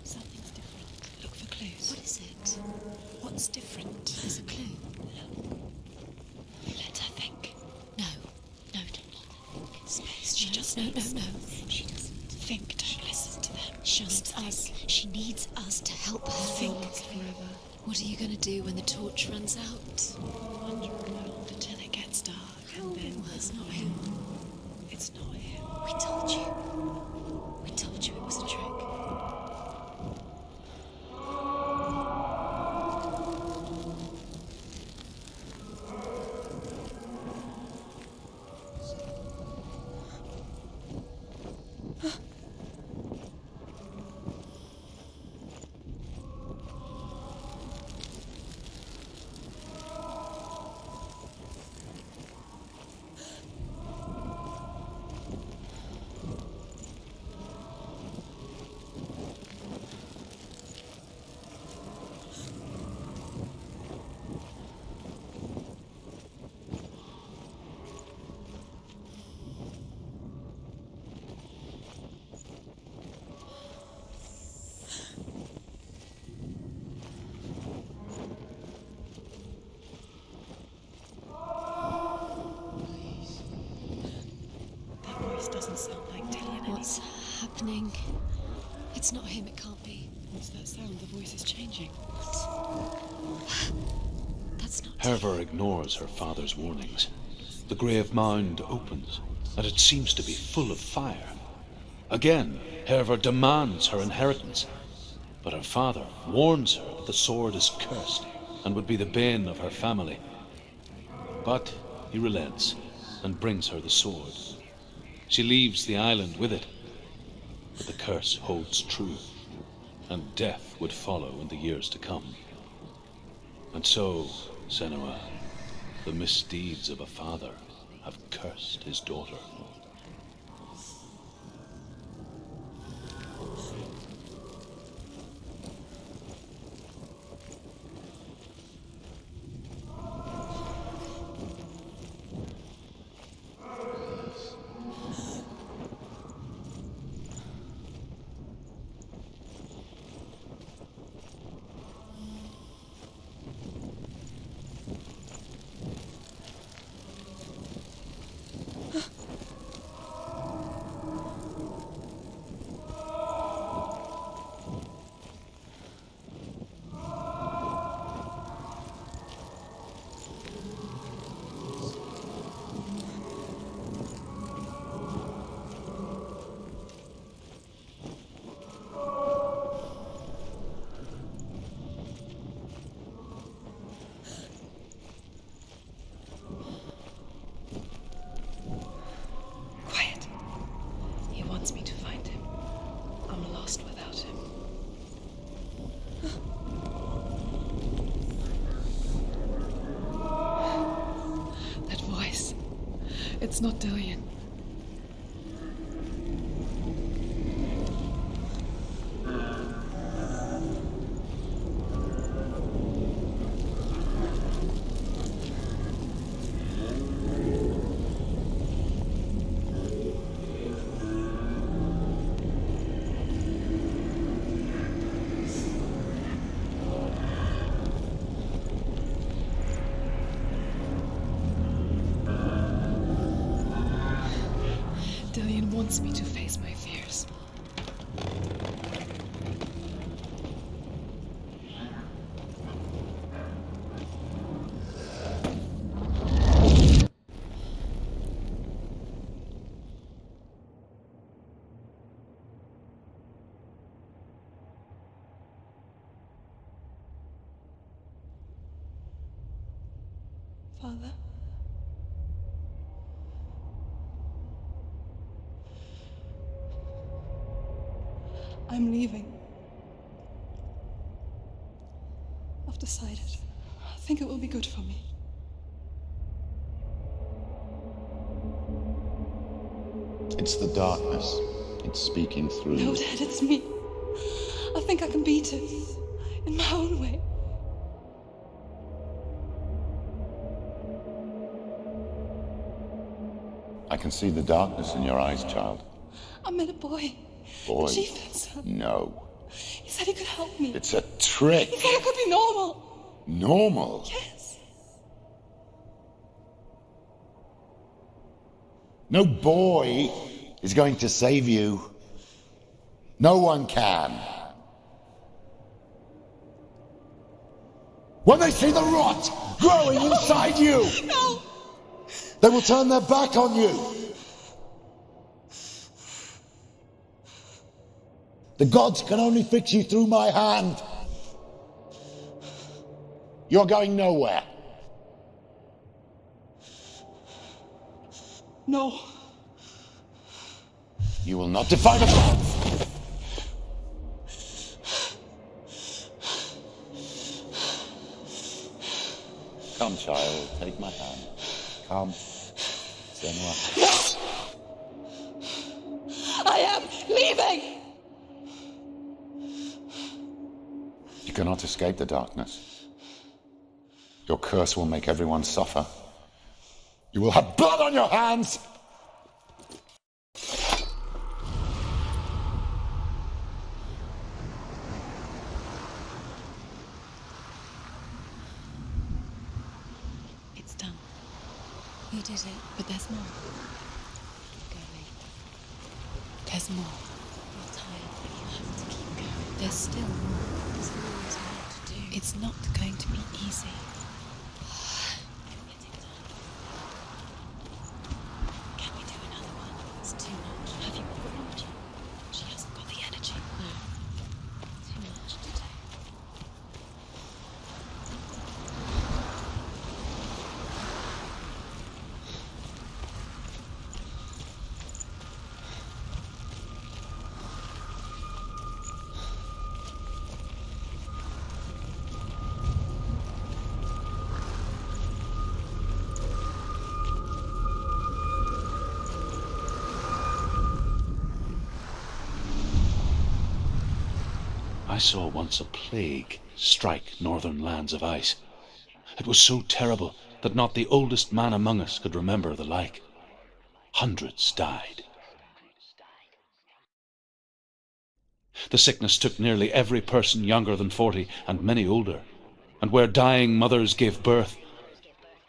Something's different. Look for clues. What is it? What's different? There's a clue. Let her think. No, don't let her think. Space. She No, just no, needs. no. She doesn't. Think. Don't listen to them. She needs us. She needs us to help her Think think. forever. What are you going to do when the torch runs out? Wander around until it gets dark, and then It's not him. it's not him. We told you. We told you it was a trick. That voice doesn't sound like Dillian What's happening? It's not him, it can't be. What's that sound? The voice is changing. That's not Hervor ignores her father's warnings. The grave mound opens, and it seems to be full of fire. Again, Hervor demands her inheritance, but her father warns her that the sword is cursed and would be the bane of her family. But he relents and brings her the sword. She leaves the island with it, but the curse holds true, and death would follow in the years to come. And so, Senua, the misdeeds of a father have cursed his daughter. Quiet. He wants me to find him. I'm lost without him. That voice. It's not Dillian. Dillian wants me to face my fears. Father? I'm leaving. I've decided. I think it will be good for me. It's the darkness. It's speaking through No, you. Dad, it's me. I think I can beat it. In my own way. I can see the darkness in your eyes, child. I met a boy. Boy? The chief had son. No. He said he could help me. It's a trick. He said I could be normal. Normal? Yes. No boy is going to save you. No one can. When they see the rot growing inside you, No! they will turn their back on you. The gods can only fix you through my hand. You're going nowhere. No. You will not defy the gods. Come, child, take my hand. Come. Senua. I am leaving! You cannot escape the darkness. Your curse will make everyone suffer. You will have blood on your hands! It's done. You did it. But there's more. Going. There's more. You're tired, but you have to keep going. There's still more. There's always more to do. It's not going to be easy. You're getting tired. Can we do another one? It's too much. Have you got energy? She hasn't got the energy. No. Too much to do. I saw once a plague strike northern lands of ice. It was so terrible that not the oldest man among us could remember the like. Hundreds died. The sickness took nearly every person younger than 40 and many older, and where dying mothers gave birth,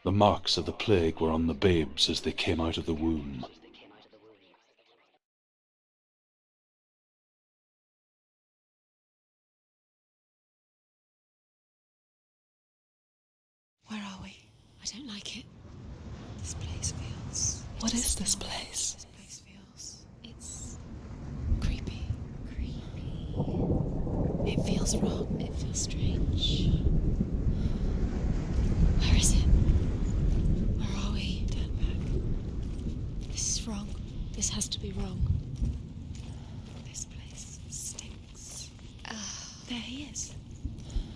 the marks of the plague were on the babes as they came out of the womb. Where are we? I don't like it. This place feels... What is this place? This place feels... It's Creepy. creepy. It feels wrong. It feels strange. Where is it? Where are we? Turn back. This is wrong. This has to be wrong. This place stinks. There he is.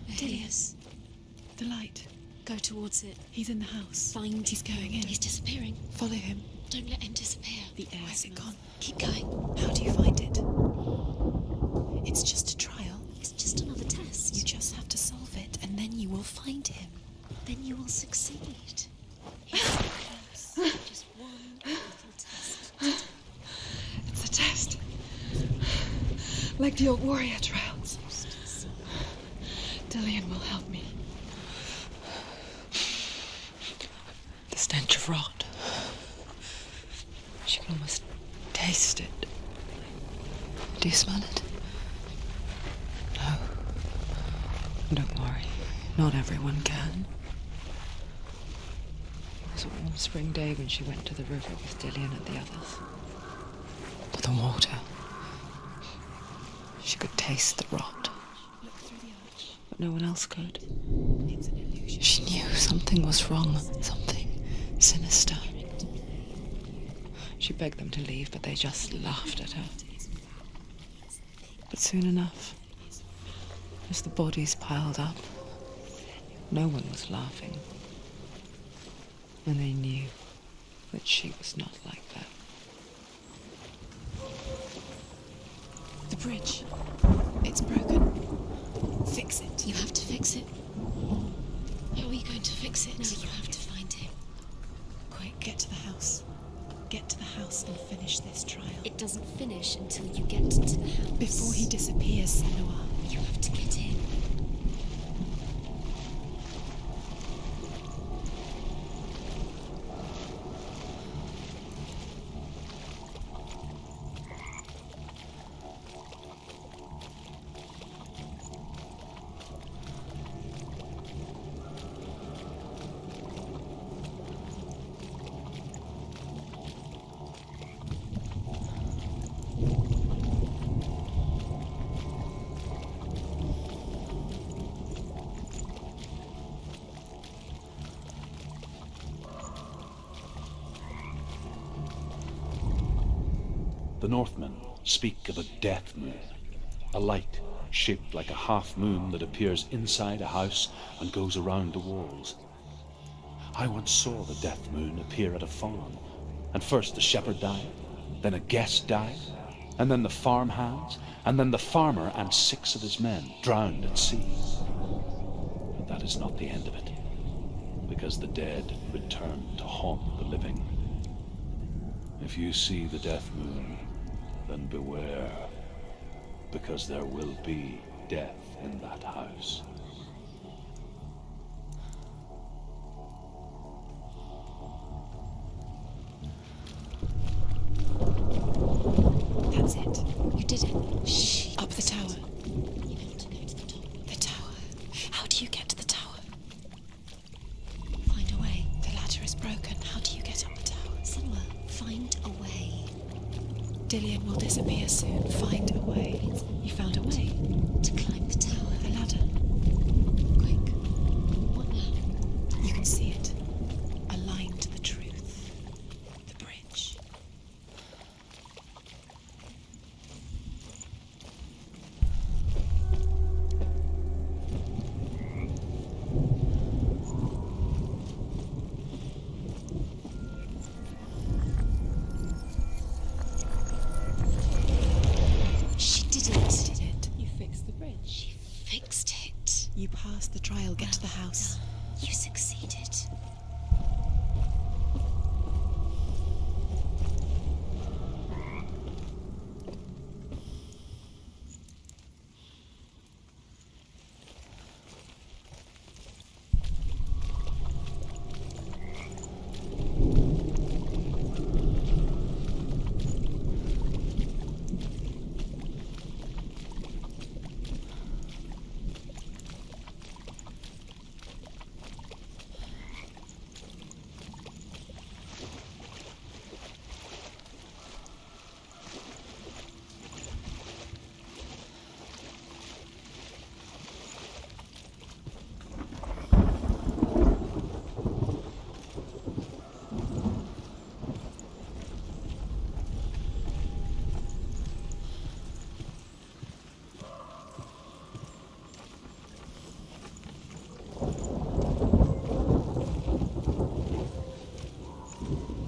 There he is. The light. Go towards it. He's in the house. Find. He's going in. He's disappearing. Follow him. Don't let him disappear. The air. Where's it gone? Keep going. How do you find it? It's just a trial. It's just another test. You just have to solve it, and then you will find him. Then you will succeed. He's so close. Just one little test. to do. It's a test. Like the old warrior trials. Dillian will help me. The stench of rot. She can almost taste it. Do you smell it? No. Don't worry. Not everyone can. It was a warm spring day when she went to the river with Dillian and the others. But the water. She could taste the rot. Look through the arch. But no one else could. It's an illusion. She knew something was wrong. Something sinister. She begged them to leave, but they just laughed at her. But soon enough, as the bodies piled up, no one was laughing. And they knew that she was not like that. The bridge. It's broken. Fix it. You have to fix it. How are you going to fix it? No, you have to find him. Quick, get to the house. Get to the finish this trial. It doesn't finish until you get to the house. Before he disappears, Senua. You have to get in. The Northmen speak of a death moon, a light shaped like a half moon that appears inside a house and goes around the walls. I once saw the death moon appear at a farm, and first the shepherd died, then a guest died, and then the farmhands, and then the farmer and 6 of his men drowned at sea. But that is not the end of it, because the dead return to haunt the living. If you see the death moon, then beware, because there will be death in that house. That's it. You did it. Shh. Up the tower. You have to go to the top. The tower. How do you get to the tower? Find a way. The ladder is broken. How do you get up the tower? Senua, find a way. Dillian will disappear soon. Find a way. You found a way? To climb the tower. The ladder. Quick. What now? You can see it. A line to the truth. The bridge. She did it. Did it? You fixed the bridge. She fixed it. You passed the trial. Get to the house. You succeeded.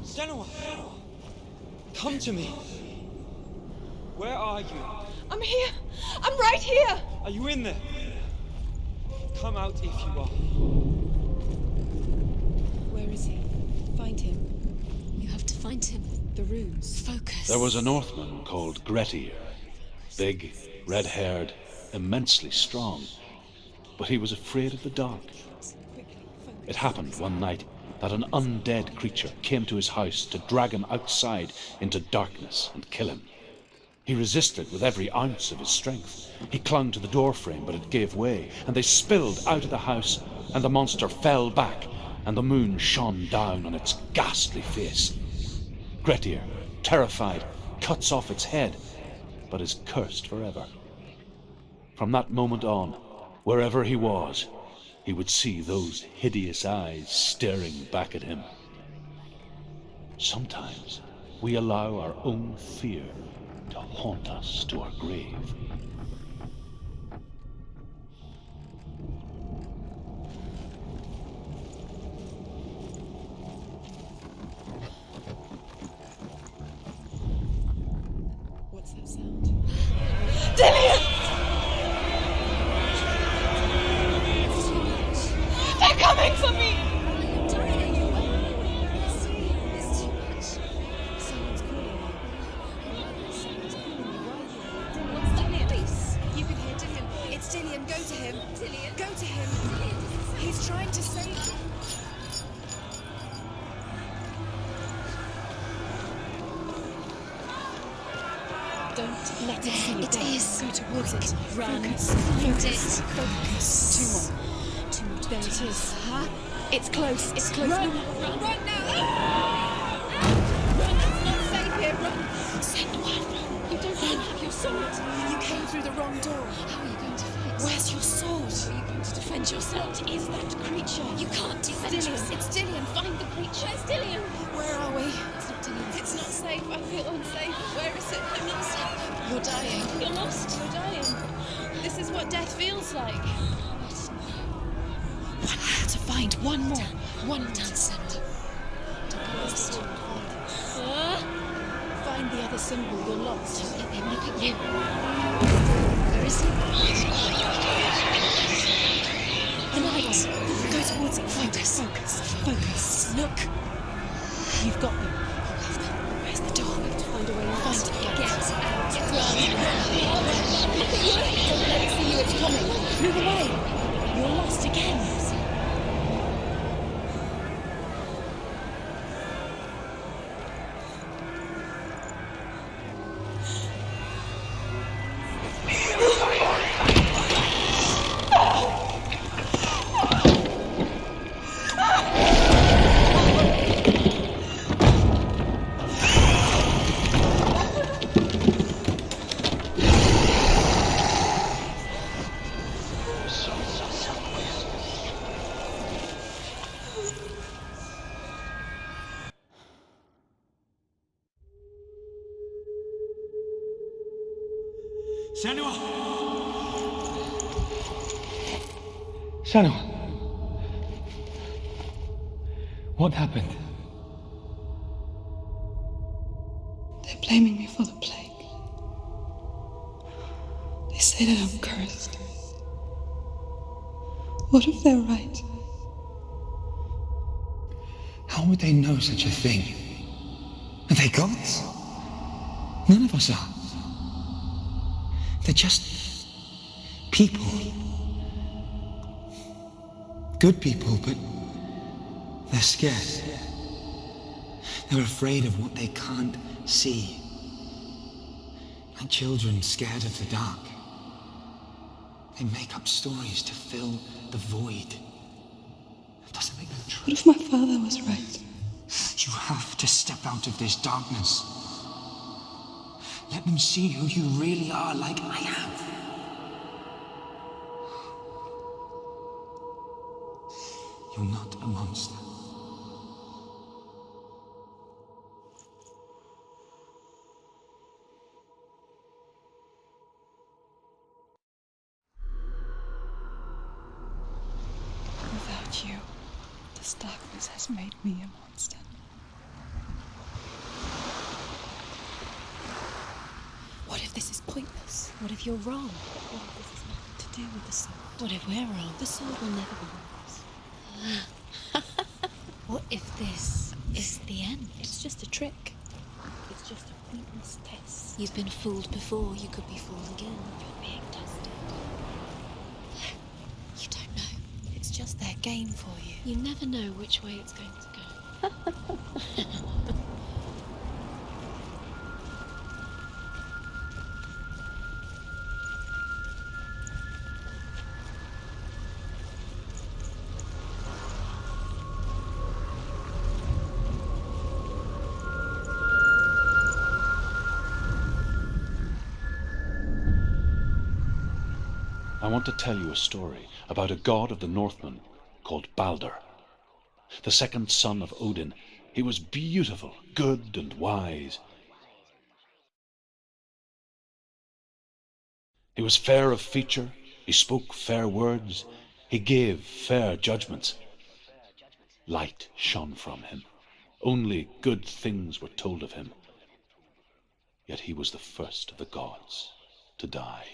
Senua! Come to me! Where are you? I'm here. I'm right here. Are you in there? Come out if you are. Where is he? Find him. You have to find him. The runes. Focus. There was a Northman called Grettir, big, red-haired, immensely strong, but he was afraid of the dark. It happened one night that an undead creature came to his house to drag him outside into darkness and kill him. He resisted with every ounce of his strength. He clung to the doorframe, but it gave way, and they spilled out of the house, and the monster fell back, and the moon shone down on its ghastly face. Grettir, terrified, cuts off its head, but is cursed forever. From that moment on, wherever he was, he would see those hideous eyes staring back at him. Sometimes we allow our own fear to haunt us to our grave. What's that sound? Dillian! They're coming for me! It's too much. Someone's calling. Don't let it see you. It is. Go towards it. Run. Focus. Find Focus. it. Focus. Two more. There it is. It's close. It's close. Run now. Run. It's not safe here. Run. Senua, run. You don't even have your sword. You came through the wrong door. How are you going to fight? Where's your sword? How are you going to defend yourself? What is that creature? You can't defend Dillian. yourself. It's Dillian. Find the creature. It's Dillian. Where are we? It's not Dillian. It's not safe. I feel unsafe. Where is it? I'm not safe. You're dying. You're lost. You're dying. This is what death feels like. One more to find. One more. One more. Down center. Don't be lost. Find the other symbol. You're lost. Don't let them look at you. Where is he? The light. Go towards it. Focus. Focus. Look. You've got them. Where's the door? We have to find a way out. Find it. Get out. Don't let it see you. It's coming. Move away. You're lost again. Senua! Senua! What happened? They're blaming me for the plague. They say that I'm cursed. What if they're right? How would they know such a thing? Are they gods? None of us are. They're just people. Good people, but they're scared. They're afraid of what they can't see. Like children scared of the dark. They make up stories to fill the void. It doesn't make them true. What if my father was right? You have to step out of this darkness. Let them see who you really are, like I have. You're not a monster. Without you, this darkness has made me a monster. What if this is pointless? What if you're wrong? What if this is nothing to do with the sword? What if we're wrong? The sword will never be yours. What if this is the end? It's just a trick. It's just a pointless test. You've been fooled before, you could be fooled again. You're being tested. You don't know. It's just their game for you. You never know which way it's going to go. I want to tell you a story about a god of the Northmen called Baldur. The second son of Odin, he was beautiful, good and wise. He was fair of feature, he spoke fair words, he gave fair judgments. Light shone from him. Only good things were told of him. Yet he was the first of the gods to die.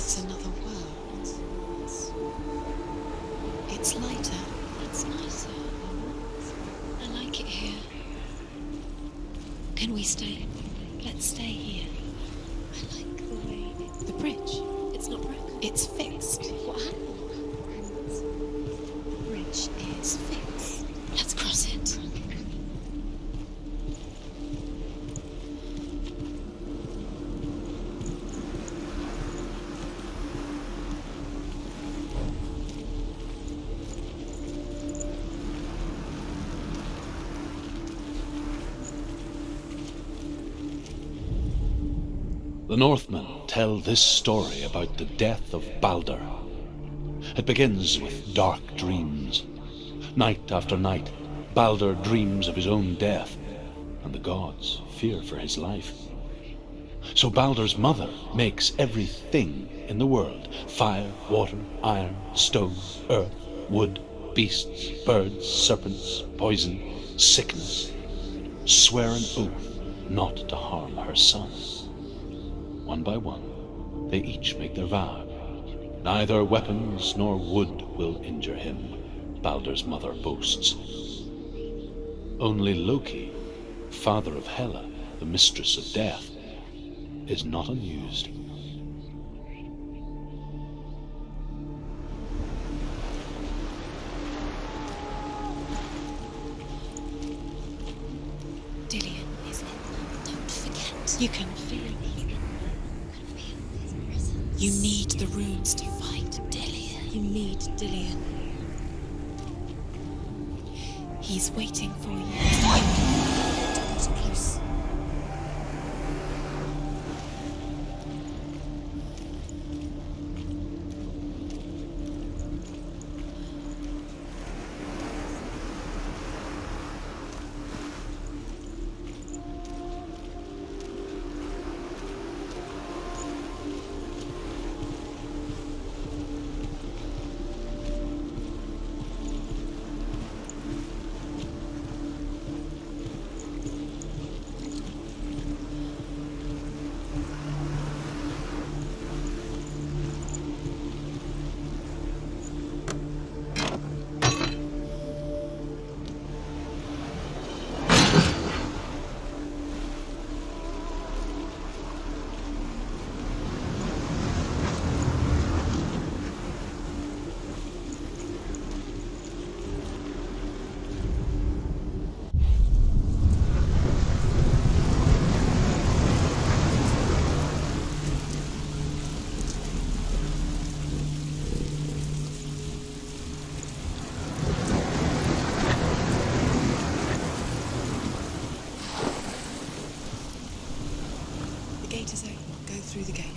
It's another world. It's lighter. It's nicer. I like it here. Can we stay? Let's stay here. I like the way The bridge. it's not broken. It's fixed. What happened? The bridge is fixed. Let's cross it. The Northmen tell this story about the death of Baldur. It begins with dark dreams. Night after night, Baldur dreams of his own death, and the gods fear for his life. So Baldur's mother makes everything in the world: fire, water, iron, stone, earth, wood, beasts, birds, serpents, poison, sickness, swear an oath not to harm her son. One by one, they each make their vow. Neither weapons nor wood will injure him, Baldur's mother boasts. Only Loki, father of Hela, the mistress of death, is not amused. Dillion, isn't it? Don't forget. You can feel it. You need the runes to fight Dillion. You need Dillion. He's waiting for you. Don't get close.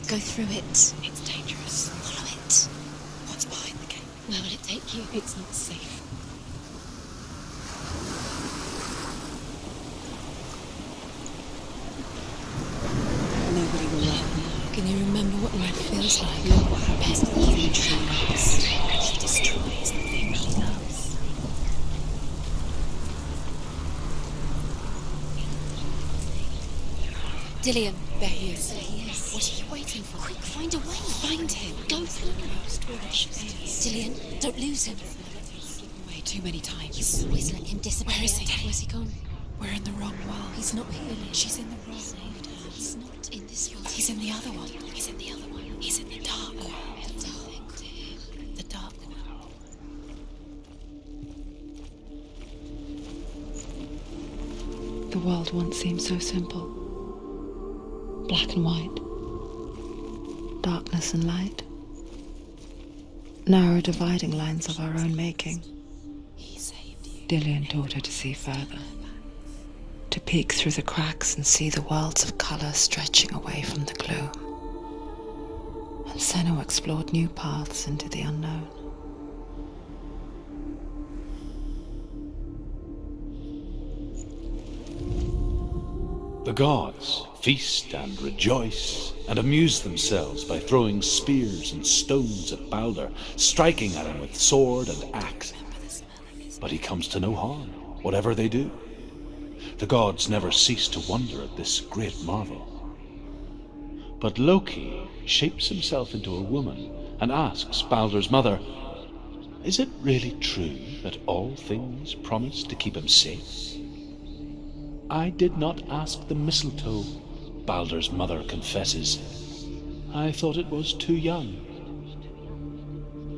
Go through it. It's dangerous. Follow it. What's behind the gate? Where will it take you? It's not safe. Nobody will learn. Can you remember what life feels like? Look what happens to the thing she loves. She destroys the thing she loves. Dillion. There he is. There he is. What are you waiting for? Quick, find a way. Find him. Go through. Dillion, don't lose him. Way too many times. You always let him disappear. Where is he? Where's he gone? We're in the wrong world. He's not here. She's in the wrong. He's not in this world. He's in the other one. He's in the other one. He's in the dark world. The dark world. The world once seemed so simple. Black and white. Darkness and light. Narrow dividing lines of our own making. He saved you. Dillion taught her to see further. To peek through the cracks and see the worlds of colour stretching away from the gloom. And Senua explored new paths into the unknown. The gods feast and rejoice and amuse themselves by throwing spears and stones at Baldur, striking at him with sword and axe. But he comes to no harm, whatever they do. The gods never cease to wonder at this great marvel. But Loki shapes himself into a woman and asks Baldur's mother, "Is it really true that all things promise to keep him safe?" "I did not ask the mistletoe," Baldur's mother confesses. "I thought it was too young."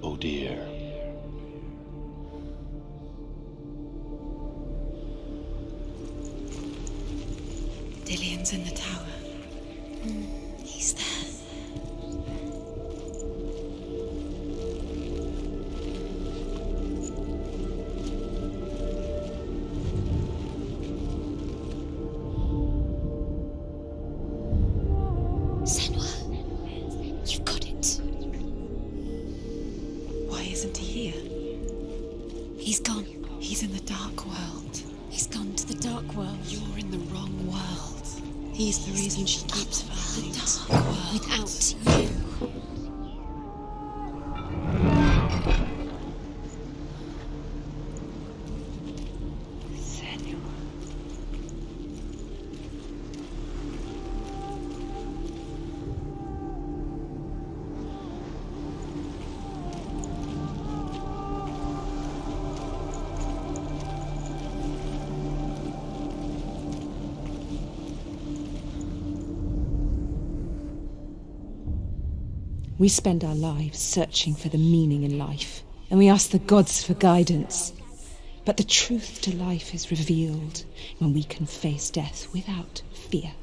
Oh dear. Dillion's in the tower. He's there. Senua, you've got it. Why isn't he here? He's gone. He's in the dark world. He's gone to the dark world. You're in the wrong world. He's the reason she keeps finding The us. dark world without you. We spend our lives searching for the meaning in life, and we ask the gods for guidance. But the truth to life is revealed when we can face death without fear.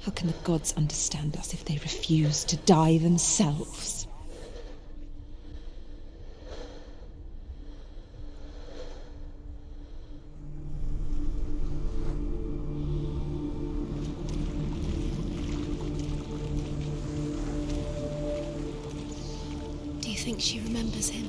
How can the gods understand us if they refuse to die themselves? Do you think she remembers him?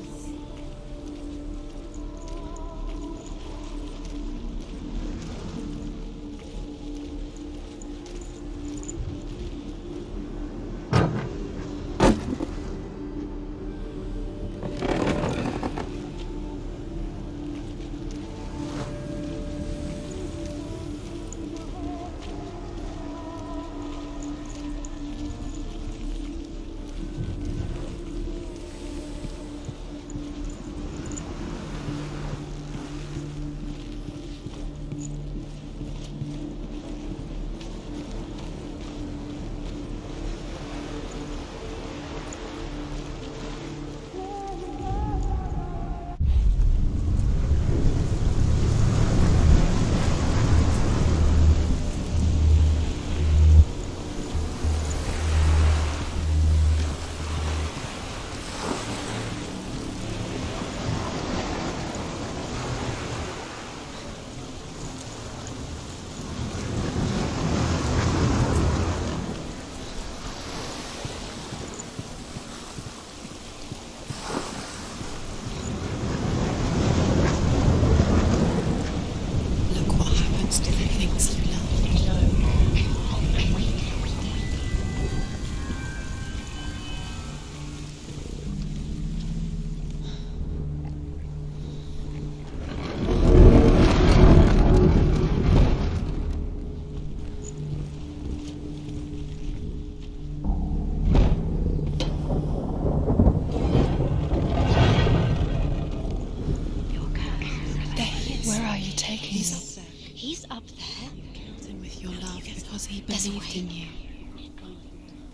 He's up there. You killed him with your love because he There's a believed way. in you.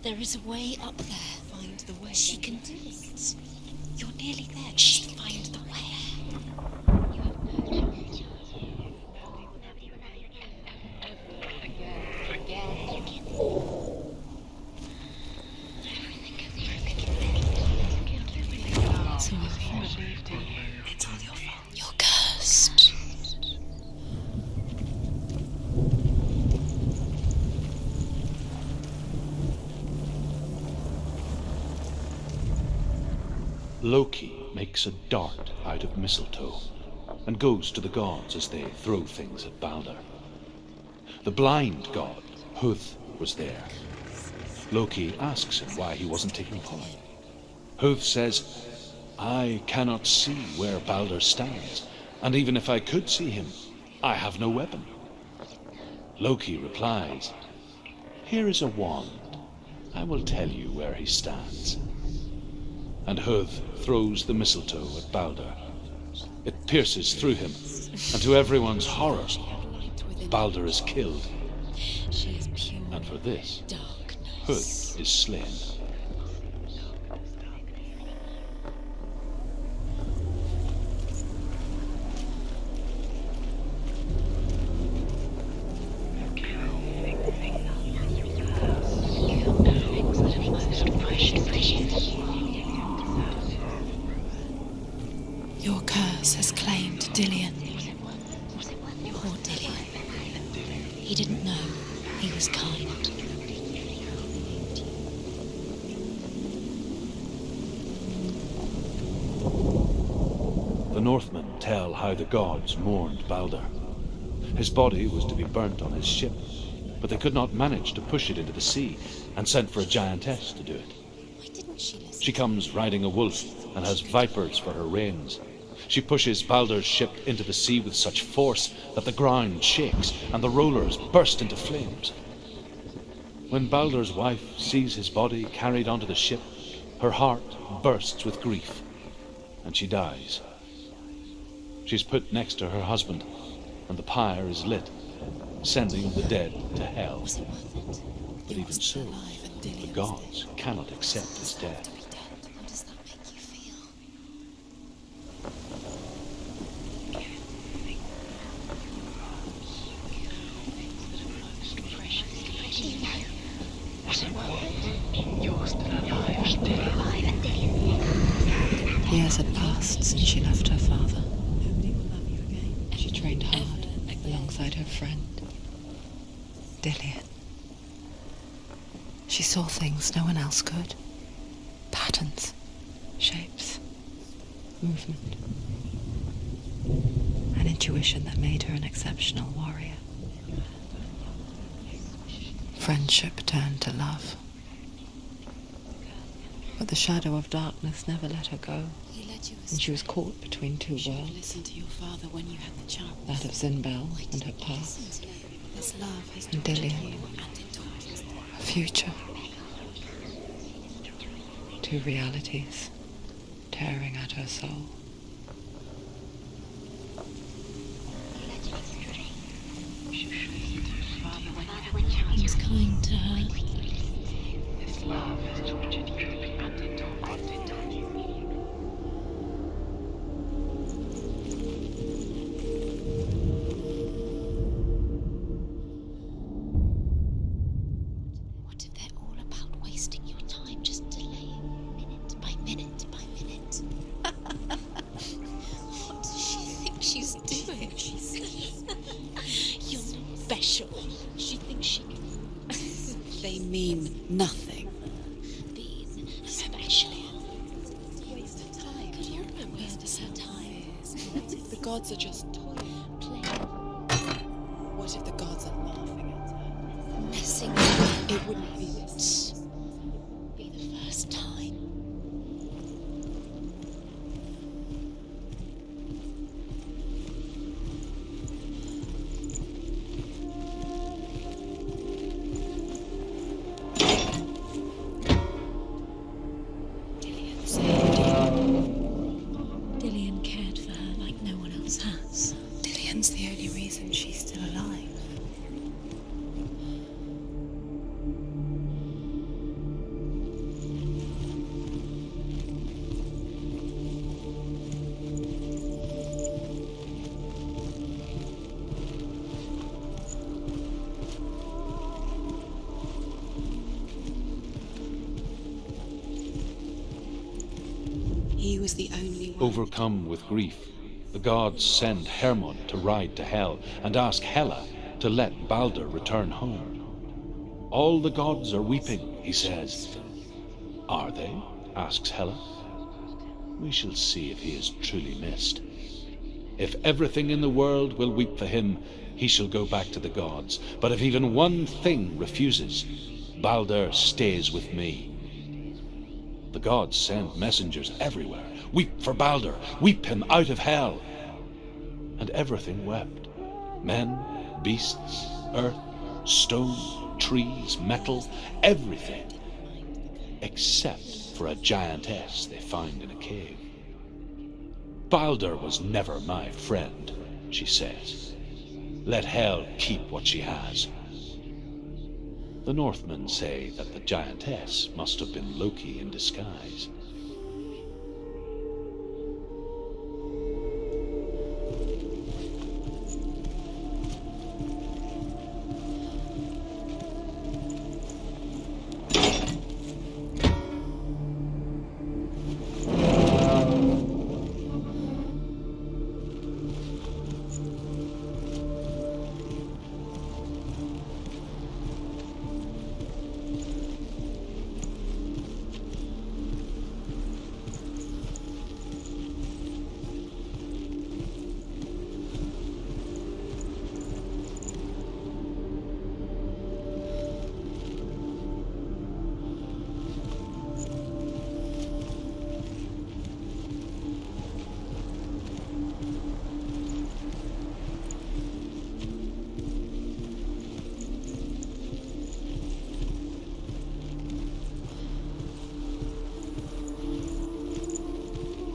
There is a way up there. Find the way. She can do it. You're nearly there. Just find the way. It's all your fault. You're cursed. Loki makes a dart out of mistletoe and goes to the gods as they throw things at Balder. The blind god, Huth, was there. Loki asks him why he wasn't taking part. Huth says, "I cannot see where Balder stands, and even if I could see him, I have no weapon." Loki replies, Here is a wand. I will tell you where he stands. And Huth throws the mistletoe at Balder. It pierces through him, and to everyone's horror, Balder is killed. And for this, Huth is slain. Your curse has claimed Dillion. Poor Dillion. He didn't know he was kind. The Northmen tell how the gods mourned Balder. His body was to be burnt on his ship, but they could not manage to push it into the sea, and sent for a giantess to do it. She comes riding a wolf and has vipers for her reins. She pushes Balder's ship into the sea with such force that the ground shakes and the rollers burst into flames. When Balder's wife sees his body carried onto the ship, her heart bursts with grief, and she dies. She's put next to her husband, and the pyre is lit, sending the dead to hell. But even so, the gods cannot accept his death. Years had passed since she left her father. She trained hard alongside her friend, Dillion. She saw things no one else could. Patterns, shapes, movement. An intuition that made her an exceptional warrior. Friendship turned to love. But the shadow of darkness never let her go, and she was caught between two worlds. Listen to your father when you had the chance. That of Zinbel and her past, and Dillion, her future. Two realities tearing at her soul. He was kind to her. This love has tortured you and it What if they're all about wasting your time, just delaying minute by minute by minute? What does she think she's doing? You're special. She thinks she can. They mean nothing. Being special. Waste of time. Could you remember waste of time? What if the gods are just toying? What if the gods are laughing at her? Messing with her. It wouldn't be this. Be the first time. Dillion cared for her like no one else has. Dillion's the only reason she's still alive. He was the only one. Overcome with grief, the gods send Hermod to ride to Hel and ask Hela to let Balder return home. All the gods are weeping, he says. Are they? Asks Hela. We shall see if he is truly missed. If everything in the world will weep for him, he shall go back to the gods. But if even one thing refuses, Balder stays with me. The gods send messengers everywhere. Weep for Balder, weep him out of hell. And everything wept. Men, beasts, earth, stone, trees, metal, everything, except for a giantess they found in a cave. Baldur was never my friend, she says. Let Hel keep what she has. The Northmen say that the giantess must have been Loki in disguise.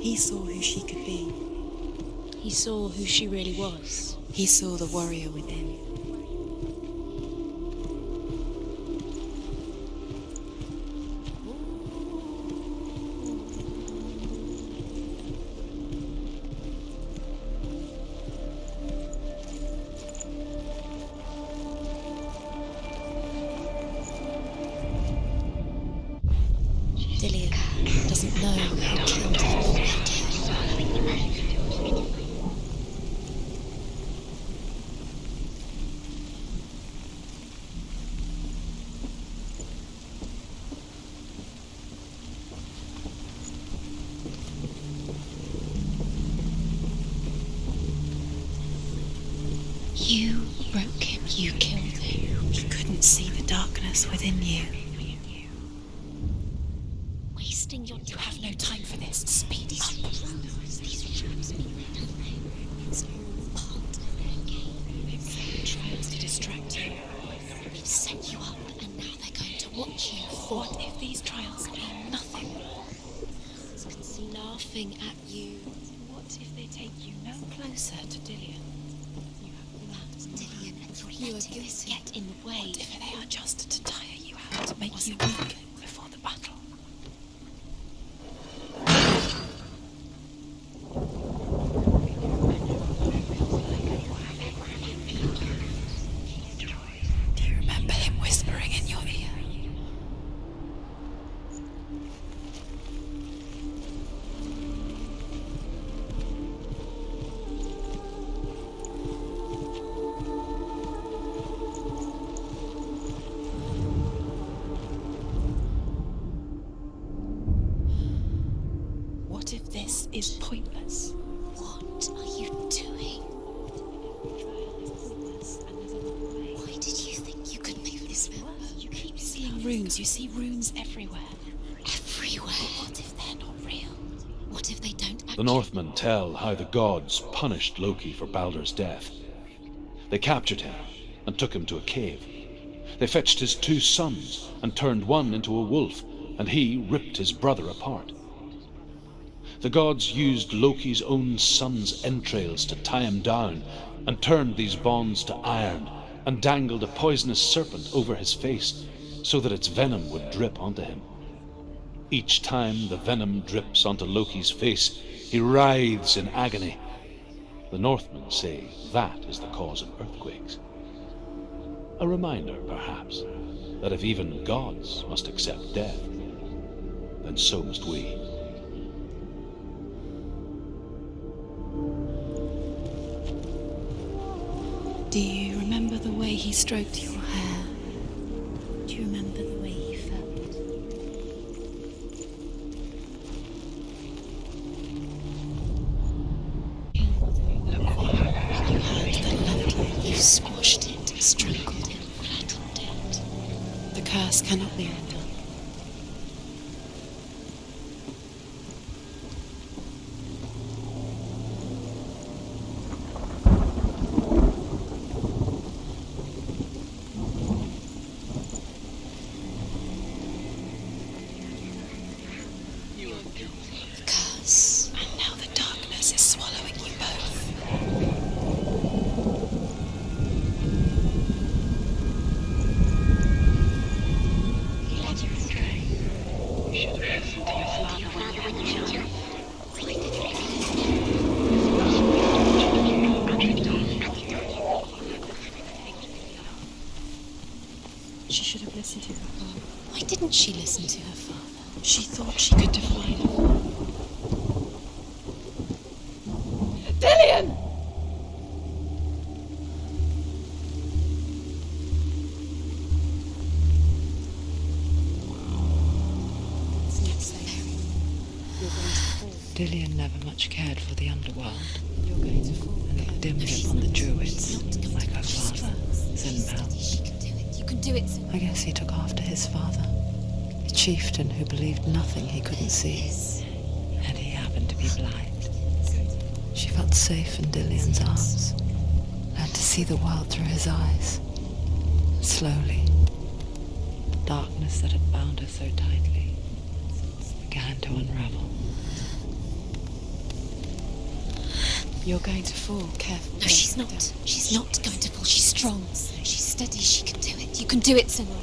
He saw who she could be. He saw who she really was. He saw the warrior within. Dillion doesn't know who killed him. You broke him. You killed him. He couldn't see the darkness within you. Wasting your time. You have no time for this. Speed up. These rooms mean nothing. It's all part of their game. They've set trials to distract you. They've set you up, and now they're going to watch you. What if these trials mean nothing? It's laughing at you. What if they take you no closer to Dillion? Dillion, and you're letting this get in the way. What if they are just to tire you out, to make you weak before the battle? Do you remember him whispering in your ear? What if this is pointless? What are you doing? Why did you think you could make this work? You keep seeing runes. You see runes everywhere. Everywhere. What if they're not real? What if they don't actually... The Northmen tell how the gods punished Loki for Baldur's death. They captured him and took him to a cave. They fetched his 2 sons and turned one into a wolf, and he ripped his brother apart. The gods used Loki's own son's entrails to tie him down, and turned these bonds to iron, and dangled a poisonous serpent over his face, so that its venom would drip onto him. Each time the venom drips onto Loki's face, he writhes in agony. The Northmen say that is the cause of earthquakes. A reminder, perhaps, that if even gods must accept death, then so must we. Do you remember the way he stroked your hair? Do you remember the way he felt? Look what happened. You heard that loved you. You squashed it, strangled it, flattened it. The curse cannot be undone. listen to her father. She thought she could define him. Dillian! Dillian never much cared for the underworld, and looked dimly upon the druids, like her father, Senua. You can do it. I guess he took after his father, a chieftain who believed nothing he couldn't see, and he happened to be blind. She felt safe in Dillian's arms, learned to see the world through his eyes. Slowly, the darkness that had bound her so tightly began to unravel. You're going to fall. Careful. No, she's not. She's not going to fall. She's strong. She's steady. She can do it. You can do it, Senua.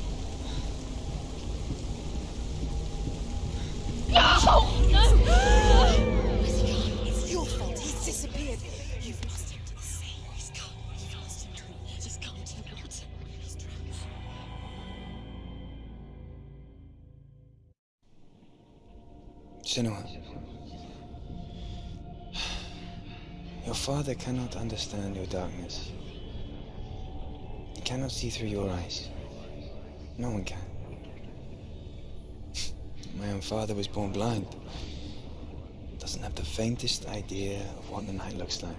It's your fault. He's disappeared. You've lost him to the sea. He's gone. You've lost him to it. Just come to the water. He's drowned. Senua. Your father cannot understand your darkness. He cannot see through your eyes. No one can. My own father was born blind. Doesn't have the faintest idea of what the night looks like.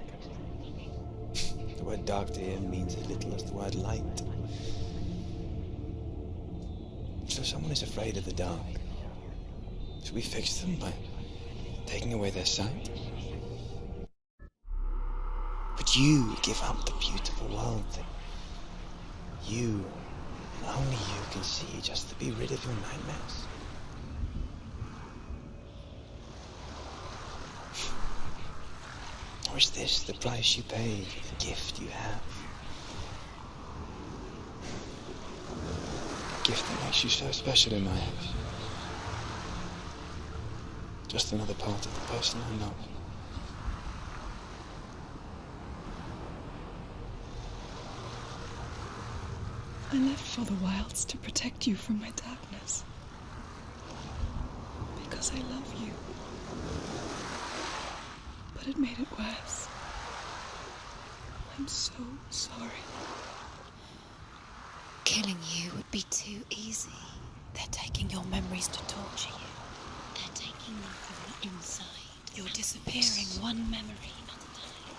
The word dark to him means as little as the word light. So someone is afraid of the dark. Should we fix them by taking away their sight? But you give up the beautiful world that you, and only you, can see just to be rid of your nightmares. Or is this the price you pay for the gift you have? A gift that makes you so special in my eyes. Just another part of the person I know. I lived for the wilds to protect you from my darkness. Because I love you. But it made it worse. I'm so sorry. Killing you would be too easy. They're taking your memories to torture you. They're taking them from the inside. You're disappearing one memory at a time.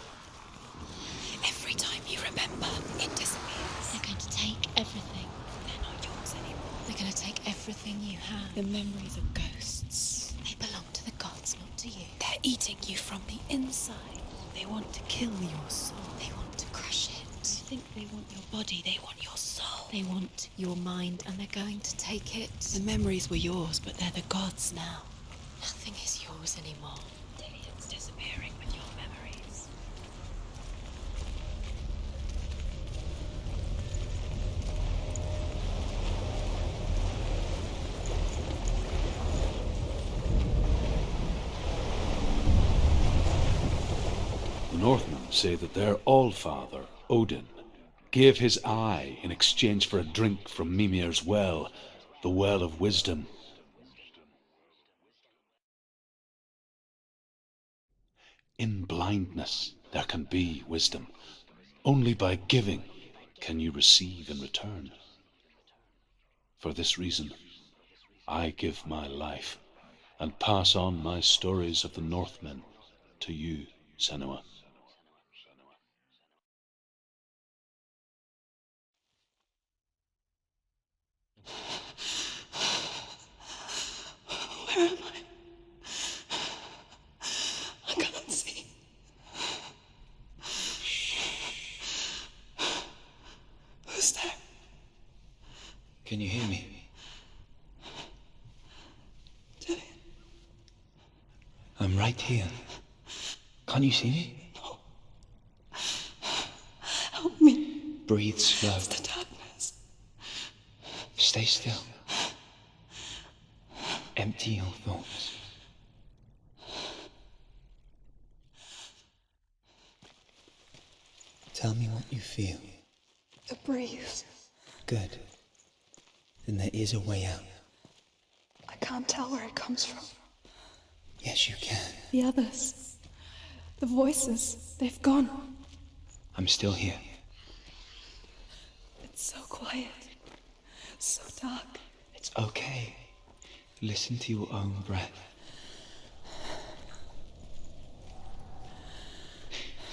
Every time you remember, it disappears. They're going to take everything. They're not yours anymore. They're going to take everything you have. The memories are ghosts. They belong to the gods, not to you. They're eating you from the inside. They want to kill your soul. They want to crush it. They think they want your body. They want your soul. They want your mind, and they're going to take it. The memories were yours, but they're the gods now. Nothing is yours anymore. Dillian's disappearing with your memories. The Northmen say that their Allfather, Odin, gave his eye in exchange for a drink from Mimir's well, the Well of Wisdom. In blindness there can be wisdom. Only by giving can you receive in return. For this reason, I give my life and pass on my stories of the Northmen to you, Senua. Where am I? I can't see. Who's there? Can you hear me? Dillian. I'm right here. Can't you see me? No. Help me. Breathe slow. It's the darkness. Stay still. Empty your thoughts. Tell me what you feel. The breeze. Good. Then there is a way out. can't tell where it comes from. Yes, you can. The others. The voices. They've gone. I'm still here. It's so quiet. So dark. It's okay. Listen to your own breath.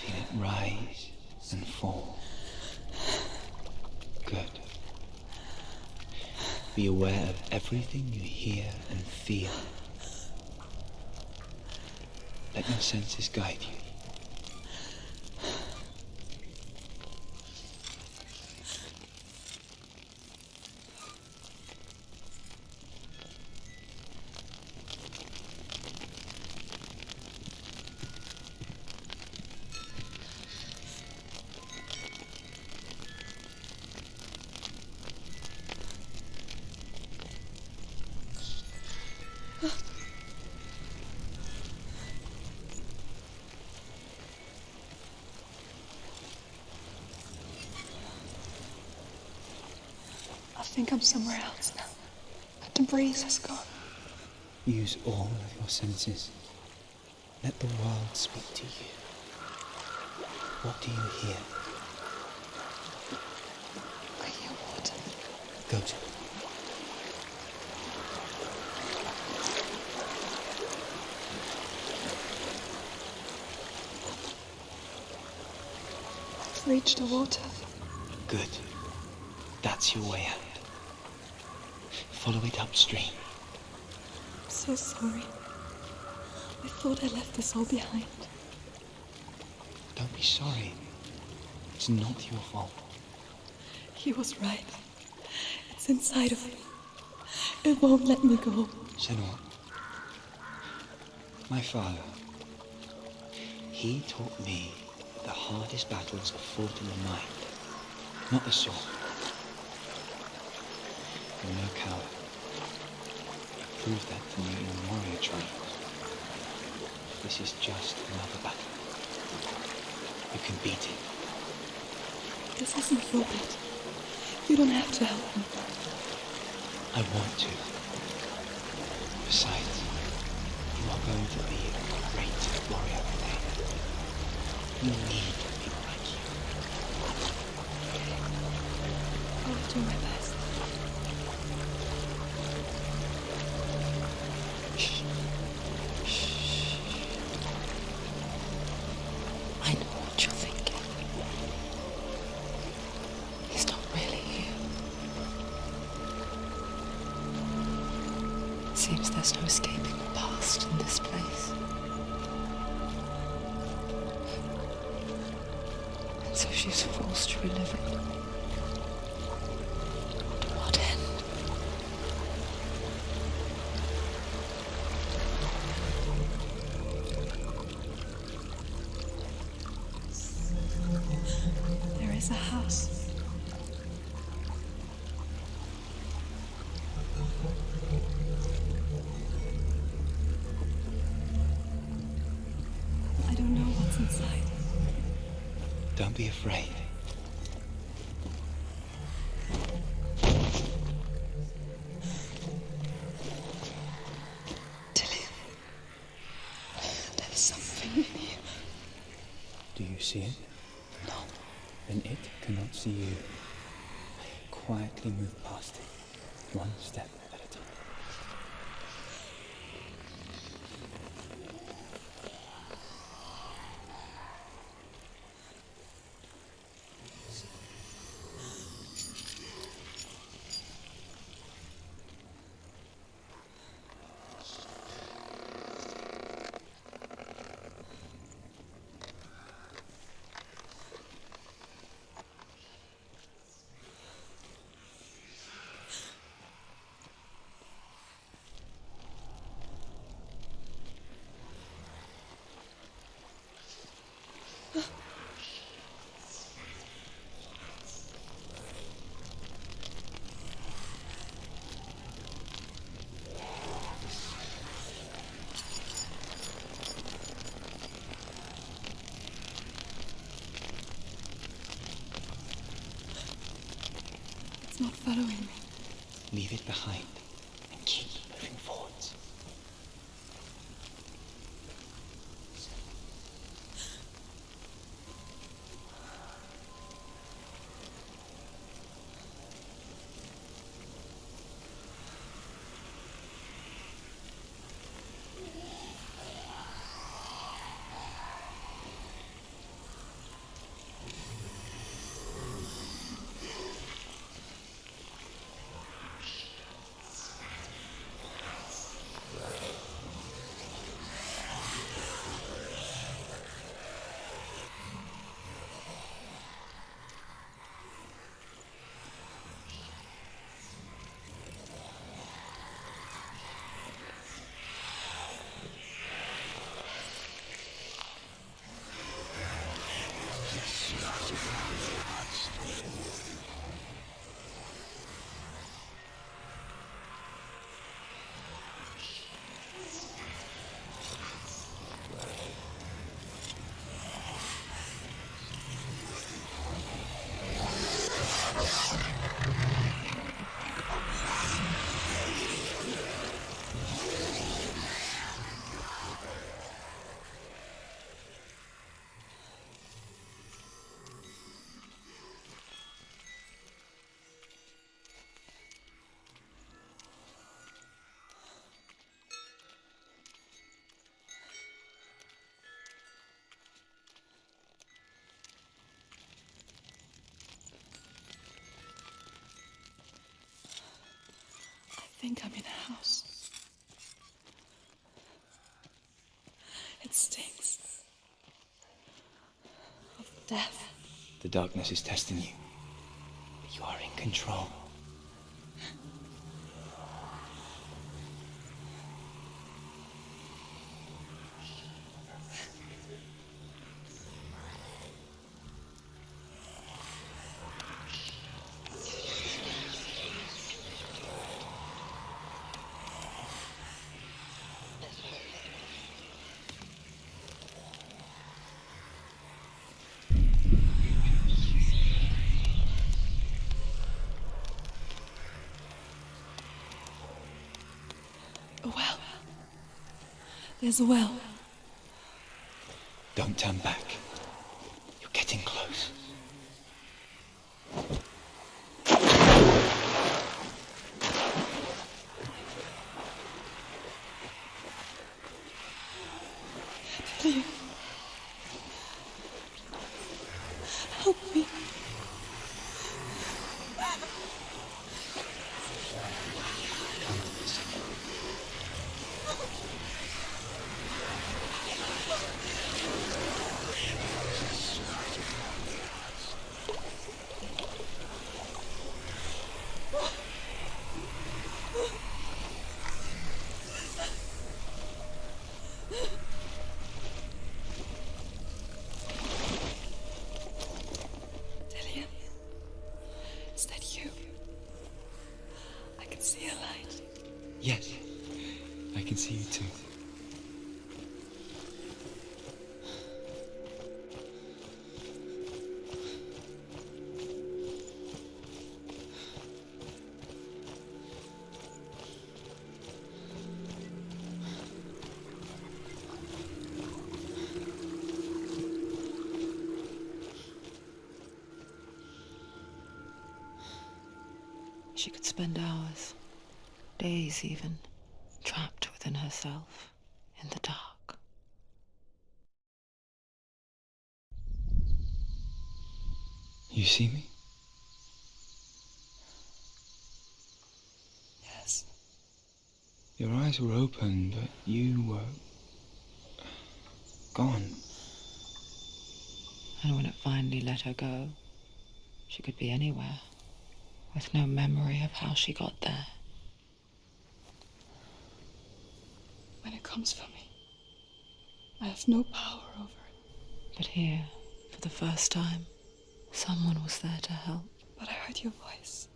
Feel it rise and fall. Good. Be aware of everything you hear and feel. Let your senses guide you. I think I'm somewhere else now. The breeze has gone. Use all of your senses. Let the world speak to you. What do you hear? I hear water. Go to it. I've reached the water. Good. That's your way out. Follow it upstream. I'm so sorry. I thought I left us all behind. Don't be sorry. It's not your fault. He was right. It's inside of me. It won't let me go. Senua. My father. He taught me that the hardest battles are fought in the mind, not the sword. You're no coward. You proved that to me in the warrior trials. This is just another battle. You can beat it. This isn't your bit. You don't have to help me. I want to. Besides, you are going to be a great warrior one day. You need people like you. I'll do my best. I know what you're thinking. He's not really here. It seems there's no escaping the past in this place. And so she's forced to relive it. To what end? There is a house. I don't know what's inside. Don't be afraid. Tilly, there's something in here. Do you see it? No. Then it cannot see you. Quietly move past it, one step at a time. It's not following me. Leave it behind and keep moving forward. think I'm in a house. It stinks of death. The darkness is testing you, but you are in control. A well. There's a well. Don't turn back. You're getting close. Dillian. Help me. Dillian, is that you? I can see a light. Yes, I can see you too. She could spend hours, days even, trapped within herself, in the dark. You see me? Yes. Your eyes were open, but you were gone. And when it finally let her go, she could be anywhere, with no memory of how she got there. When it comes for me, I have no power over it. But here, for the first time, someone was there to help. But I heard your voice.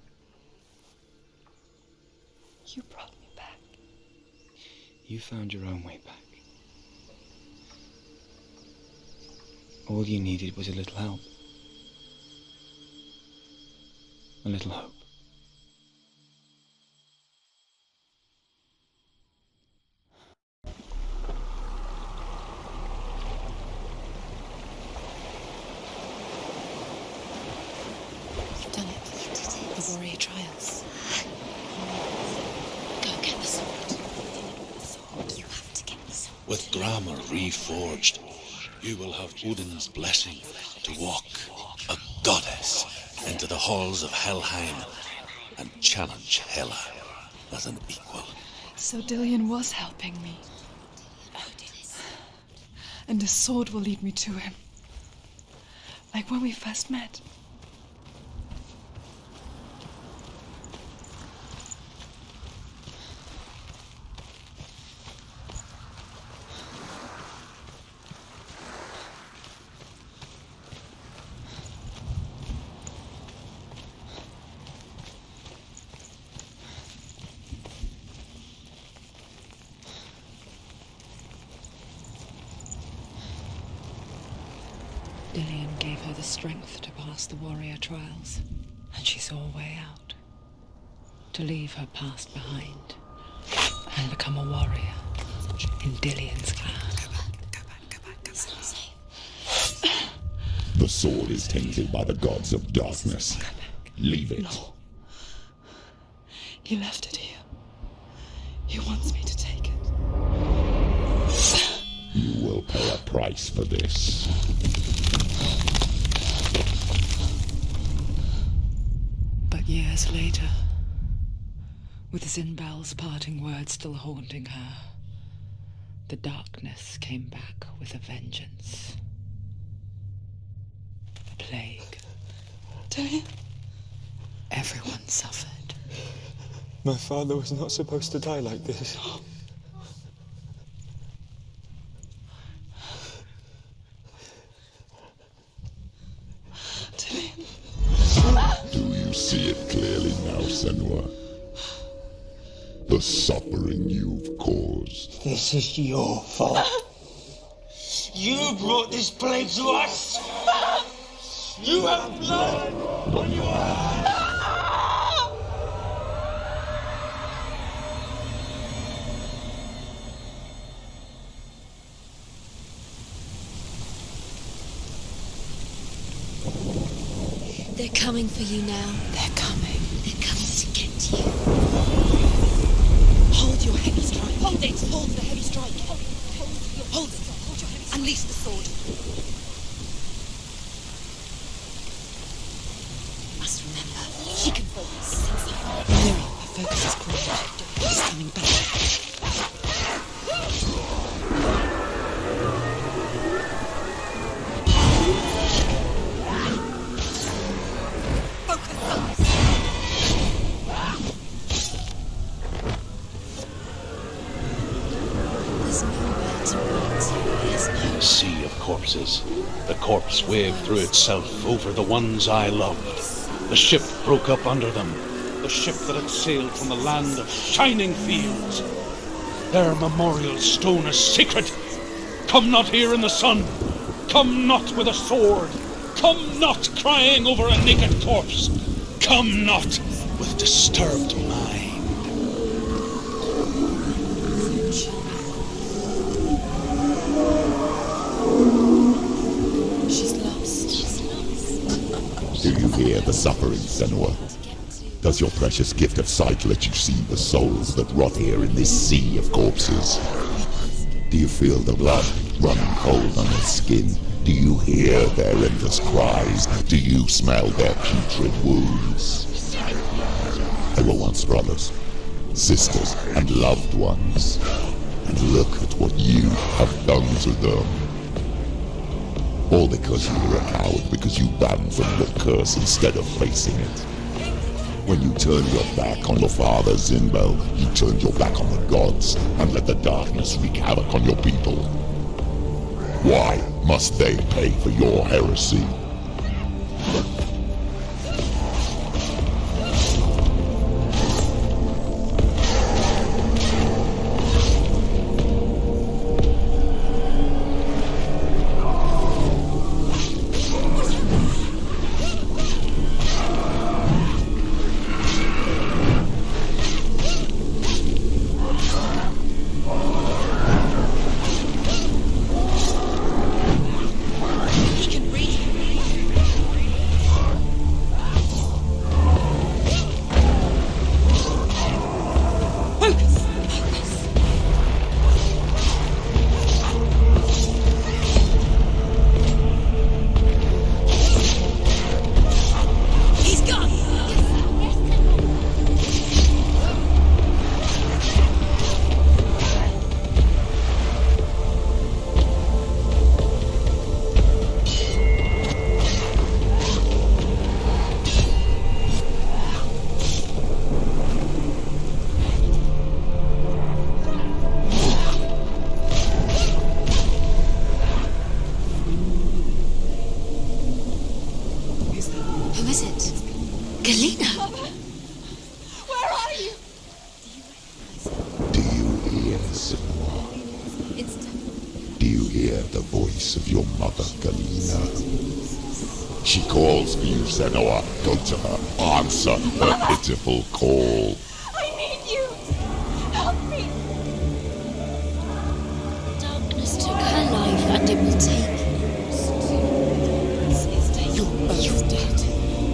You brought me back. You found your own way back. All you needed was a little help. A little hope. You've done it. The warrior trials. Go get the sword. You have to get the sword. With grammar reforged, you will have Odin's blessing to walk, a goddess, into the halls of Helheim and challenge Hela as an equal. So Dillian was helping me. And the sword will lead me to him. Like when we first met. Dillian gave her the strength to pass the warrior trials, and she saw a way out. To leave her past behind, and become a warrior in Dillian's clan. Go back. It's not safe. The sword is tainted by the gods of darkness. Leave it. No. He left it here. He wants me to take it. You will pay a price for this. But years later, With Zinbel's parting words still haunting her, the darkness came back with a vengeance. The plague. Dillian? Everyone suffered. My father was not supposed to die like this. Do you see it clearly now, Senua? The suffering you've caused. This is your fault. You brought this plague to us! You have blood on your hands! They're coming for you now. They're coming. They're coming to get you. Hold your heavy strike. Hold it. Hold the heavy strike. Hold it. Hold it. Hold your heavy strike. Unleash the sword. Must remember, she can focus. It's inside. Mirror, her focus is crawling. It's coming back. Sea of corpses. The corpse waved through itself over the ones I loved. The ship broke up under them. The ship that had sailed from the land of shining fields. Their memorial stone is sacred. Come not here in the sun. Come not with a sword. Come not crying over a naked corpse. Come not with disturbed mind. Do you hear the suffering, Senua? Does your precious gift of sight let you see the souls that rot here in this sea of corpses? Do you feel the blood running cold on their skin? Do you hear their endless cries? Do you smell their putrid wounds? They were once brothers, sisters, and loved ones. And look at what you have done to them. All because you were a coward, because you ran from the curse instead of facing it. When you turned your back on your father, Zinbel, you turned your back on the gods and let the darkness wreak havoc on your people. Why must they pay for your heresy? Senua, go to her. Answer her pitiful call. I need you! Help me! Darkness took her life and it will take yours. You're both dead.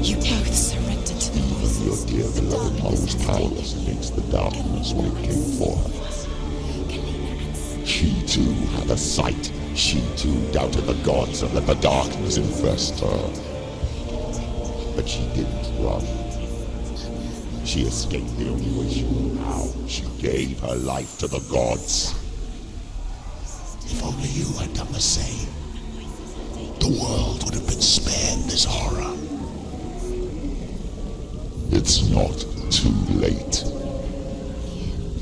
You both surrendered to the voices. Your dear beloved mother was powerless against the darkness when it came for her. She too had a sight. She too doubted the gods and let the darkness infest her. But she didn't run. She escaped the only way she knew how. She gave her life to the gods. If only you had done the same, the world would have been spared this horror. It's not too late.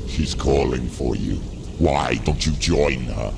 She's calling for you. Why don't you join her?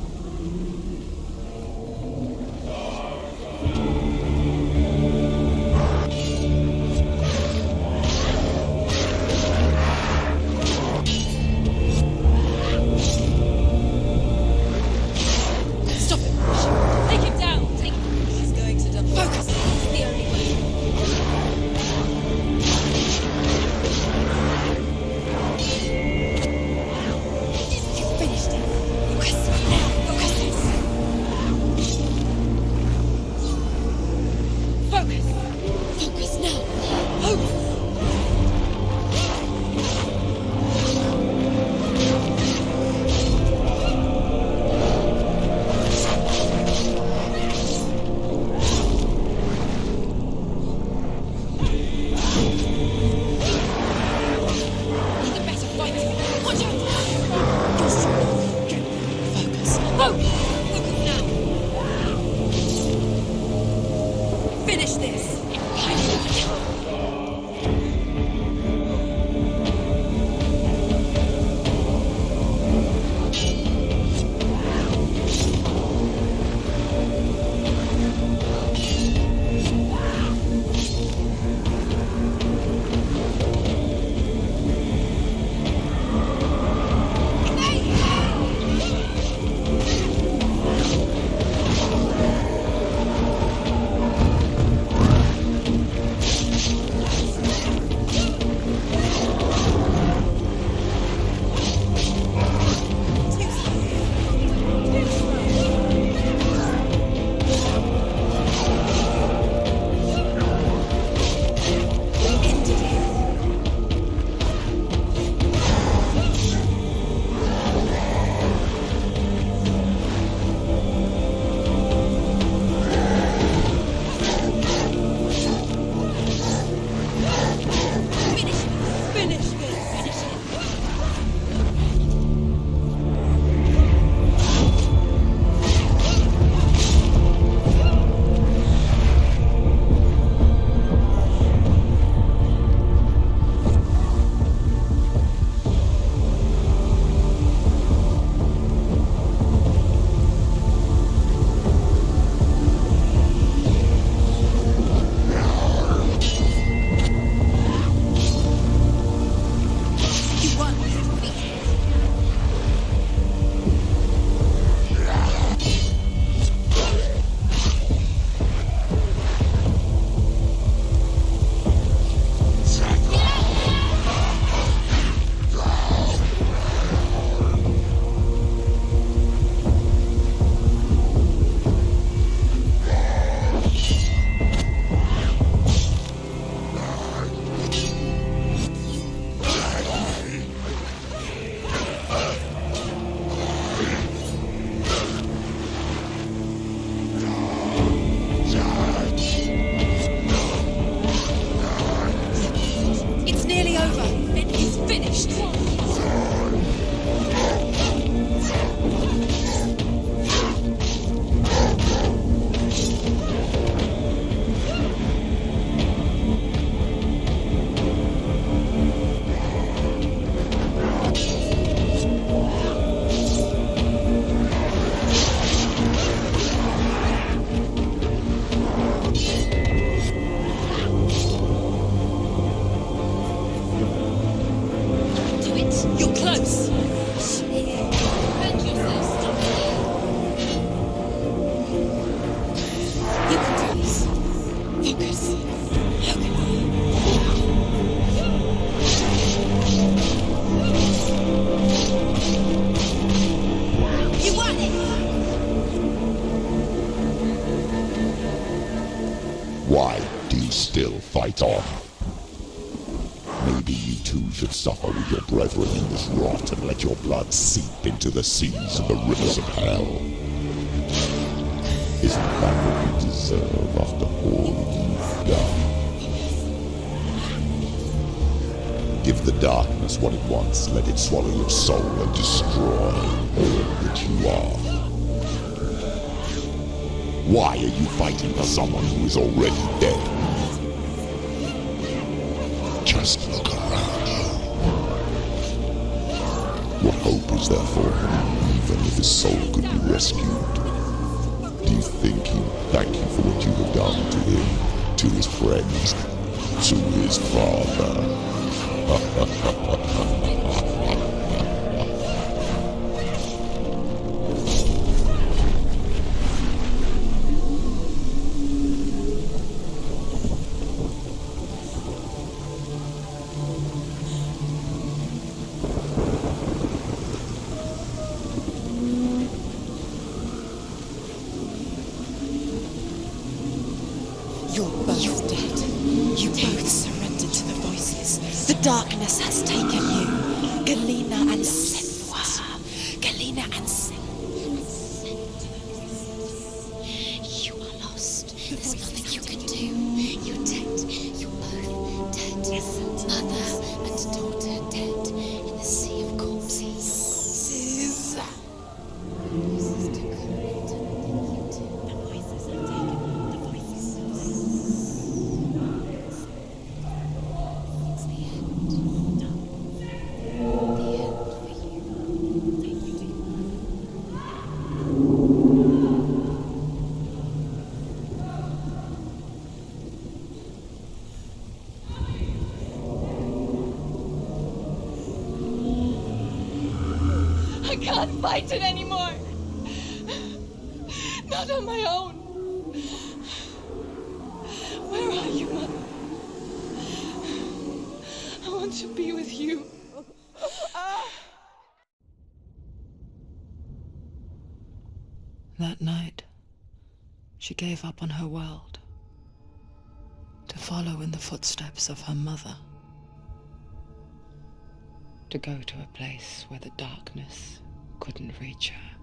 still fight on. Maybe you too should suffer with your brethren in this rot and let your blood seep into the seas and the rivers of hell. Isn't that what you deserve after all you've done? Give the darkness what it wants. Let it swallow your soul and destroy all that you are. Why are you fighting for someone who is already dead? Just look around you. What hope is there for him, even if his soul could be rescued? Do you think he would thank you for what you have done to him, to his friends, to his father? You're both dead. You both surrendered to the voices. The darkness has taken you. Galena and Senua. Galena and Senua. You are lost. There's nothing you can do. You're dead. You're both dead. Mother and daughter dead in the sea of corpses. I can't fight it anymore. Not on my own. Where are you, Mother? I want to be with you. That night, she gave up on her world to follow in the footsteps of her mother, to go to a place where the darkness couldn't reach her.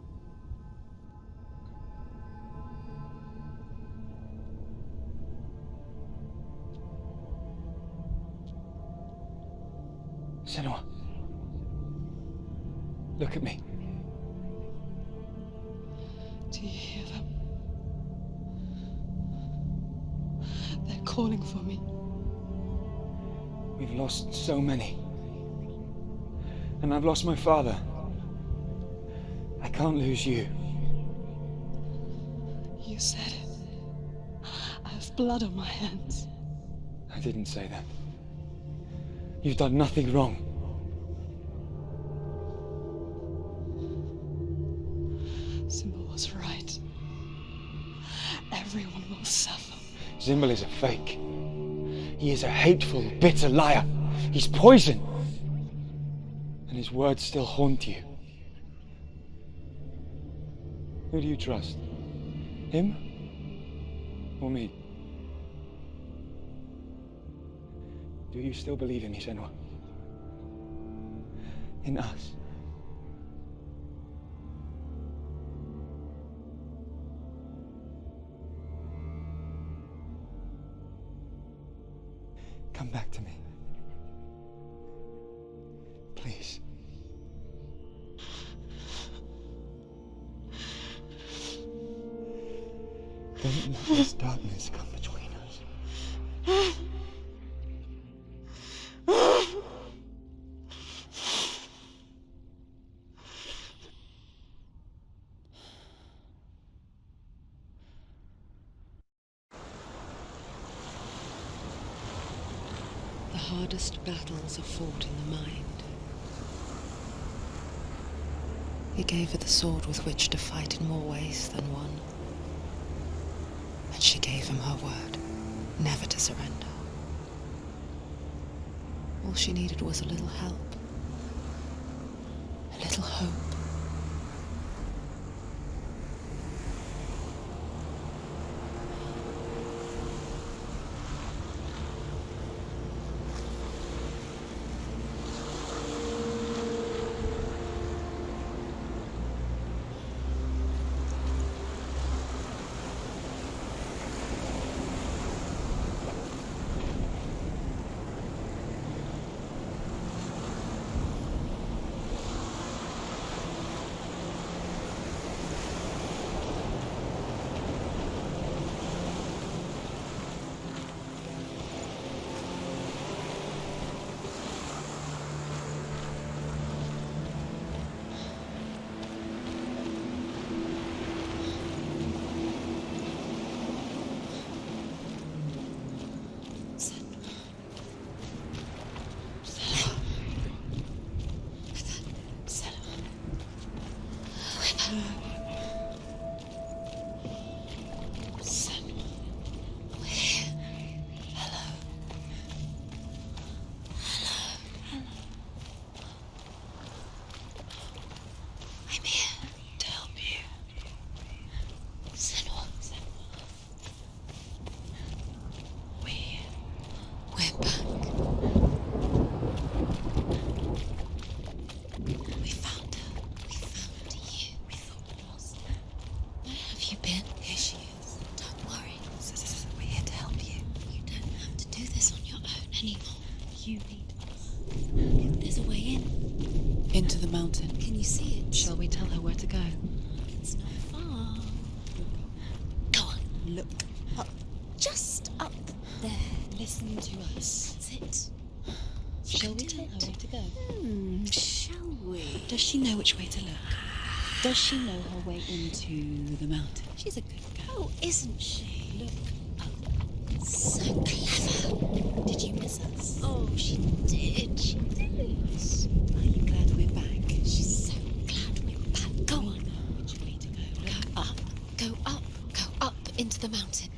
Senua, look at me. Do you hear them? They're calling for me. We've lost so many. And I've lost my father. I can't lose you. You said it. I have blood on my hands. I didn't say that. You've done nothing wrong. Symbol was right. Everyone will suffer. Symbol is a fake. He is a hateful, bitter liar. He's poison. And his words still haunt you. Who do you trust? Him? Or me? Do you still believe in me, Senua? In us? Come back to me. Please. Don't let this darkness come between us. The hardest battles are fought in the mind. He gave her the sword with which to fight in more ways than one. And she gave him her word, never to surrender. All she needed was a little help, a little hope. We're here. Hello. I'm here to help you. Senua. We're back. We found her. We found you. We thought we lost her. Where have you been? Here she is. Don't worry. We're here to help you. You don't have to do this on your own anymore. You need us. There's a way in. Into the mountain. Can you see it? Shall we tell her where to go? It's not far. Go on. Look up. Just up there. Listen to us. That's it. Shall we tell her where to go? Shall we? Does she know which way to look? Does she know her way into the mountain? She's a good girl. Oh, isn't she? Look up. So clever. Did you miss us? Oh, she did. She did. Are you glad we're back? She's so glad we're back. Go on. We know which way to go. Look up. Go up. Go up into the mountain.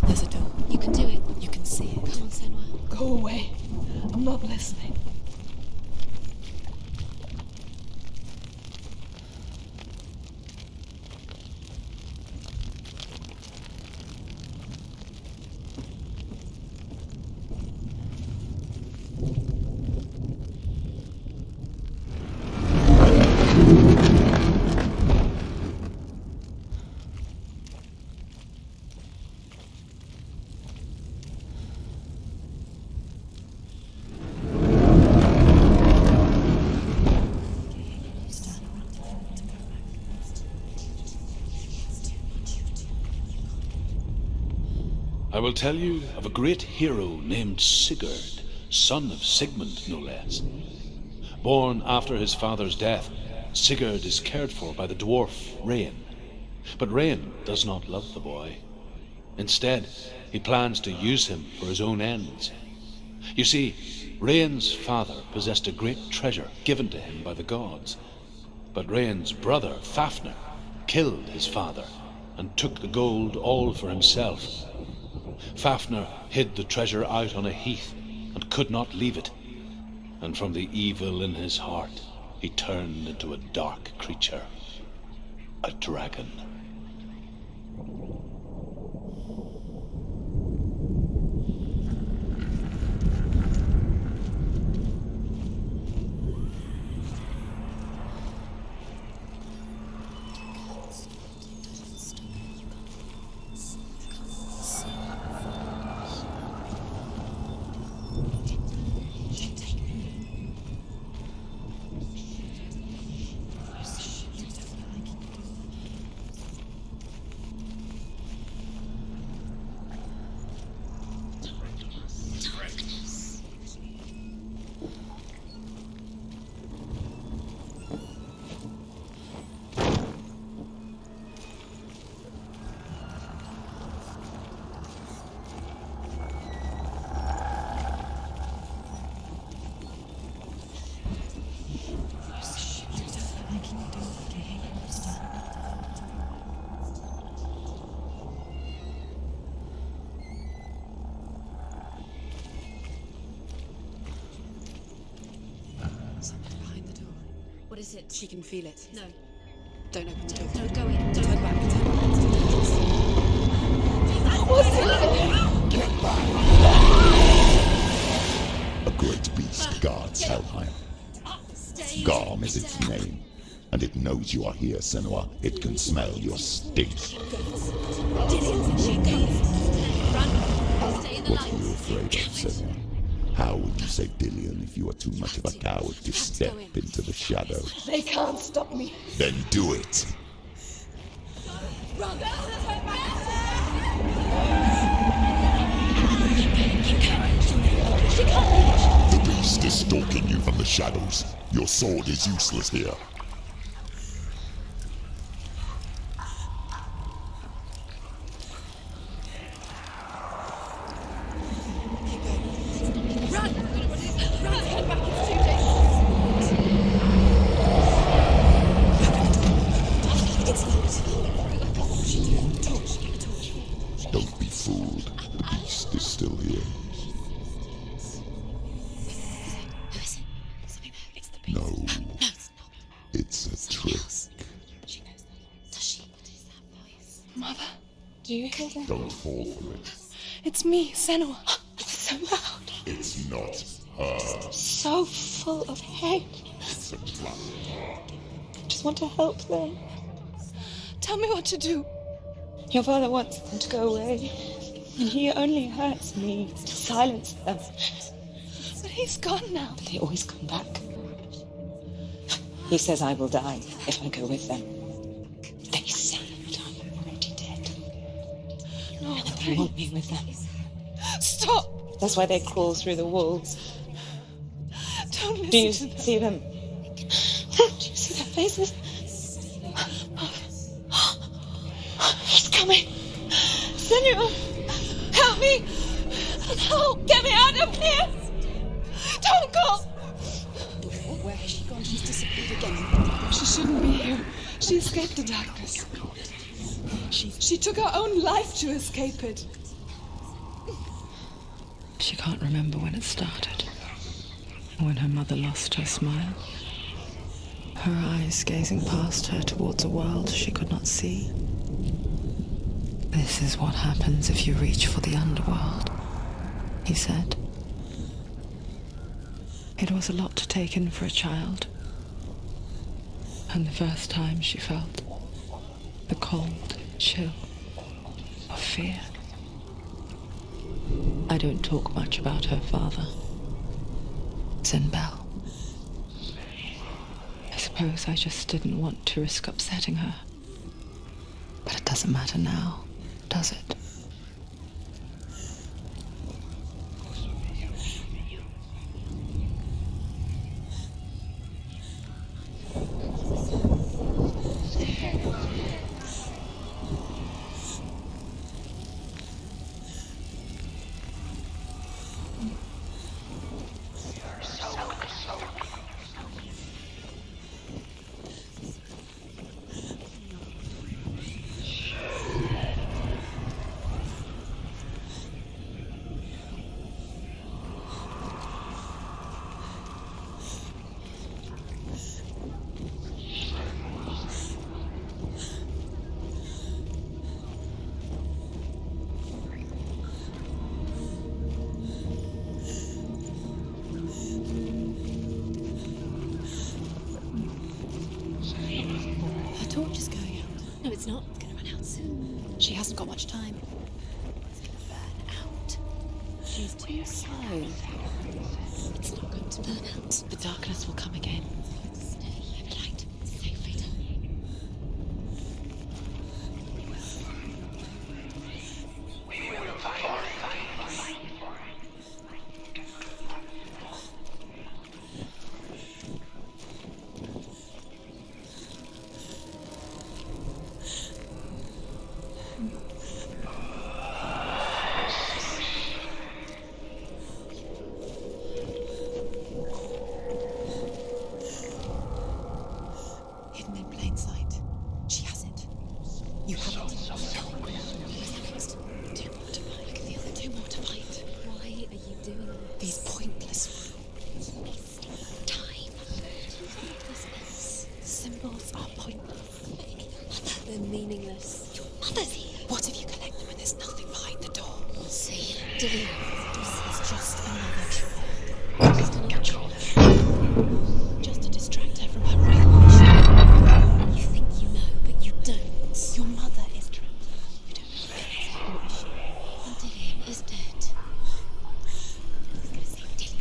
There's a door. You can do it. You can see it. Come on, Senua. Go away. I'm not listening. I will tell you of a great hero named Sigurd, son of Sigmund, no less. Born after his father's death, Sigurd is cared for by the dwarf Rain. But Rain does not love the boy. Instead, he plans to use him for his own ends. You see, Rain's father possessed a great treasure given to him by the gods. But Rain's brother, Fafnir, killed his father and took the gold all for himself. Fafnir hid the treasure out on a heath and could not leave it. And from the evil in his heart, he turned into a dark creature, a dragon. What is it? She can feel it. No. Don't open the door. Don't go in. Don't Turn back. Turn back. Get back! A great beast guards Helheim. Garm is its name, and it knows you are here, Senua. It can smell your stink. What are you afraid of, Senua? How would you say Dillion if you were too much of a coward to step into the shadows? They can't stop me. Then do it! Run! The beast is stalking you from the shadows. Your sword is useless here. here. Who is it? Something there. It's the beast. No, No, it's not. it's a trick. She knows that. Does she? What is that voice? Mother, do you hear that? Don't fall for it. It's me, Senua. It's so loud. It's not her. So full of hate. It's a trap. I just want to help them. Tell me what to do. Your father wants them to go away, and he only hurts me to silence them. But he's gone now. They always come back. He says I will die if I go with them. They say that I'm already dead. No, And they want me with them. Stop! That's why they crawl through the walls. Don't listen Do you to them. see them? Do you see their faces? He's coming! Senua! Help me! Help! Get me out of here! Don't go! Where has she gone? She's disappeared again. She shouldn't be here. She escaped the darkness. She took her own life to escape it. She can't remember when it started. When her mother lost her smile. Her eyes gazing past her towards a world she could not see. This is what happens if you reach for the underworld, he said. It was a lot to take in for a child. And the first time she felt the cold chill of fear. I don't talk much about her father. Zinbel. I suppose I just didn't want to risk upsetting her. But it doesn't matter now, does it? No, it's not. It's going to run out soon. She hasn't got much time. It's going to burn out. She's too slow. It's not going to burn out. The darkness will come again. Stay light. Stay fatal. Hidden in plain sight. She has it. You have it. Too more to fight. I can feel it. Too more to fight. Why are you doing this? These pointless rules. Time. Pointlessness. Symbols are pointless. They're meaningless. Your mother's here. What if you collect them and there's nothing behind the door? See, Dilly. This is just another troll. Just another troll. Just to distract her from her real mission. You think you know, but you don't. Your mother is trapped. You don't know anything. Who is she? And Dillian is dead. He's gonna save Dillian.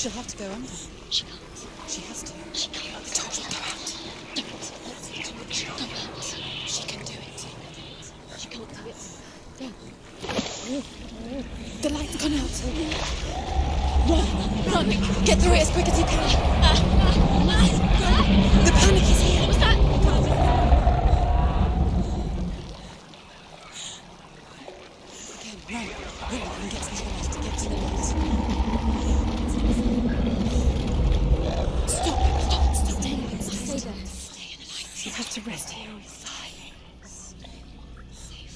She'll have to go under. She can't. She has to. She can't. Don't go out. Don't. She can do it. She can't do it. No. The light's gone out. Run! Get through it as quick as you can. The panic is here. What's that? Again, run and get to the light. Get to the light. Stop. Stay there. Stay in the light. You have to rest here or die.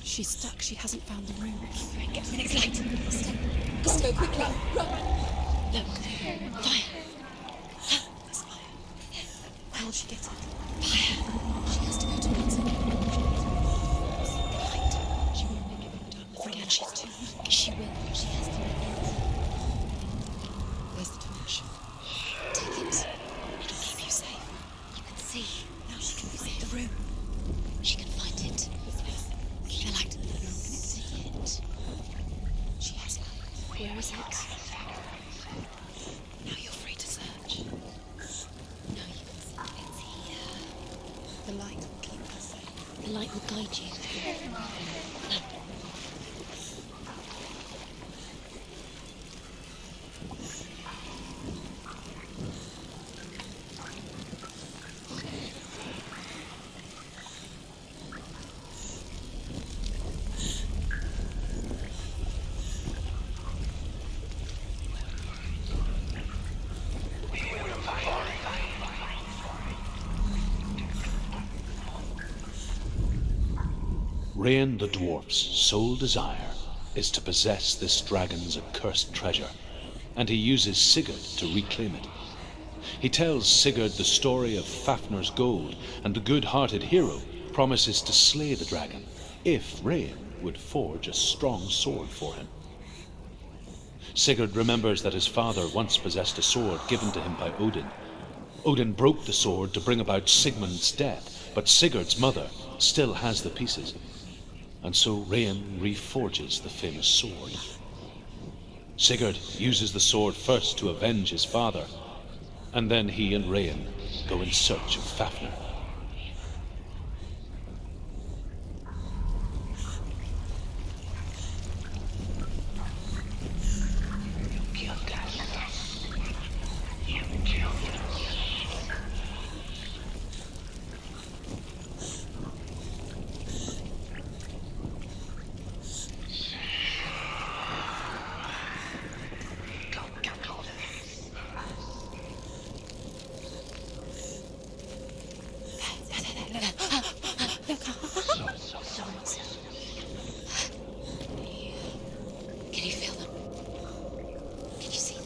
She's stuck. She hasn't found the room. Get to the next light. Just go quickly. Run. Look. Fire. There's fire. How will she get it? Fire. She has to go to it. Light. She won't make it in the darkness again. She's too weak. She will. She has to make it. There's the torch. Take it. It'll keep you safe. You can see. Now she can find the room. She can find it. The light. See it. She has it. Where is it? Now you're free to search. No, you can see. It's here. The light will keep her safe. The light will guide you. Rain the dwarf's sole desire is to possess this dragon's accursed treasure, and he uses Sigurd to reclaim it. He tells Sigurd the story of Fafnir's gold, and the good-hearted hero promises to slay the dragon if Rain would forge a strong sword for him. Sigurd remembers that his father once possessed a sword given to him by Odin. Odin broke the sword to bring about Sigmund's death, but Sigurd's mother still has the pieces. And so Rain reforges the famous sword. Sigurd uses the sword first to avenge his father, and then he and Rain go in search of Fafnir. Can you feel them? Can you see them?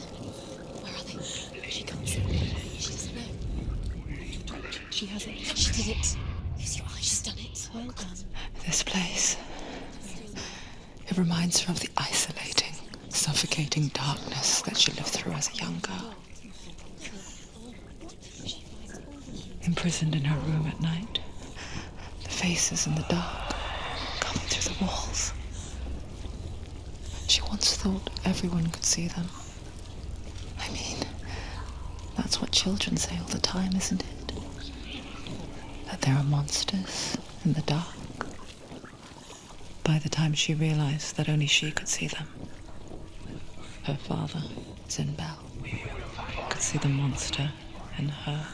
Where are they? She can't see. She doesn't know. She has it. She did it. Use your eyes. She's done it. Well done. This place. It reminds her of the isolating, suffocating darkness that she lived through as a young girl. Imprisoned in her room at night, the faces in the dark coming through the walls. She once thought everyone could see them. I mean, that's what children say all the time, isn't it? That there are monsters in the dark. By the time she realized that only she could see them, her father, Zinbel, could see the monster in her.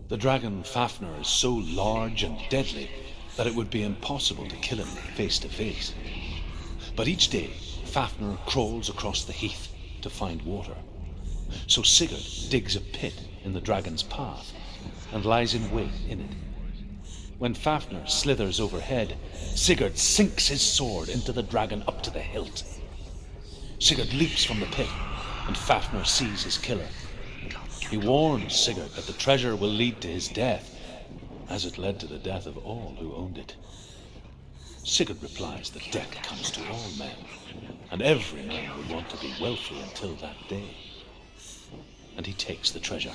The dragon Fafnir is so large and deadly that it would be impossible to kill him face to face. But each day, Fafnir crawls across the heath, to find water. So Sigurd digs a pit in the dragon's path and lies in wait in it. When Fafnir slithers overhead, Sigurd sinks his sword into the dragon up to the hilt. Sigurd leaps from the pit, and Fafnir sees his killer. He warns Sigurd that the treasure will lead to his death, as it led to the death of all who owned it. Sigurd replies that death comes to all men, and every man would want to be wealthy until that day. And he takes the treasure.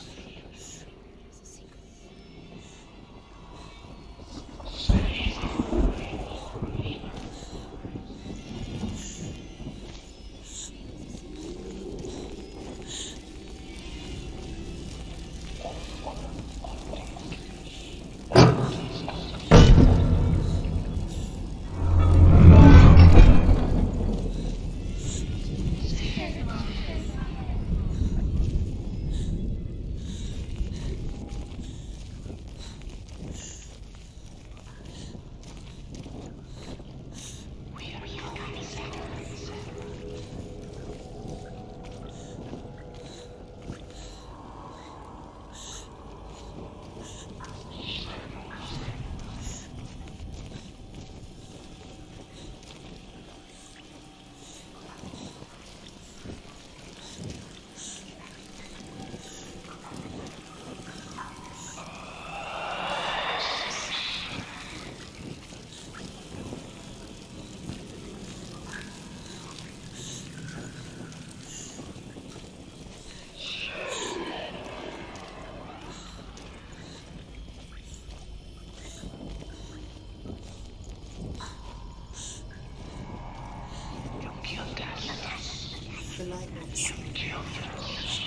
The light wants she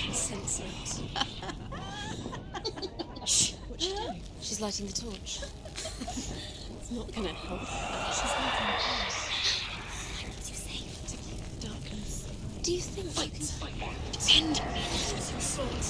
can sense it. What's she doing? She's lighting the torch. It's not gonna help. She's lighting the torch. Light keeps you safe. Darkness. Do you think you can defend me with your sword?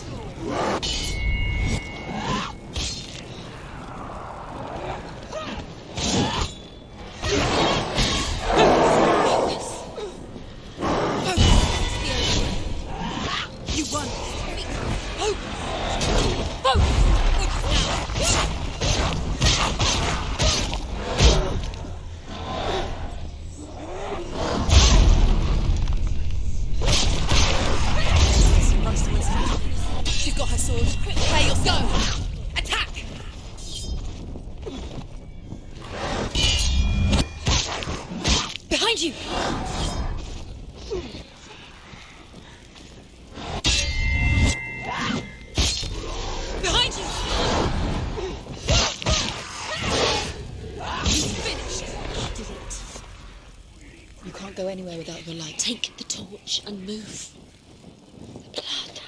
Anywhere without your light. Take the torch and move. The blood.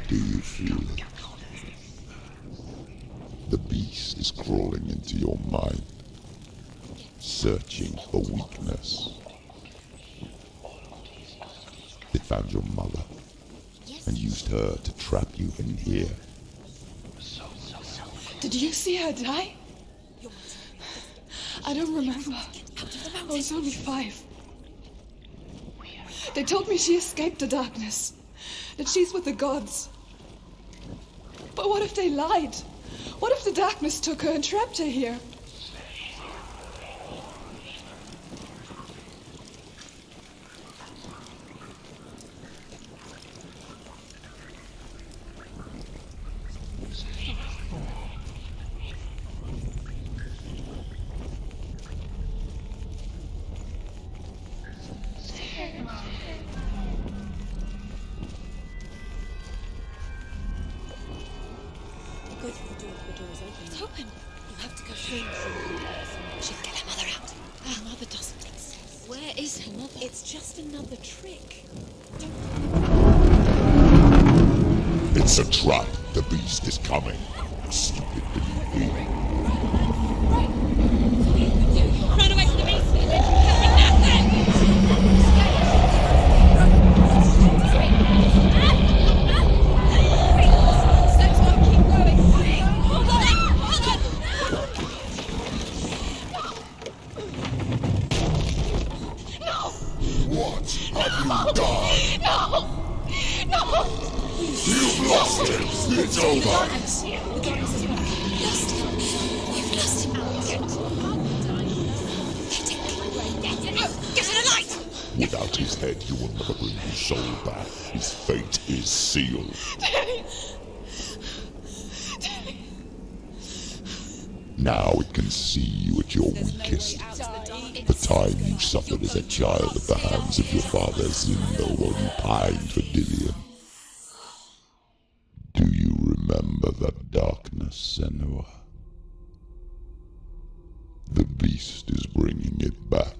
Do you feel it? The beast is crawling into your mind, searching for weakness. It found your mother and used her to trap you in here. Did you see her die? I don't remember. I was only 5. They told me she escaped the darkness, that she's with the gods. But what if they lied? What if the darkness took her and trapped her here? The door is open. It's open. You have to go her free. She'll get her mother out. Her mother doesn't exist. Where is her mother? It's just another trick. It's a trap. The beast is coming. Stupid believe me. Run away from the beast! Nothing! What have you done? No! You've lost it. It's over. You've lost him. Get in a light! Without his head, you will never bring his soul back. His fate is sealed. Now it can see you at your weakest. The time you suffered as a child at the hands of your father Zindo while you pined for Dillion. Do you remember that darkness, Senua? The beast is bringing it back.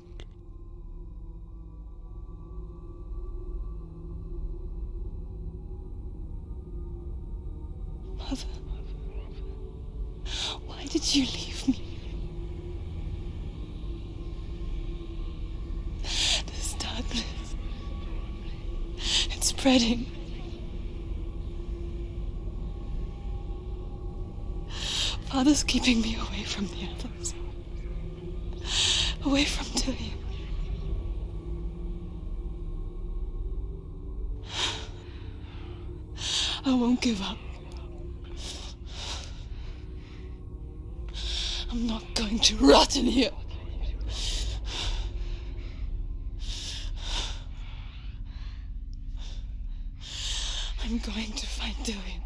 Mother, why did you leave me? This darkness, it's spreading. Father's keeping me away from the others. Away from Dillion. I won't give up. I'm not going to rot in here. I'm going to find Dillion.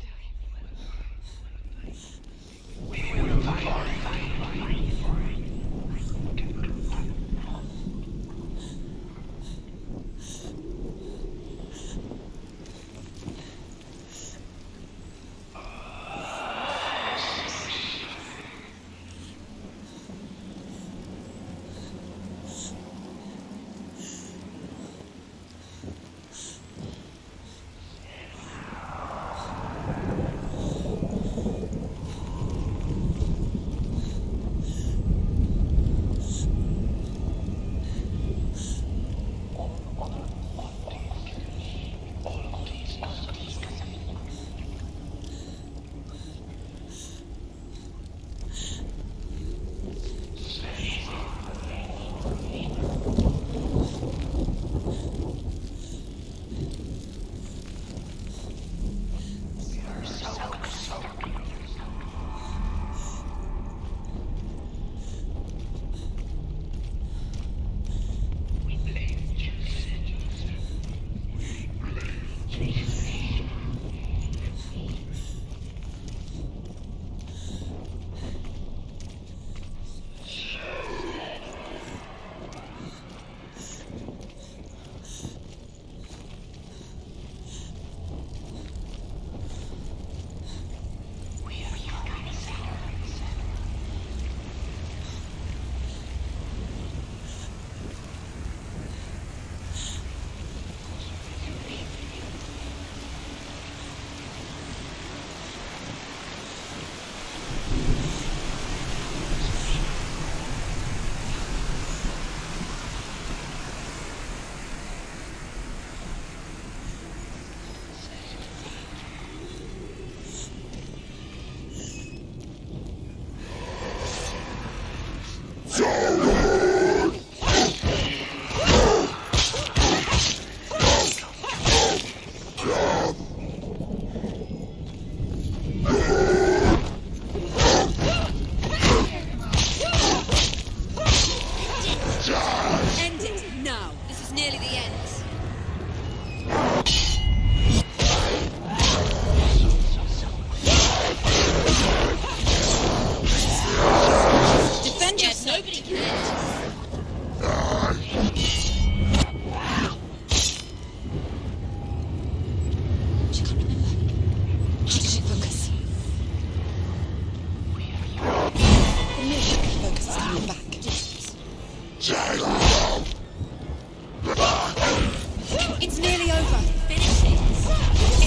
nearly over. Finish it.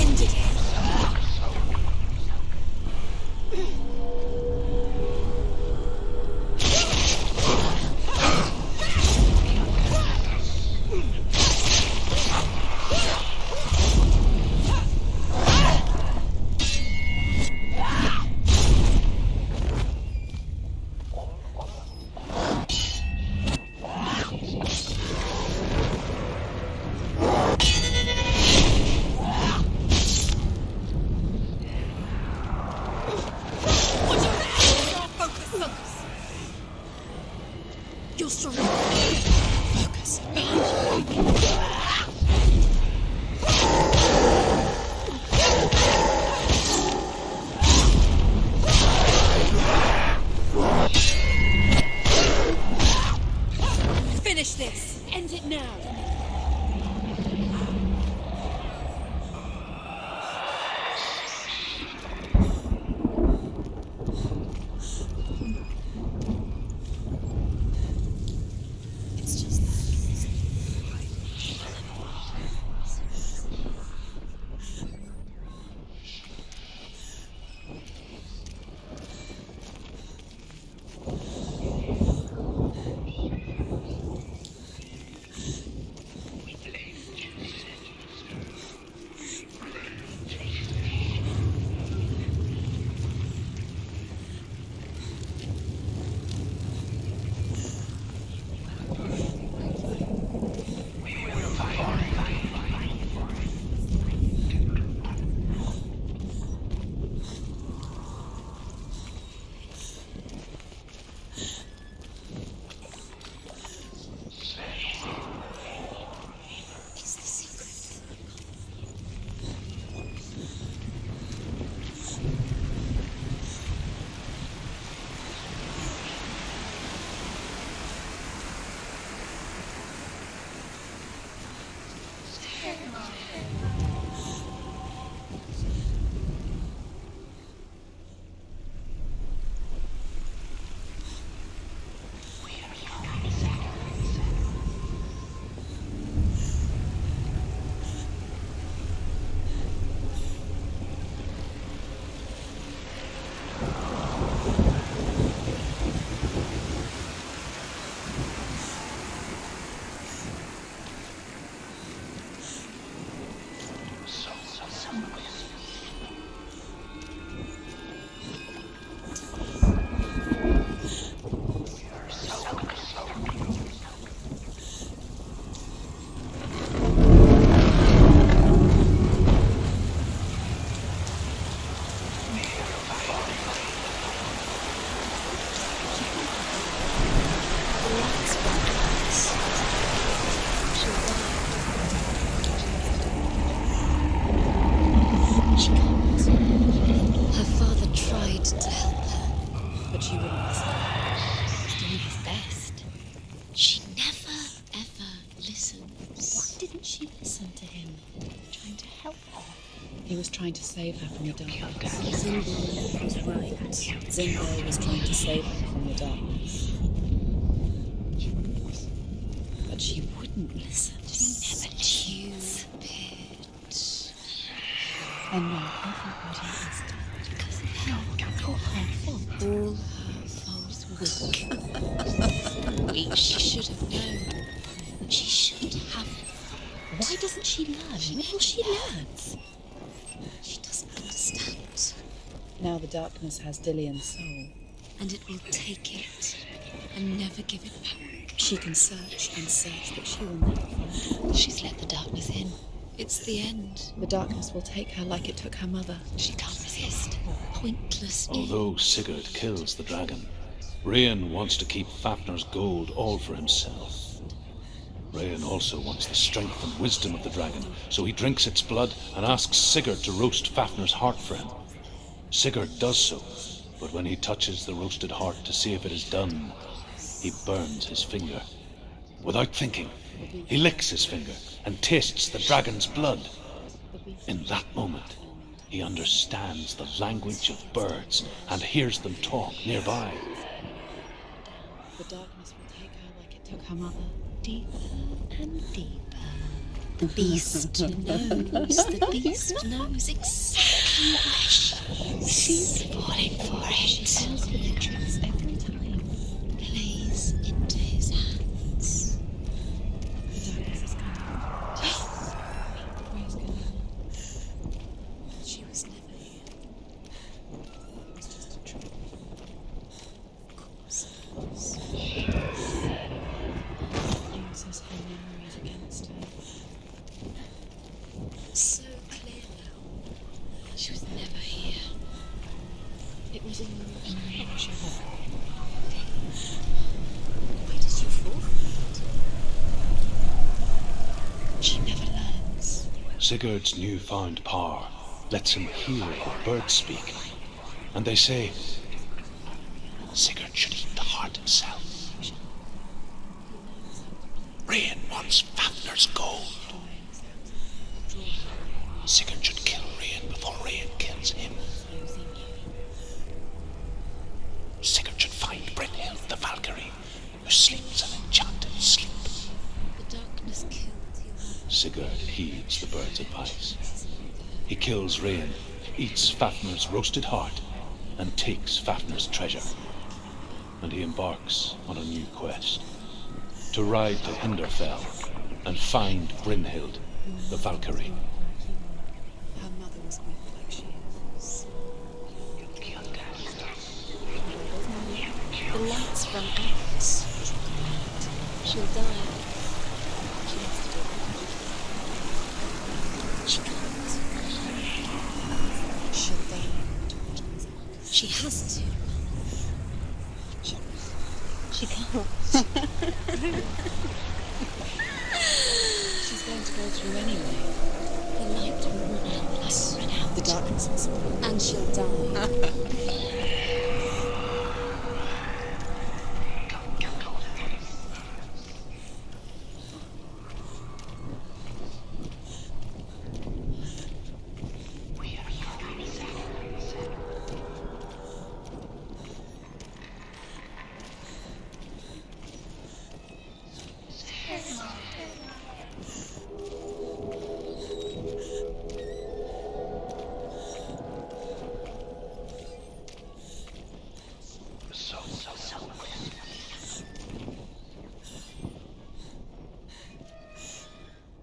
End it. You're strong. Focus. Finish this. End it now. He was trying to save her from the darkness. Zimbo was right. Zimbo was trying to save her from the darkness. But she wouldn't listen. She never choose it. And now everybody is dead. Because hell, all her fault. All her fault. Weak. She should have known. She should have. Why doesn't she learn? When will she learn? She doesn't understand. Now the darkness has Dillian's soul. And it will take it and never give it back. She can search and search, but she will never find it. She's let the darkness in. It's the end. The darkness will take her like it took her mother. She can't resist. Pointless. Although Sigurd kills the dragon, Rayan wants to keep Fafnir's gold all for himself. Rayan also wants the strength and wisdom of the dragon, so he drinks its blood and asks Sigurd to roast Fafnir's heart for him. Sigurd does so, but when he touches the roasted heart to see if it is done, he burns his finger. Without thinking, he licks his finger and tastes the dragon's blood. In that moment, he understands the language of birds and hears them talk nearby. The darkness will take her like it took her mother. Deeper and deeper. The beast knows. The beast knows exactly where she is. She's falling for it. She falls for their tricks every time. Plays into his hands. The darkness is coming. Where's going? She was never here. It was just a trick. Of course it was. Uses her memories against her. So clear now. She was never here. It was an illusion. Why did you fall for it? She never learns. Sigurd's newfound power lets him hear what birds speak. And they say, Sigurd should eat the heart himself. Rain wants Fafnir's gold. Sigurd should kill Rain before Rain kills him. Sigurd should find Brynhild the Valkyrie, who sleeps an enchanted sleep. The darkness killed your Sigurd heeds the bird's advice. He kills Rain, eats Fafnir's roasted heart, and takes Fafnir's treasure. And he embarks on a new quest, to ride to Hinderfell and find Brynhild the Valkyrie. Her mother was weak like she is. The lights run out. She'll die. She has to do it. She can't. She'll die. She has to. She can't. She's going to go through anyway. The light will run out. The darkness will spoil. And she'll die.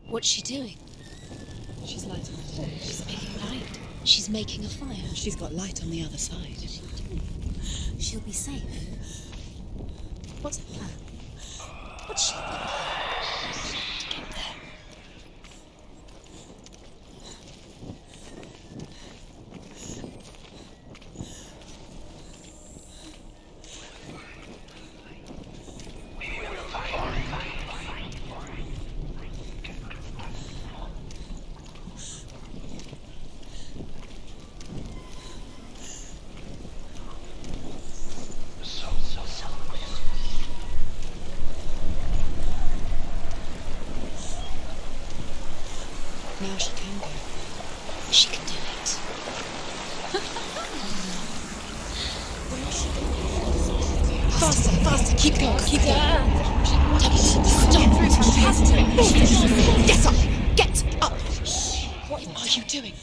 What's she doing? She's lighting the torch. She's making light. She's making a fire. She's got light on the other side. She'll be safe. What's her plan? What's she thinking? To get there. Now she can go. She can do it. Faster, faster, keep going, keep going. Stop! Get up! Get up! What are you doing?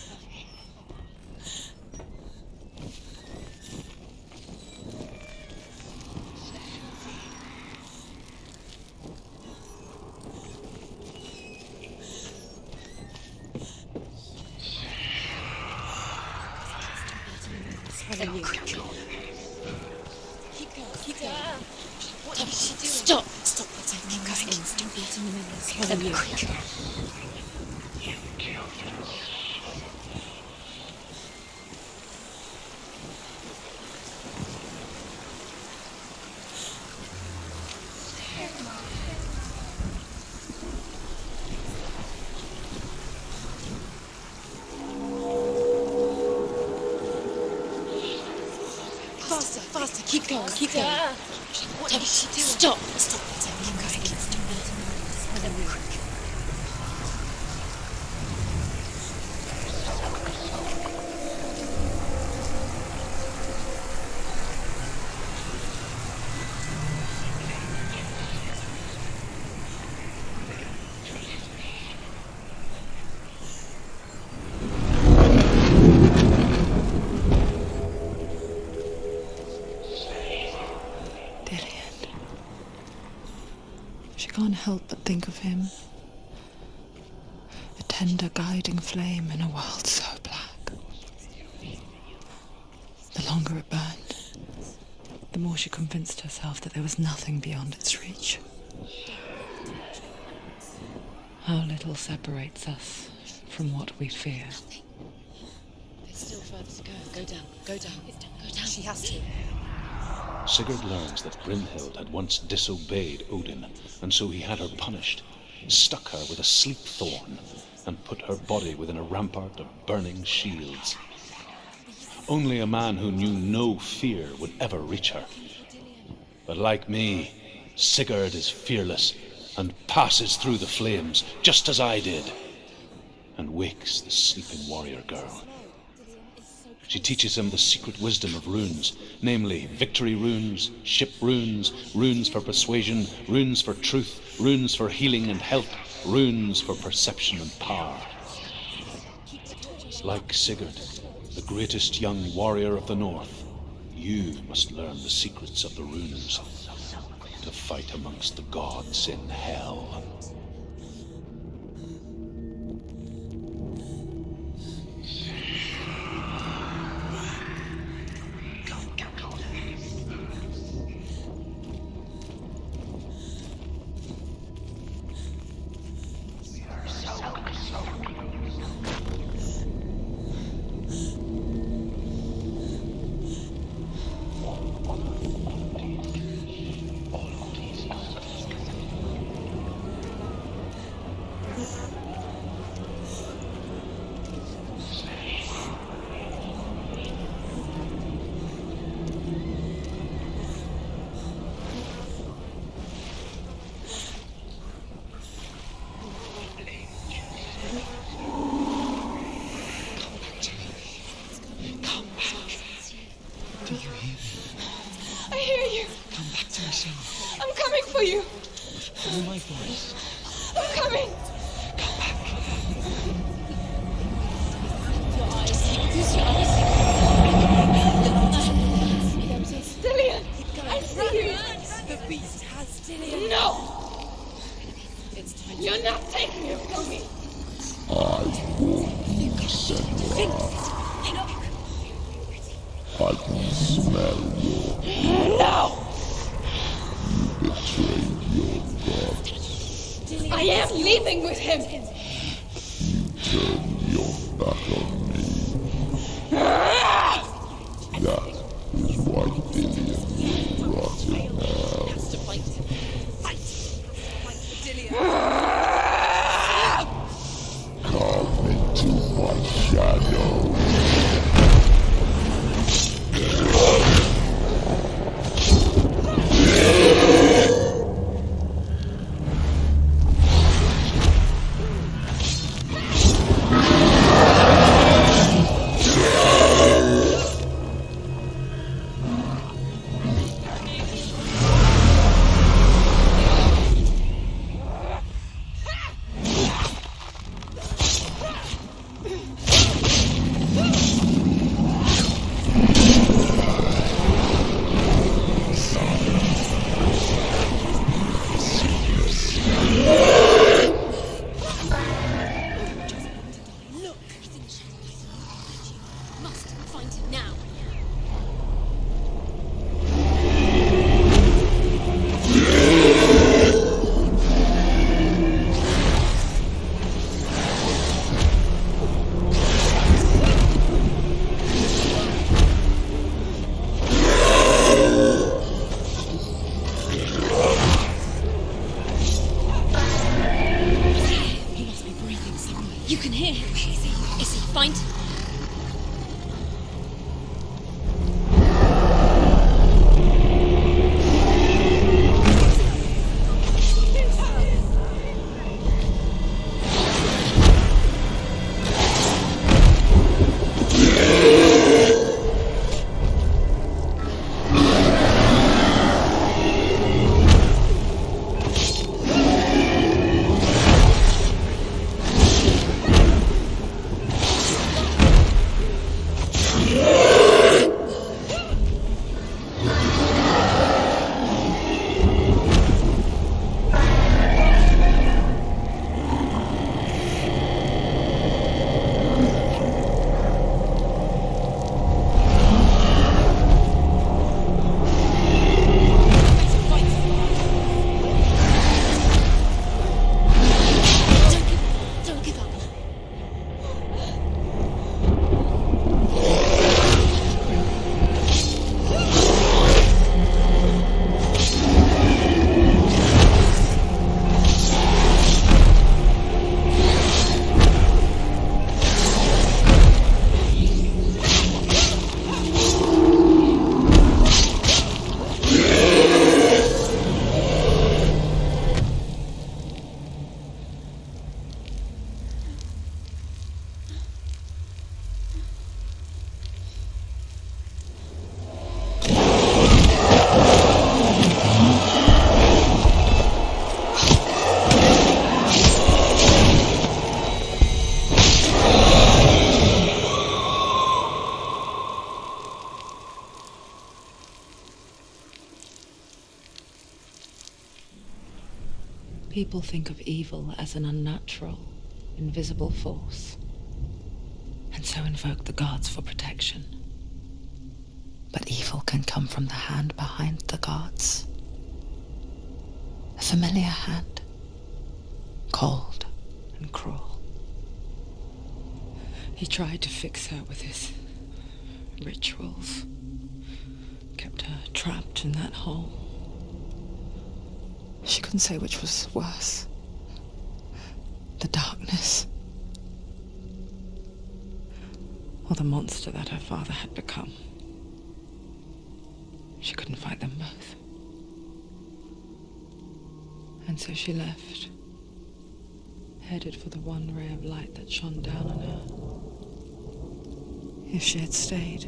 Keep going. What is she doing? Stop! Stop, that's it. Keep going. Instant beating the members. Follow you. Faster, faster, keep going, keep going. What is she doing? Stop! Stop, that's it. Keep going. Instant beating the members. Follow you. help but think of him. A tender guiding flame in a world so black. The longer it burned, the more she convinced herself that there was nothing beyond its reach. How little separates us from what we fear. There's still further to go. Go down, go down, go down. She has to. Sigurd learns that Brynhild had once disobeyed Odin, and so he had her punished, stuck her with a sleep thorn, and put her body within a rampart of burning shields. Only a man who knew no fear would ever reach her. But like me, Sigurd is fearless and passes through the flames, just as I did, and wakes the sleeping warrior girl. She teaches him the secret wisdom of runes, namely victory runes, ship runes, runes for persuasion, runes for truth, runes for healing and help, runes for perception and power. Like Sigurd, the greatest young warrior of the North, you must learn the secrets of the runes to fight amongst the gods in Hell. People think of evil as an unnatural, invisible force, and so invoke the gods for protection. But evil can come from the hand behind the gods. A familiar hand, cold and cruel. He tried to fix her with his rituals, kept her trapped in that hole. She couldn't say which was worse. The darkness, or the monster that her father had become. She couldn't fight them both. And so she left, headed for the one ray of light that shone down on her. If she had stayed,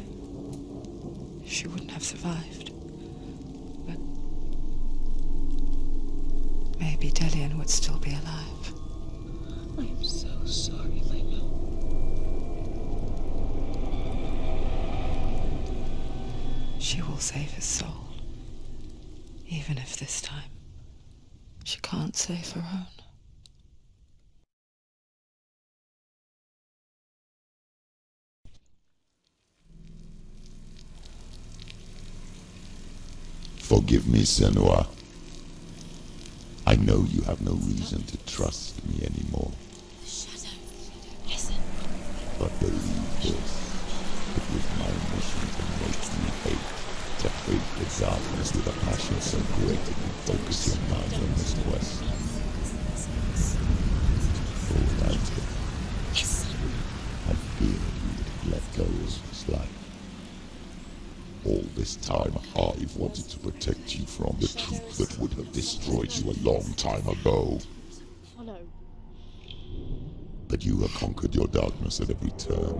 she wouldn't have survived. But maybe Delian would still be alive. I'm so sorry, my love. She will save his soul, even if this time she can't save her own. Forgive me, Senua. I know you have no reason to trust me anymore. Shadow, listen. But believe this. It was my mission to make you hate. To hate the darkness with a passion so great it would focus your mind on this quest. For without it, I fear you would let go of this life. All this time, I've wanted to protect you from the truth that would have destroyed you a long time ago. Follow. But you have conquered your darkness at every turn.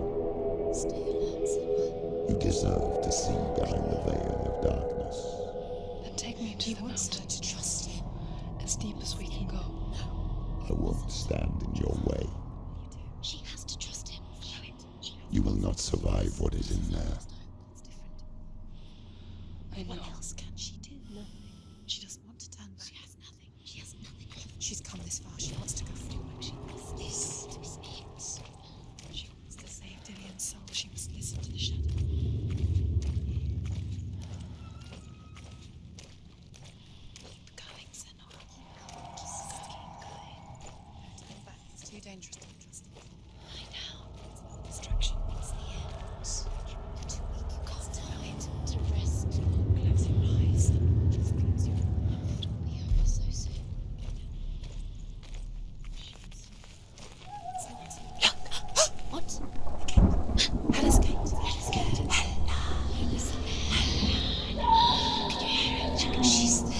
You deserve to see behind the veil of darkness. Then take me to the mountain. To trust him. As deep as we can go. I won't stand in your way. She has to trust him. You will not survive what is in there. I know. What else can she do? Nothing. She doesn't want to turn back. She has nothing. She has nothing. She's come this far. She wants to go forward. This is it. She wants to save Delian's soul. She must listen to the shadow. Keep going, Senua. Just keep going. Turn back. It's too dangerous. Don't trust him. I know. It's a distraction. It's the end. You're too weak. You can't tell it to rest. Close your eyes. Just close your eyes. It will be over so soon. Look! What? Hela's gate. Hela's gate. Hela. Listen. Hela. Can you hear it? She's there.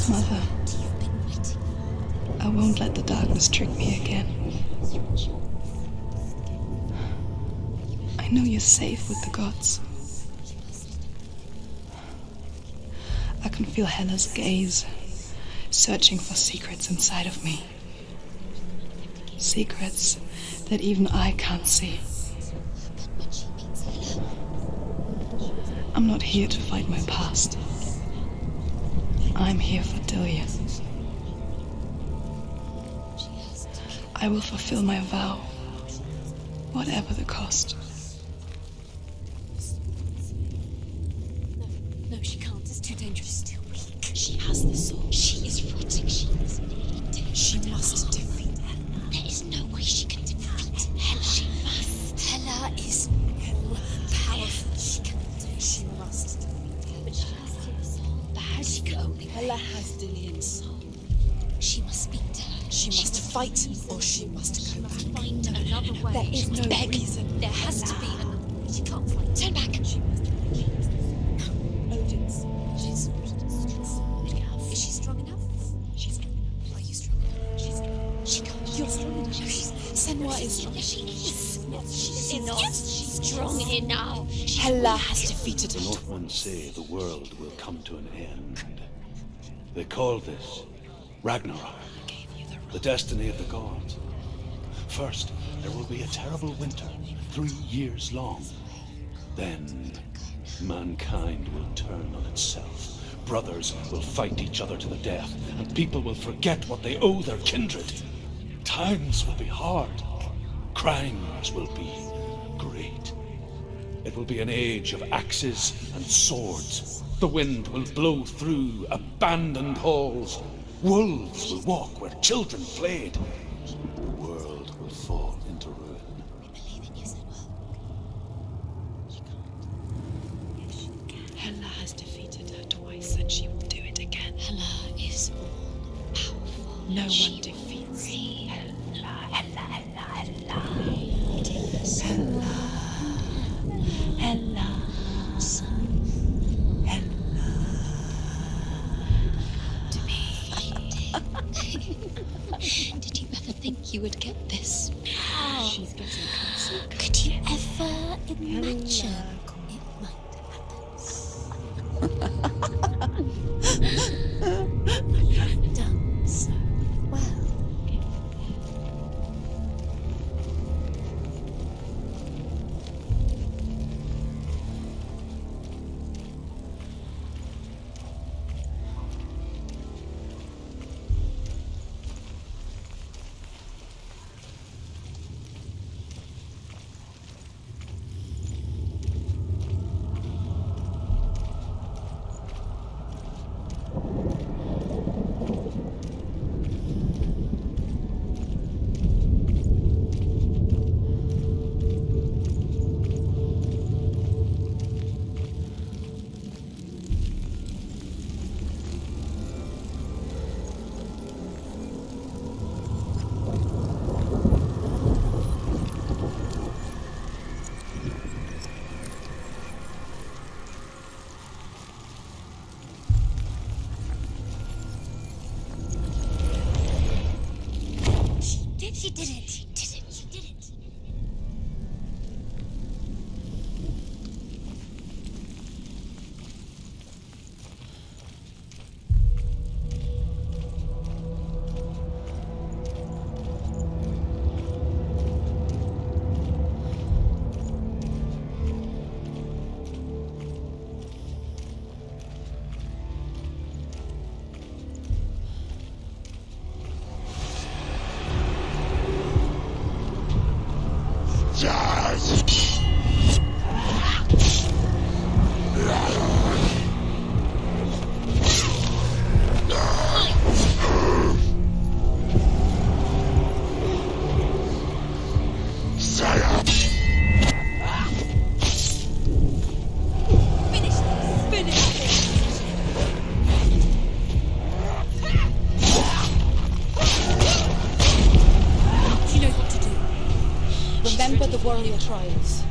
Mother, You've been waiting. I won't let the darkness trick me again. I know you're safe with the gods. I can feel Hela's gaze, searching for secrets inside of me. Secrets that even I can't see. I'm not here to fight my past. I'm here for Delian. I will fulfill my vow, whatever the cost. No, she can't. It's too dangerous. She's too weak. She has the soul. She is rotting. She is bleeding. She must defeat Hela. There is no way she can defeat Hela. She must. Hela is powerful. She can do it. She must defeat Hela. But she has Delian's soul. That she can only Hela has Delian's soul. She must speak to her. She must fight, or she must go back. Find another way. There is no beg. reason. There has to be another way. She can't fight. Turn back. She must Odin's. She's strong enough. Is she strong enough? She's strong enough. Are you strong enough? She's strong enough. She can't. You're strong enough. Senua is strong. Yes, she is. She's not. She's strong enough. Hela has defeated The Northmen say the world will come to an end. They call this Ragnarok, the destiny of the gods. First, there will be a terrible winter, 3 years long. Then, Mankind will turn on itself. Brothers will fight each other to the death, and people will forget what they owe their kindred. Times will be hard. Crimes will be great. It will be an age of axes and swords. The wind will blow through abandoned halls. Wolves will walk where children played. The world will fall into ruin. Hela has defeated her twice, and she will do it again. Hela is all powerful. No one defeats Hela. Hela. It is Hela. Did you ever think you would get this far? She's getting closer. Could you ever imagine it might happen? You've done so well. She did it. She did it. She did it. Remember the warrior trials.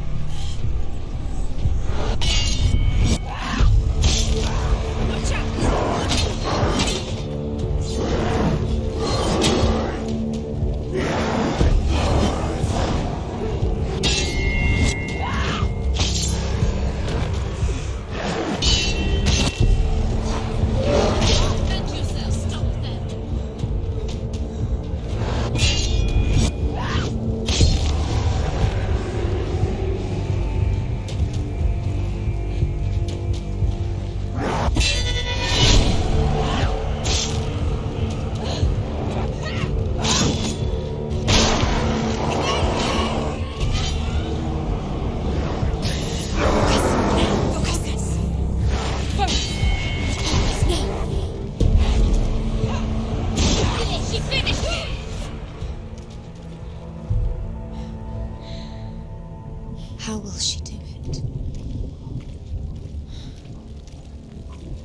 How will she do it?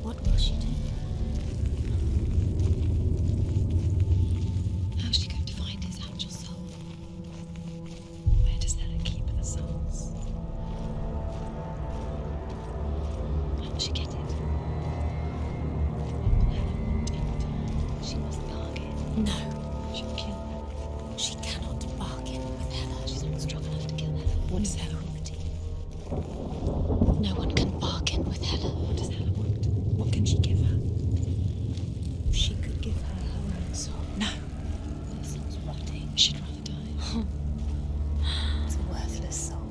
What will she do? How's she going to find his actual soul? Where does Hela keep the souls? How will she get it? What will Hela want in return? She must bargain. No. She'll kill her. She cannot bargain with Hela. She's not strong enough to kill Hela. What does Hela want? No one can bargain with Hela. What does Hela want? What can she give her? She could give her her own soul. No. Her soul's rotting. She'd rather die. It's a worthless soul.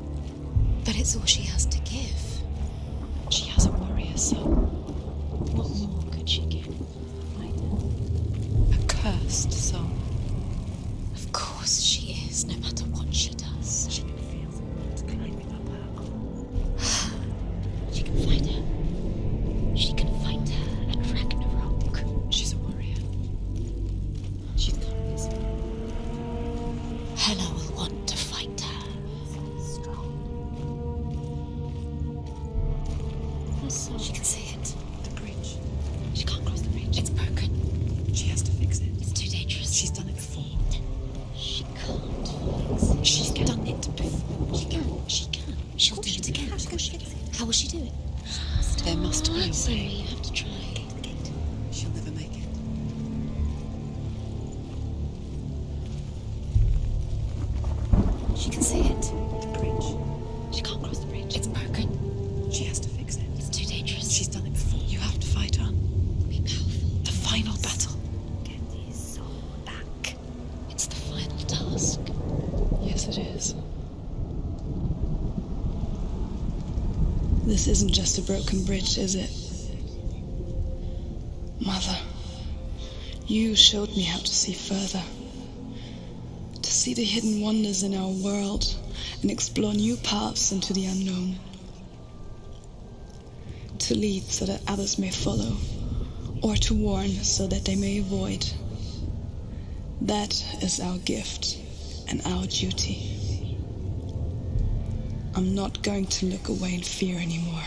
But it's all she has to give. cursed soul. Of course she is, no matter what she does. She can feel the wind climbing up her. She can find her. She can find her at Ragnarok. She's a warrior. She's come this way. Hela will want to find her. Strong. Her soul. She can see it. The bridge. She can't cross the bridge. It's broken. She has to fix it. It's too dangerous. She's done it before. She can't fix it. She's done it before. She can. She can. She'll do it again. Of course she can. How will she do it? There must be a So way. you have to try. Get to the gate. She'll never make it. She can see it. The bridge. She can't cross the bridge. It's broken. She has to fix it. It's too dangerous. She's done it before. You have to fight on. Be powerful. The final battle. Get his soul back. It's the final task. Yes, it is. This isn't just a broken bridge, is it? Mother, you showed me how to see further. To see the hidden wonders in our world and explore new paths into the unknown. To lead so that others may follow, or to warn so that they may avoid. That is our gift and our duty. I'm not going to look away in fear anymore.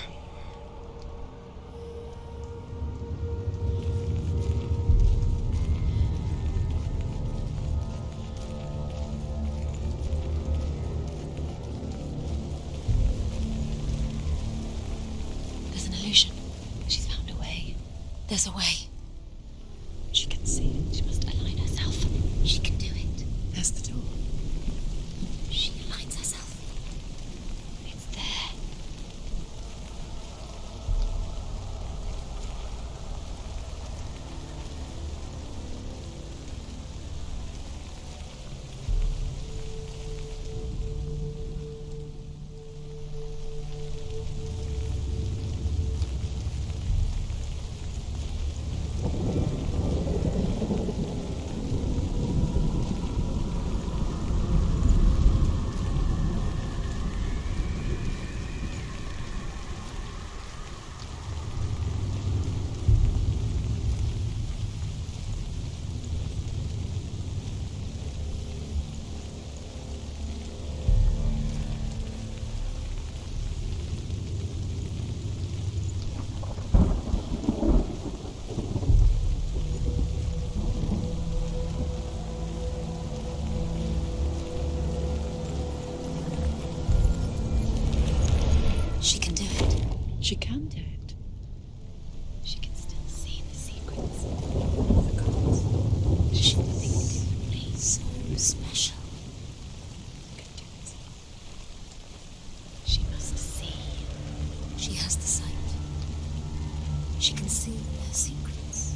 There's an illusion. She's found a way. There's a way. She can see it. She must align herself. She can do it. There's the door. She aligns herself. It's there. She can do it. She can do it. She can still see the secrets. The gods. She's distinctively so special. She must see. She has the sight. She can see her secrets.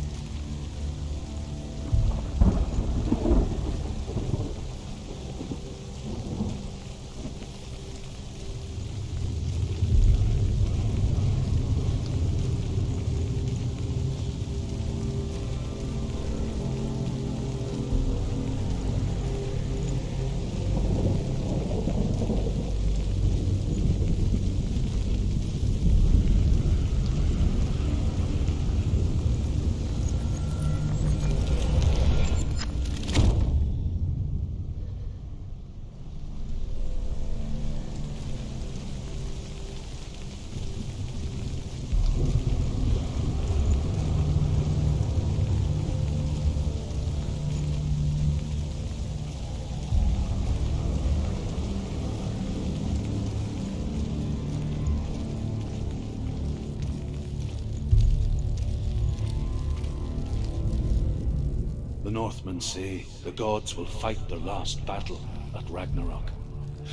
The Northmen say the gods will fight their last battle at Ragnarok.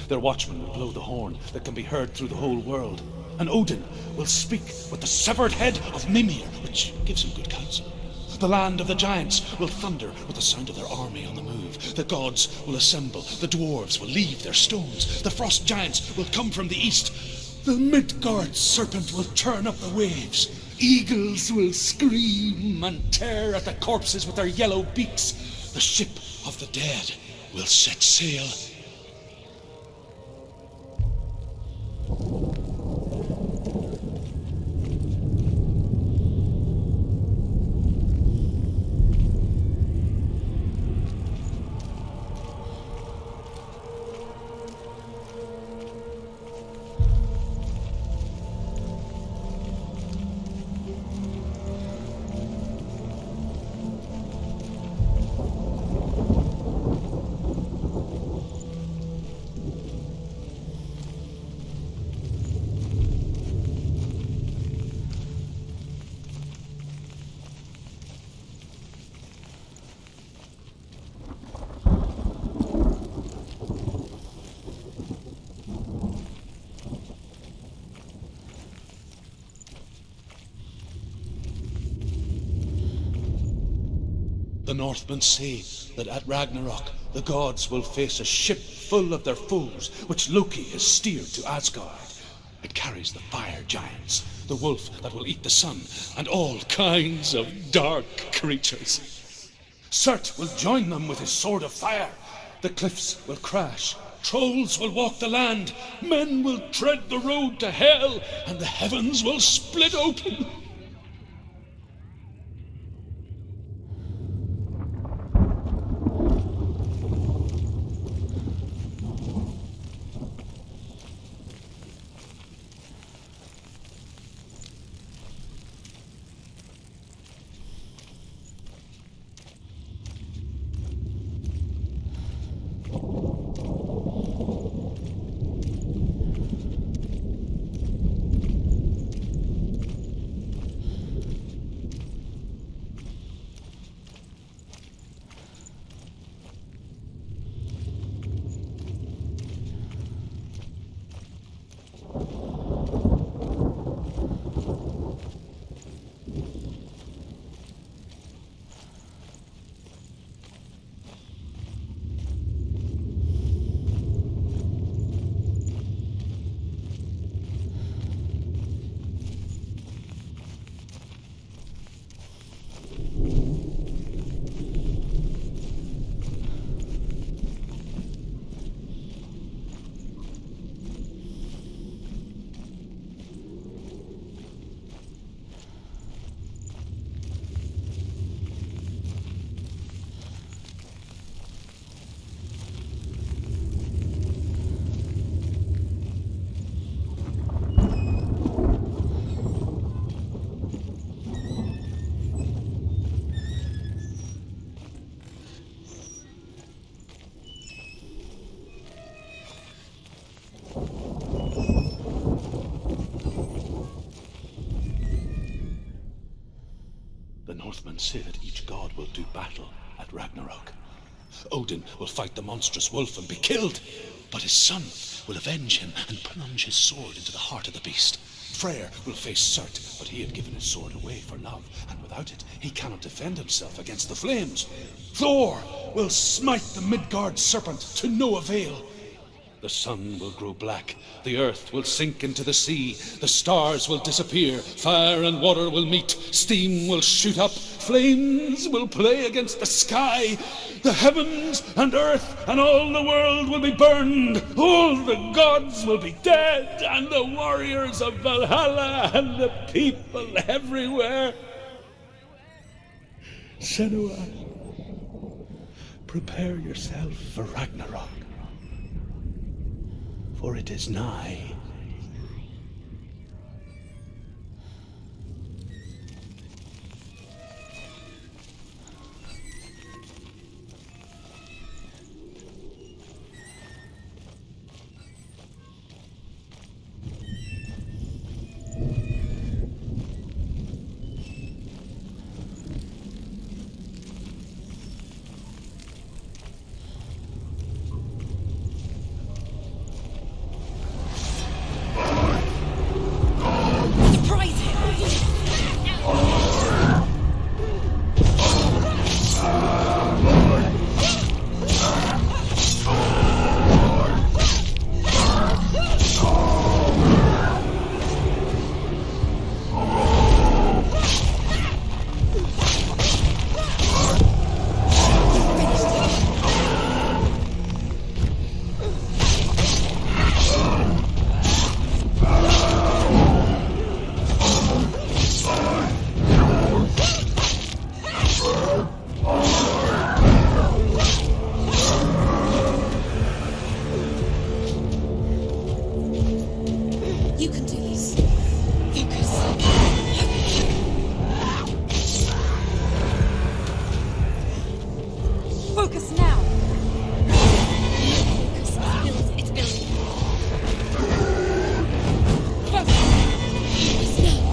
Their watchmen will blow the horn that can be heard through the whole world, and Odin will speak with the severed head of Mimir, which gives him good counsel. The land of the giants will thunder with the sound of their army on the move. The gods will assemble, the dwarves will leave their stones, the frost giants will come from the east, the Midgard serpent will churn up the waves. Eagles will scream and tear at the corpses with their yellow beaks. The ship of the dead will set sail. The Northmen say that at Ragnarok, the gods will face a ship full of their foes, which Loki has steered to Asgard. It carries the fire giants, the wolf that will eat the sun, and all kinds of dark creatures. Sutr will join them with his sword of fire. The cliffs will crash, trolls will walk the land, men will tread the road to hell, and the heavens will split open. The Northmen say that each god will do battle at Ragnarok. Odin will fight the monstrous wolf and be killed, but his son will avenge him and plunge his sword into the heart of the beast. Freyr will face Sutr, but he had given his sword away for love, and without it, he cannot defend himself against the flames. Thor will smite the Midgard serpent to no avail. The sun will grow black, the earth will sink into the sea, the stars will disappear, fire and water will meet, steam will shoot up, flames will play against the sky, the heavens and earth and all the world will be burned, all the gods will be dead, and the warriors of Valhalla and the people everywhere. Senua, prepare yourself for Ragnarok, for it is nigh. Focus now! Focus. It's building. Focus! Focus now!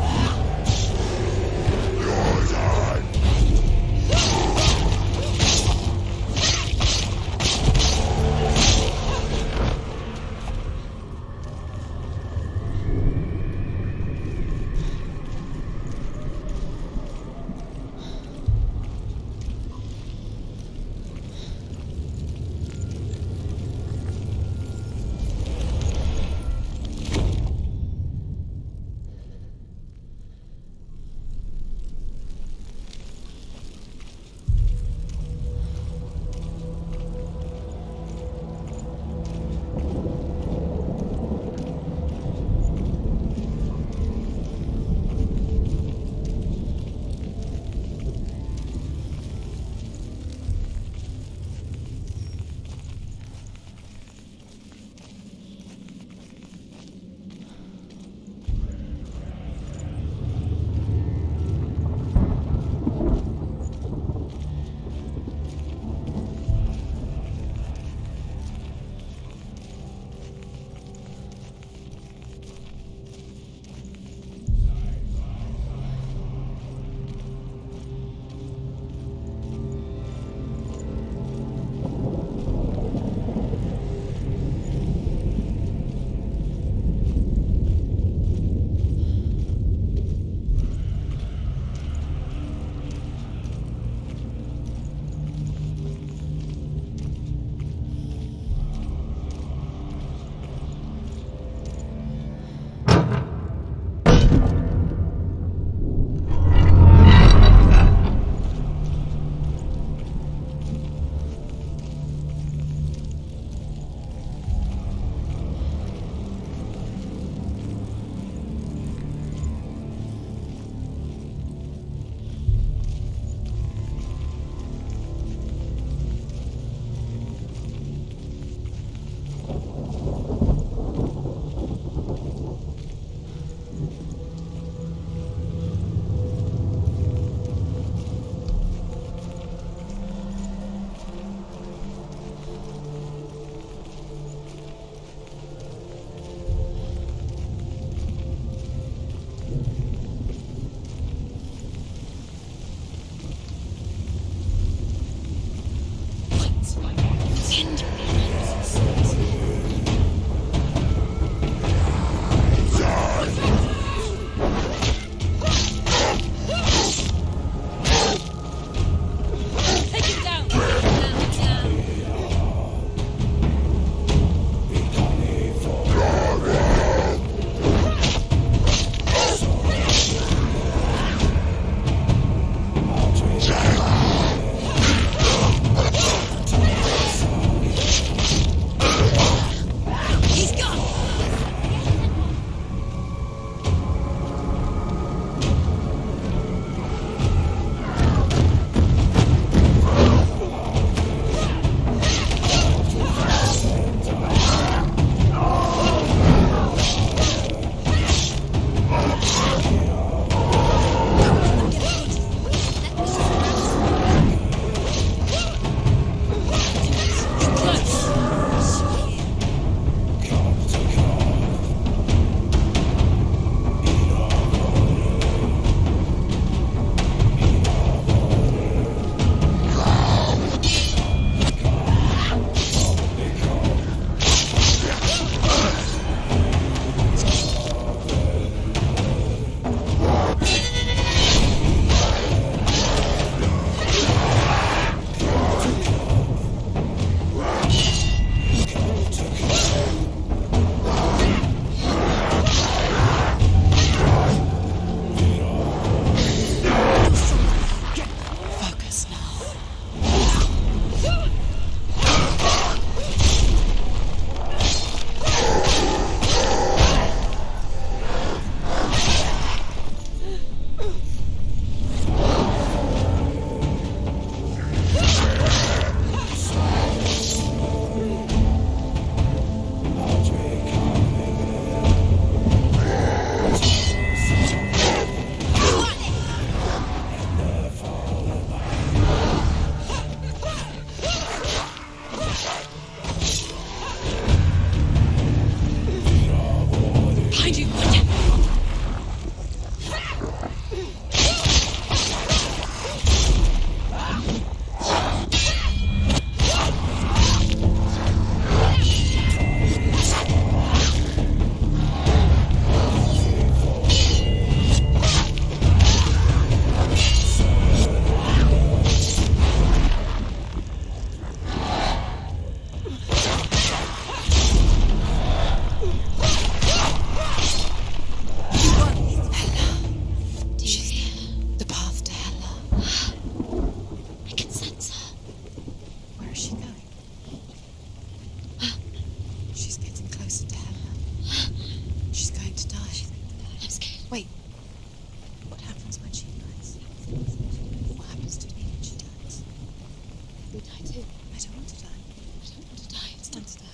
to die too. I don't want to die. I don't want to die. It's time to die.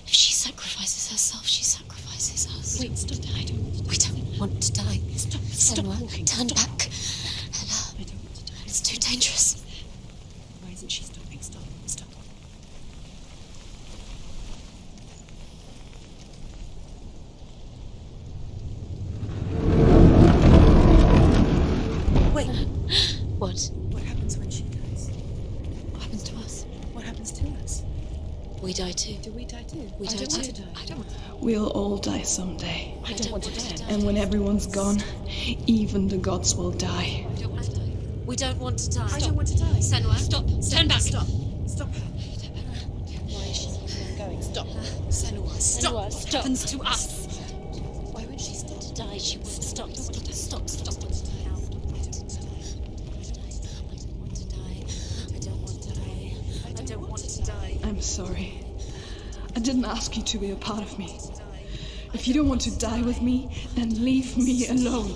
If she sacrifices herself, she sacrifices us. Wait, stop. I don't want to die. We don't want to die. Stop Senua, walking. turn Stop. back. Hela, I don't want to die. it's too dangerous. Why isn't she stopping? Stop. Stop. Wait. What? What happens when she dies? What happens to us? What happens to us? We die too. Do we die too? We I die don't want too. to die. I don't want to die. We'll all die someday. I don't want to die. And when everyone's gone, even the gods will die. We don't want to die. We don't want to die. I don't want to die. Senua, Stop. Turn back. Stop. Stop her. Why is she keeping on going? Stop. Senua, stop. Senua, What happens to us? Why would she stop to die? She would stop. Stop. I'm sorry. I didn't ask you to be a part of me. If you don't want to die with me, then leave me alone.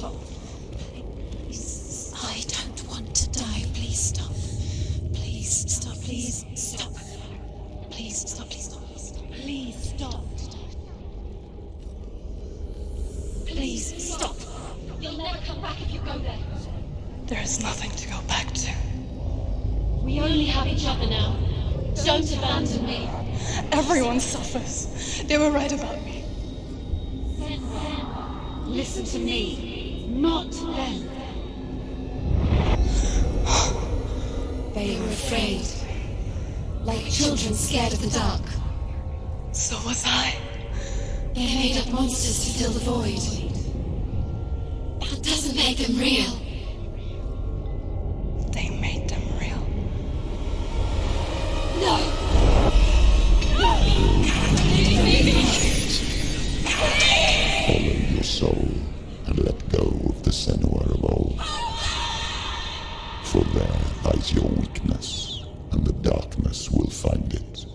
I don't want to die. Please stop. Please stop. Please stop. Please stop. Please stop. Please stop. Please stop. You'll never come back if you go there. There is nothing to go back to. We only have each other now. Don't abandon me. Everyone suffers. They were right about me. Listen to me, not them. They were afraid, like children scared of the dark. So was I. They made up monsters to fill the void. That doesn't make them real. They made them real. No! Follow your soul and let go of the Senua of old. For there lies your weakness, and the darkness will find it.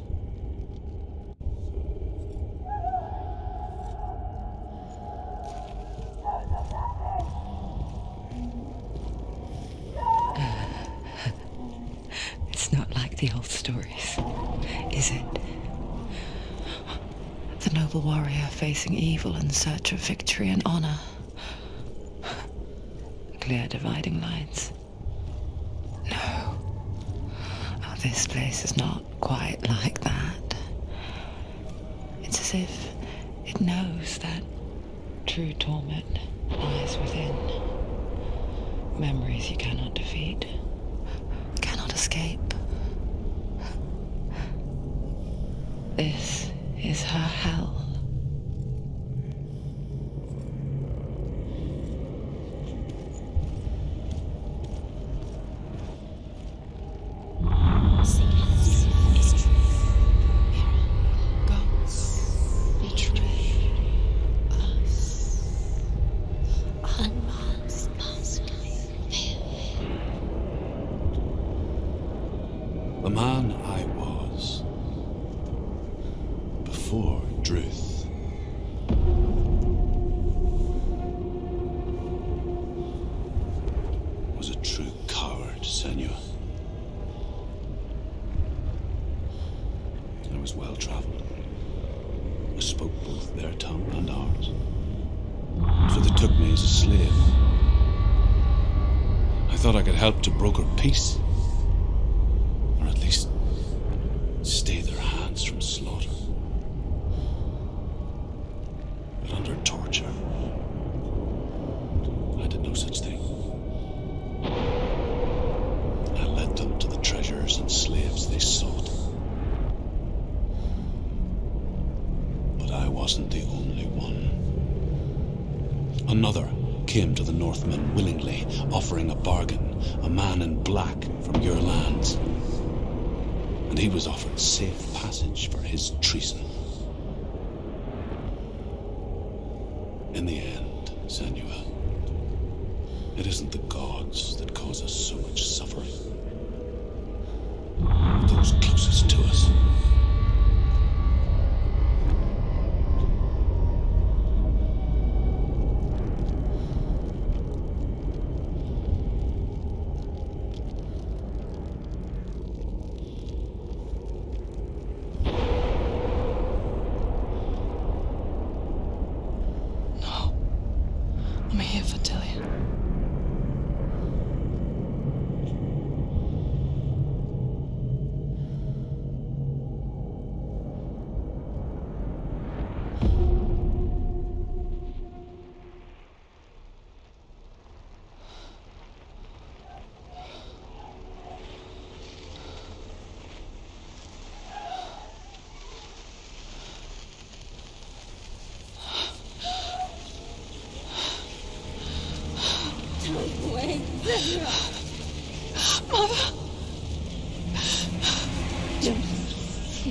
It's not like the old stories, is it? The noble warrior facing evil in search of victory and honor. Clear dividing lines. No. Oh, this place is not quite like that. It's as if it knows that true torment lies within. Memories you cannot defeat, cannot escape. This is her hell. The man I was before Druth was a true coward, Senua. I was well traveled. I spoke both their tongue and ours. So they took me as a slave. I thought I could help to broker peace. Or at least stay their hands from slaughter. But under torture, I did no such thing. I led them to the treasures and slaves they sought. But I wasn't the only one. Another came to the Northmen willingly, offering a bargain, a man in black from your lands. And he was offered safe passage for his treason. In the end, Senua, it isn't the gods that cause us so much suffering, but those closest to us.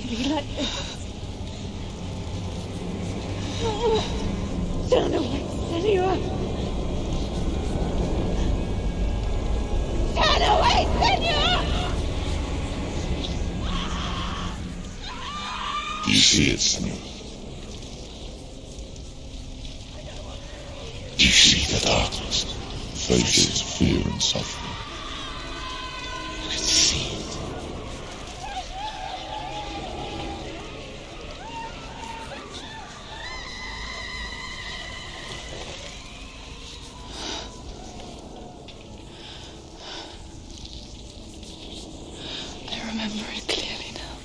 be like this. Turn away, Senua! Turn away, Senua! Do you see it, Senua? Do you see the darkness? Faces, fear and suffering. I can see it. I remember it clearly now.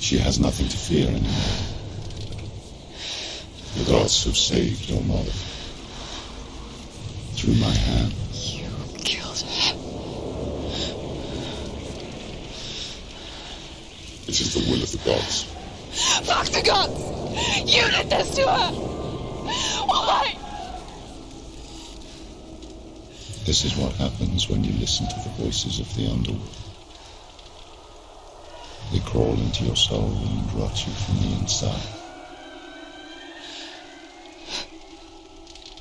She has nothing to fear anymore. The gods have saved your mother. Through my hand. You killed her. It is the will of the gods. Fuck the gods! You did this to her! Why? This is what happens when you listen to the voices of the underworld. They crawl into your soul and rot you from the inside.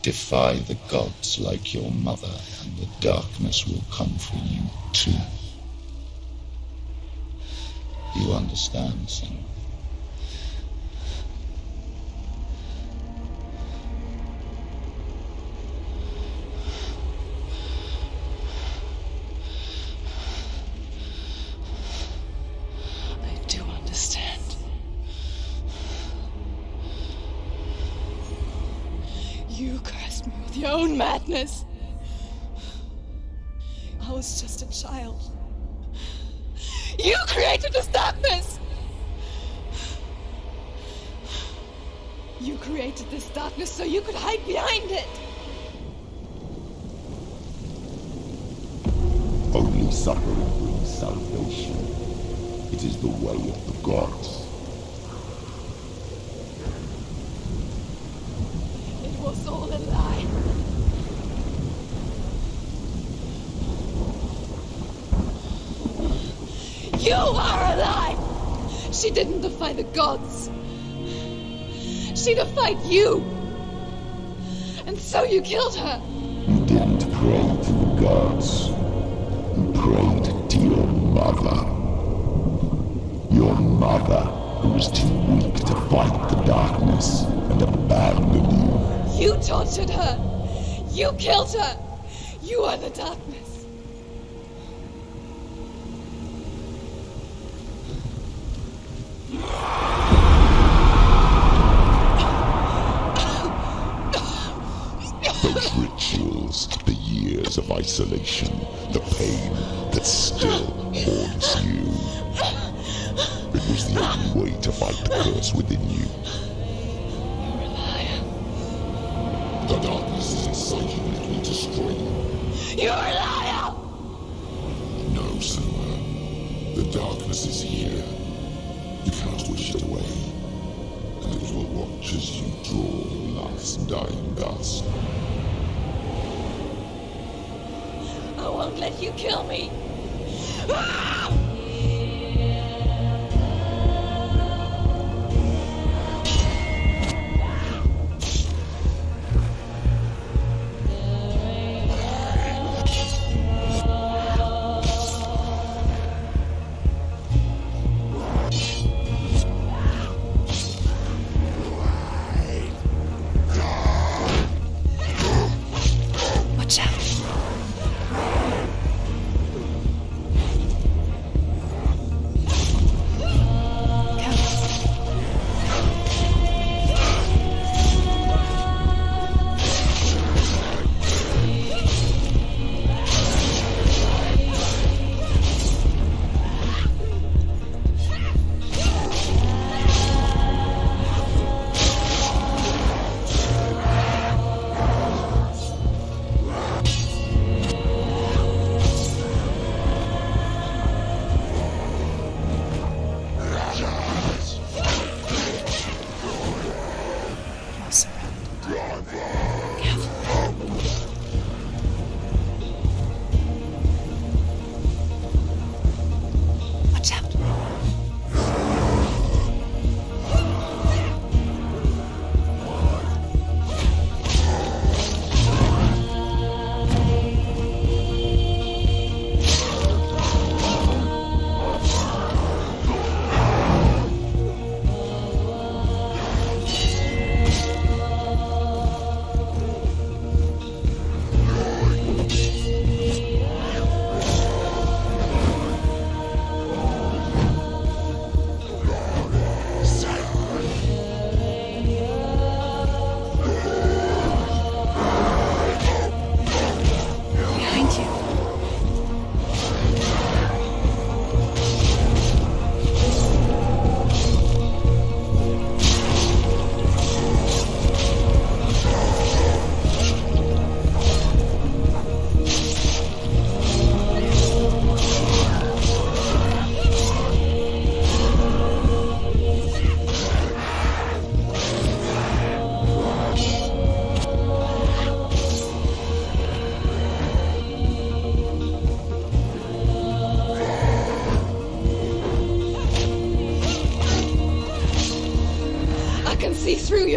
Defy the gods like your mother, and the darkness will come for you too. Do you understand, son? I do understand. You cursed me with your own madness. I was just a child. You created this darkness! You created this darkness so you could hide behind it! Only suffering brings salvation. It is the way of the gods. It was all a lie. You are a lie! She didn't defy the gods. She defied you. And so you killed her. You didn't pray to the gods. You prayed to your mother. Your mother, who was too weak to fight the darkness and abandoned you. You tortured her. You killed her. You are the darkness. Those rituals, the years of isolation, the pain that still haunts you. It was the only way to fight the curse within you. You're a liar. The darkness is inside you and it will destroy you. You're a liar! No, Senua. The darkness is here. You cannot wish it away. And it will watch as you draw your last dying gasp. I won't let you kill me. Ah! Watch out.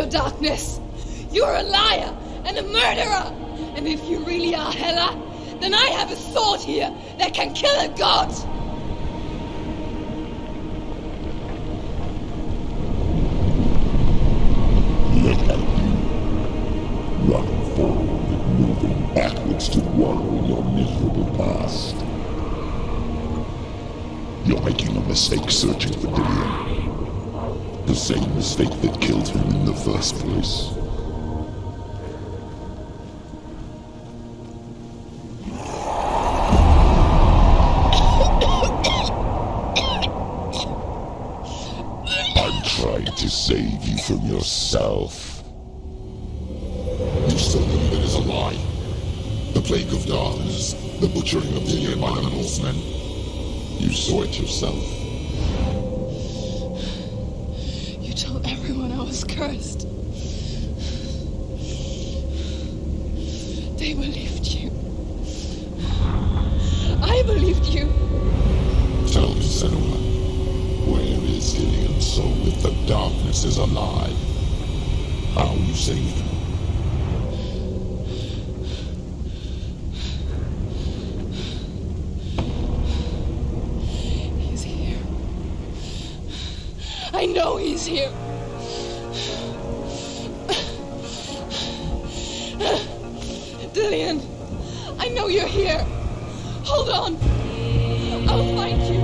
your darkness. You're a liar and a murderer. And if you really are Hela, then I have a sword here that can kill a god. Look at you. Running forward and moving backwards to wallow in your miserable past. You're making a mistake searching for Dillion. The same mistake that killed him in the first place. I'm trying to save you from yourself. You still believe it is a lie? The plague of darkness, the butchering of Dillion by the Northmen. You saw it yourself. You told everyone I was cursed. They believed you. I believed you. Tell me, Senua, where is Dillion's soul if the darkness is alive? How you saved him? He's here. I know he's here. Dillion, I know you're here. Hold on. I'll find you.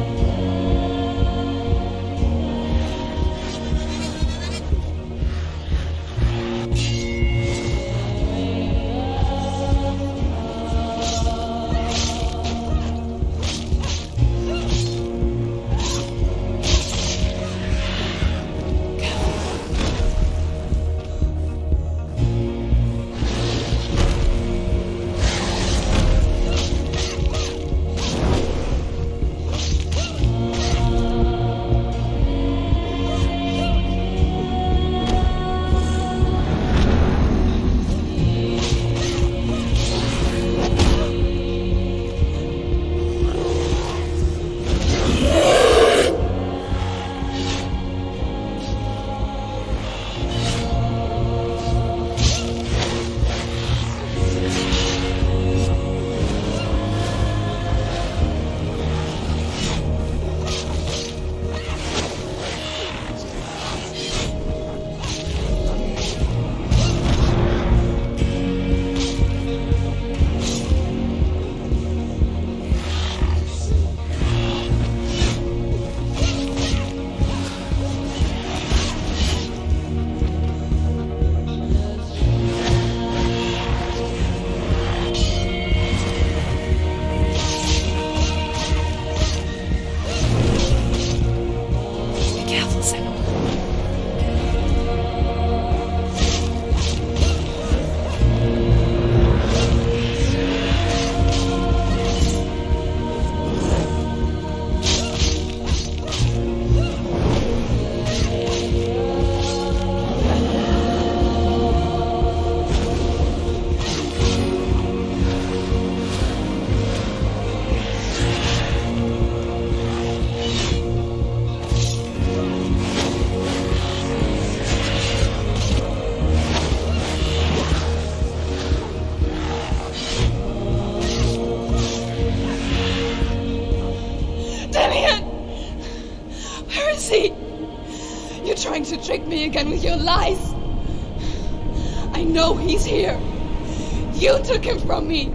Trying to trick me again with your lies. I know he's here. You took him from me.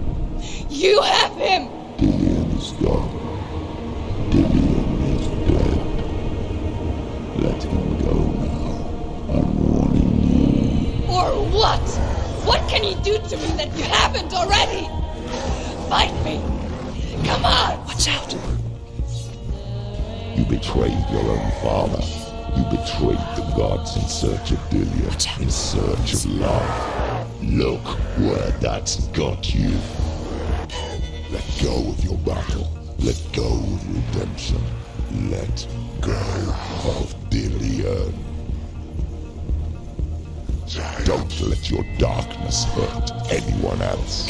You have him. Dillion is gone. Dillion is dead. Let him go now. I'm warning you. Or what? What can you do to me that you haven't already? Fight me. Come on. Watch out. You betrayed your own father. You betrayed the gods in search of Dillion, in search of love. Look where that's got you. Let go of your battle. Let go of redemption. Let go of Dillion. Don't let your darkness hurt anyone else.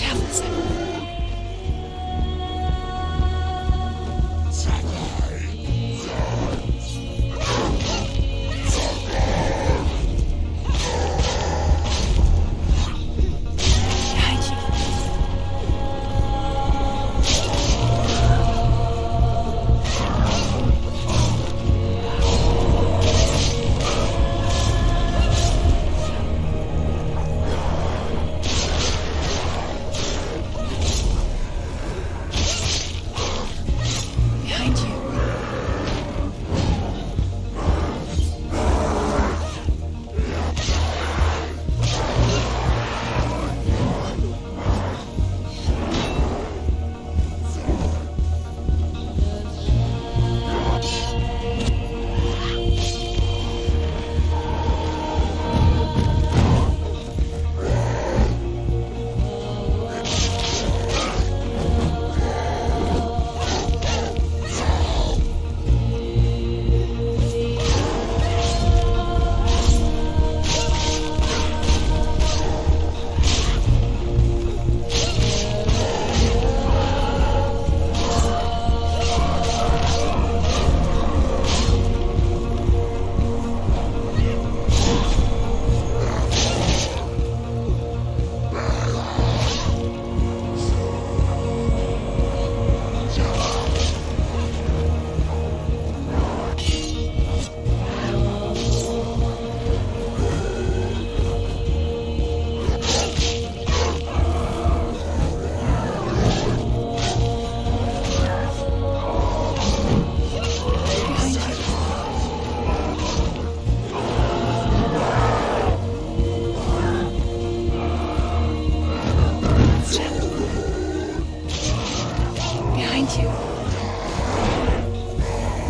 Behind you.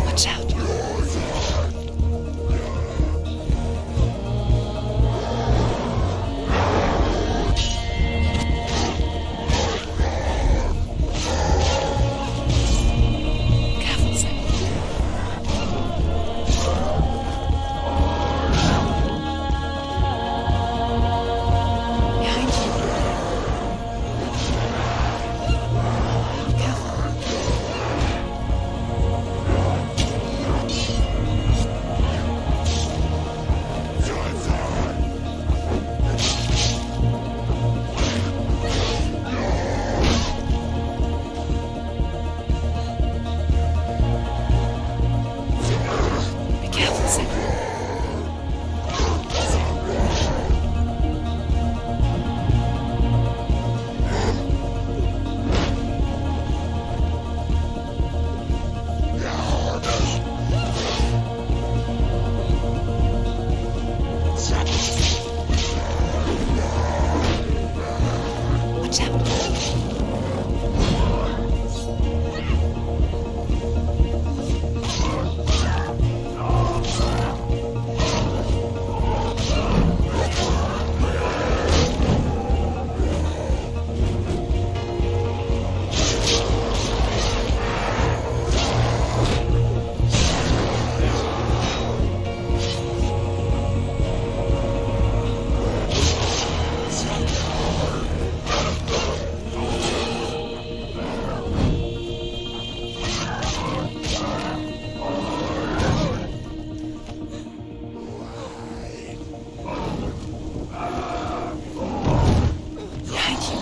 Watch out. Careful, Sam. Behind you. Careful. Be careful, Sam. Watch out. Behind you.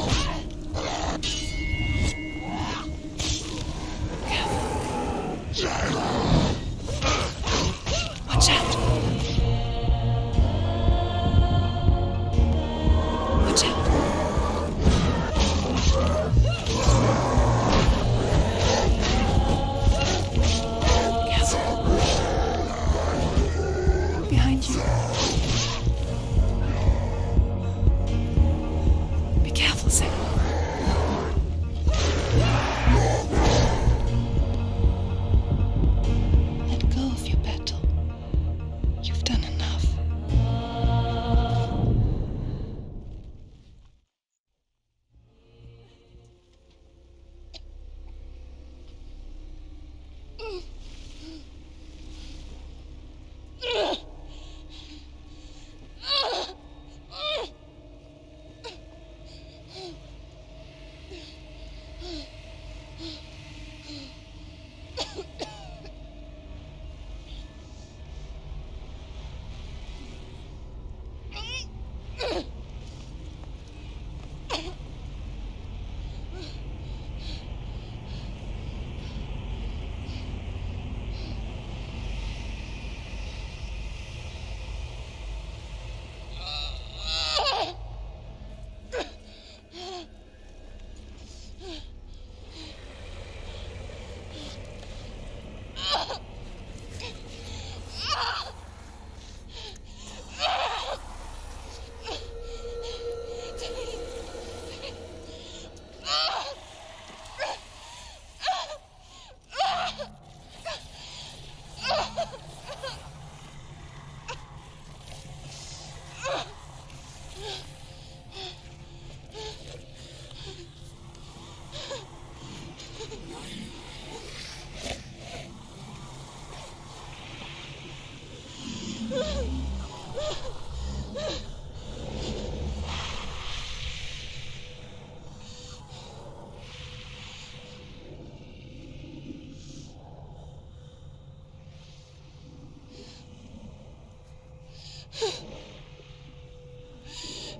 Watch out. Watch out. Careful. Behind you. Be careful, Sam. Let go of your battle. You've done enough.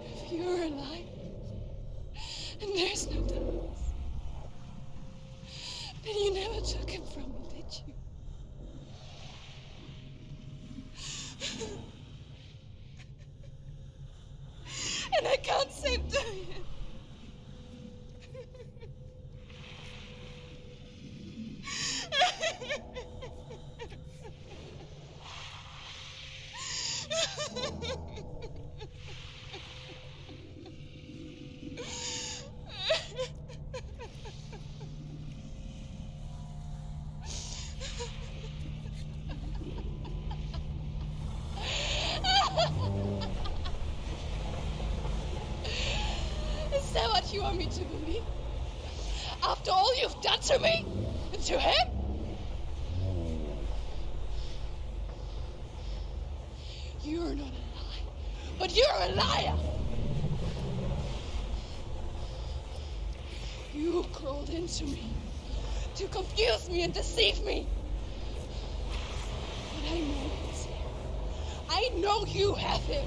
If you're alive, and there's no darkness, then you never took him from me, did you? And I can't save Dorian. want me to believe? After all you've done to me? And to him? You're not a liar, but you're a liar! You crawled into me to confuse me and deceive me. But I know it's here. I know you have him.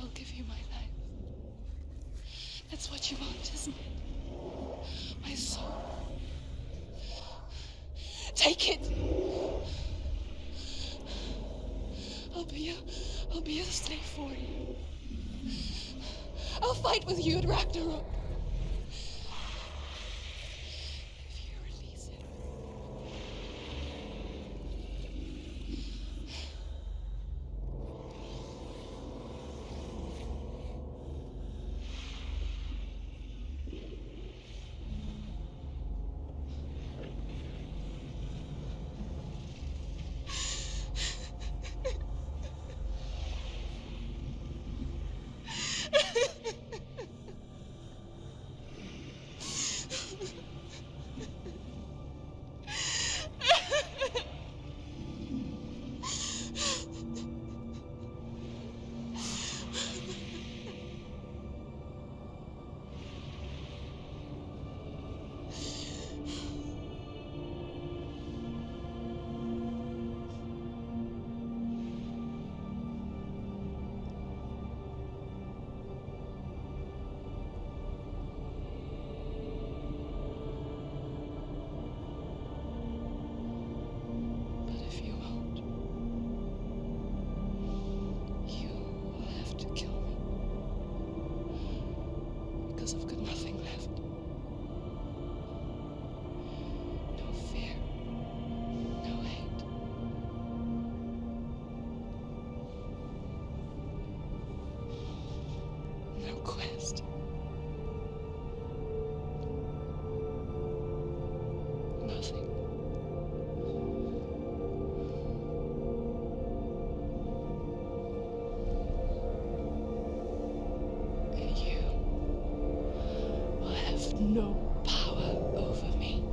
I'll give you my life. That's what you want, isn't it? My soul. Take it. I'll be a slave for you. I'll fight with you at Ragnarok. If you release it. Quest. Nothing. And you will have no power over me.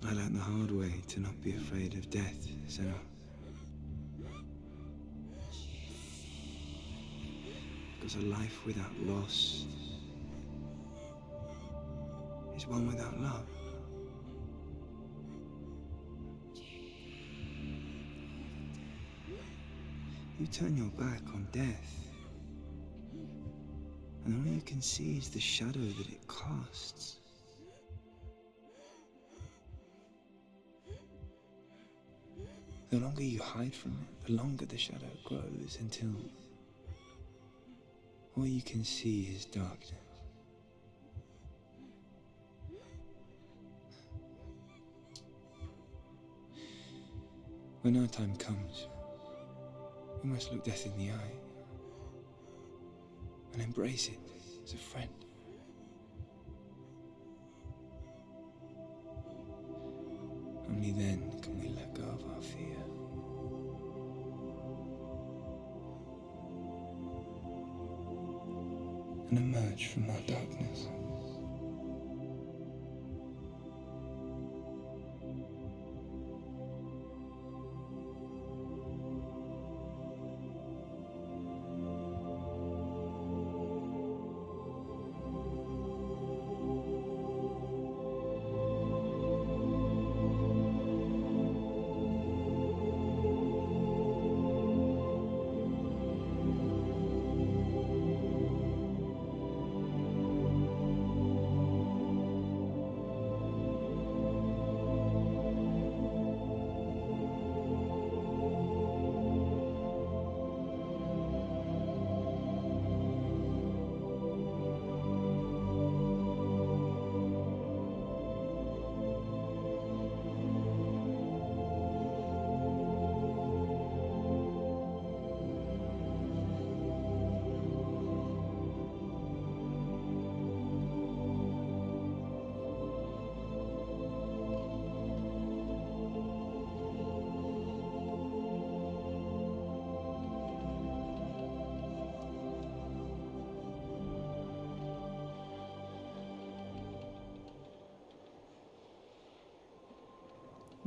I learned the hard way to not be afraid of death, Senua. Because a life without loss is one without love. You turn your back on death, and all you can see is the shadow that it casts. The longer you hide from it, the longer the shadow grows until all you can see is darkness. When our time comes, we must look death in the eye and embrace it as a friend. Only then can we let go of our fear. And emerge from our darkness.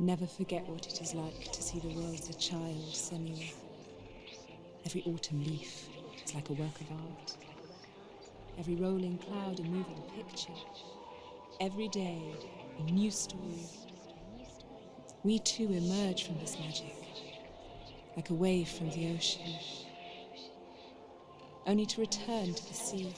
Never forget what it is like to see the world as a child, Senua. Every autumn leaf is like a work of art. Every rolling cloud a moving picture. Every day, a new story. We too emerge from this magic, like a wave from the ocean, only to return to the sea.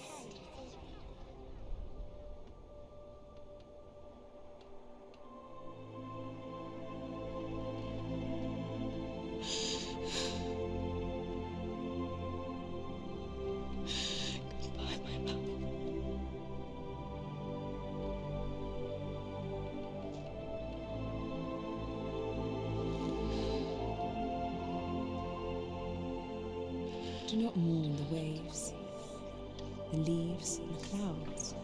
Do not mourn the waves, the leaves and the clouds.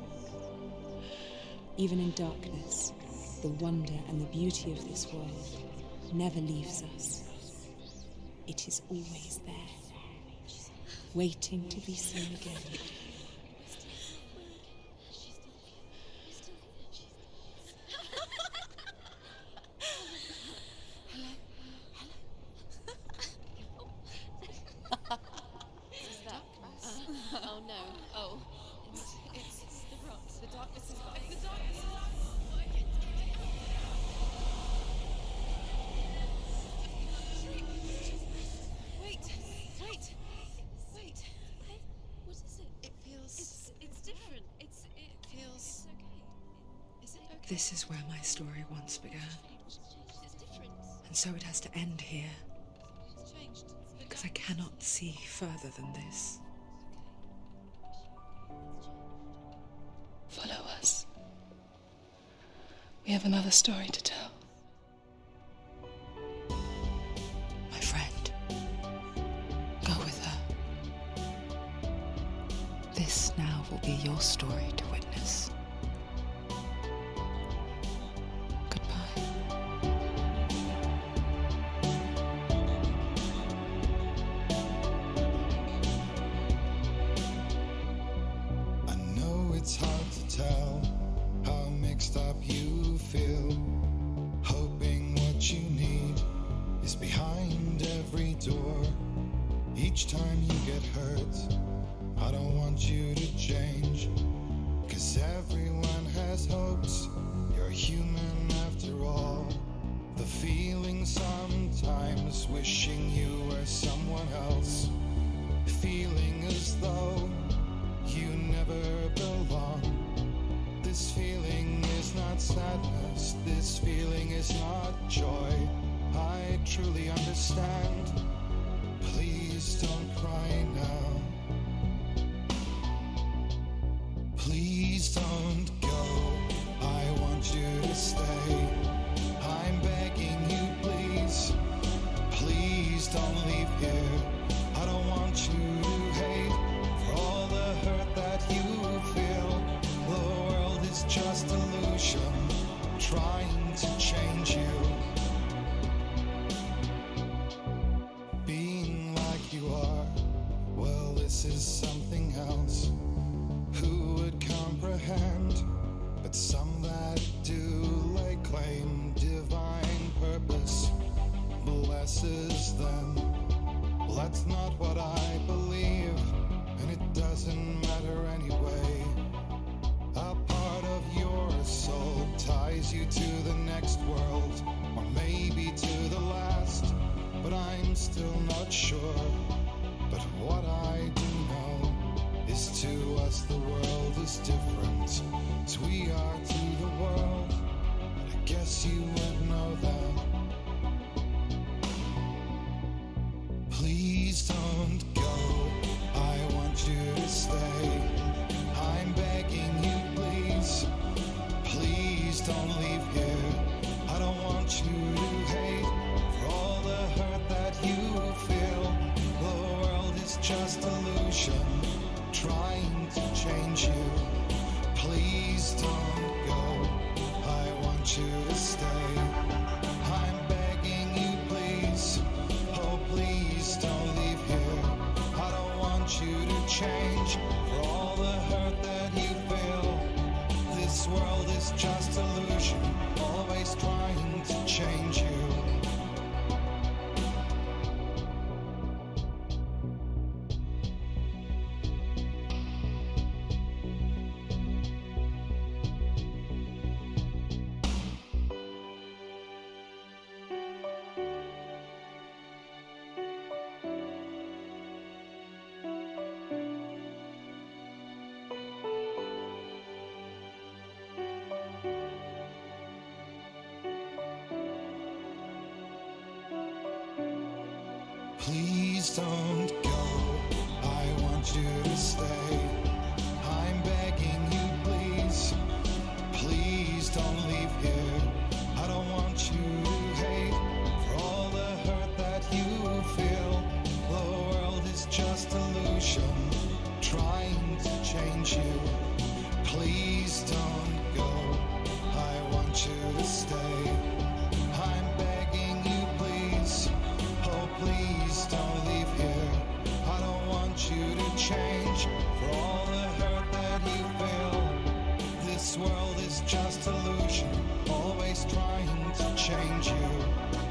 Even in darkness, the wonder and the beauty of this world never leaves us. It is always there, waiting to be seen again. Oh no. Oh. It's the rocks. The darkness is back. The darkness is back. Wait. What is it? It feels... It's different. It feels... It's okay. Is it okay? This is where my story once began. It's different. And so it has to end here, It's changed. because I cannot see further than this. Follow us. We have another story to tell. My friend, go with her. This now will be your story to witness. Goodbye. I know it's hard to tell how mixed up you feel. Hoping what you need is behind every door. Each time you get hurt, I don't want you to change. 'Cause everyone has hopes, you're human after all. The feeling sometimes wishing you were someone else. Feeling as though you never belong. This feeling is not sadness, this feeling is not joy. I truly understand. Please don't cry now. Please don't go. I want you to stay. I'm begging you, please. Please don't leave here. I don't want you to hate for all the hurt that you feel. The world is just illusion, trying to change you. Being like you are, well, this is something else. Who would comprehend? But some that do lay claim divine purpose blesses them. Well, that's not what I believe, and it doesn't matter anyway. A part of your soul ties you to the next world, or maybe to the last, but I'm still not sure. But what I do know is to us the world is different, as we are to the world. I guess you would know that. Please don't go, I want you to stay. I'm begging you, please. Please don't leave here. I don't want you to hate for all the hurt that you feel. The world is just illusion, trying to change you. Please don't go, I want you to stay. I'm begging you, please. Oh, please don't leave here. I don't want you to change for all the hurt that you feel. This world is just illusion, always trying to change. change you. Please don't go, I want you to stay. I'm begging you, please. Please don't leave here. I don't want you to hate for all the hurt that you feel. The world is just illusion, trying to change you. Please don't go, I want you to stay. I'm begging you, please. Oh, please don't leave here. I don't want you to change for all the hurt that you feel. This world is just illusion, always trying to change you.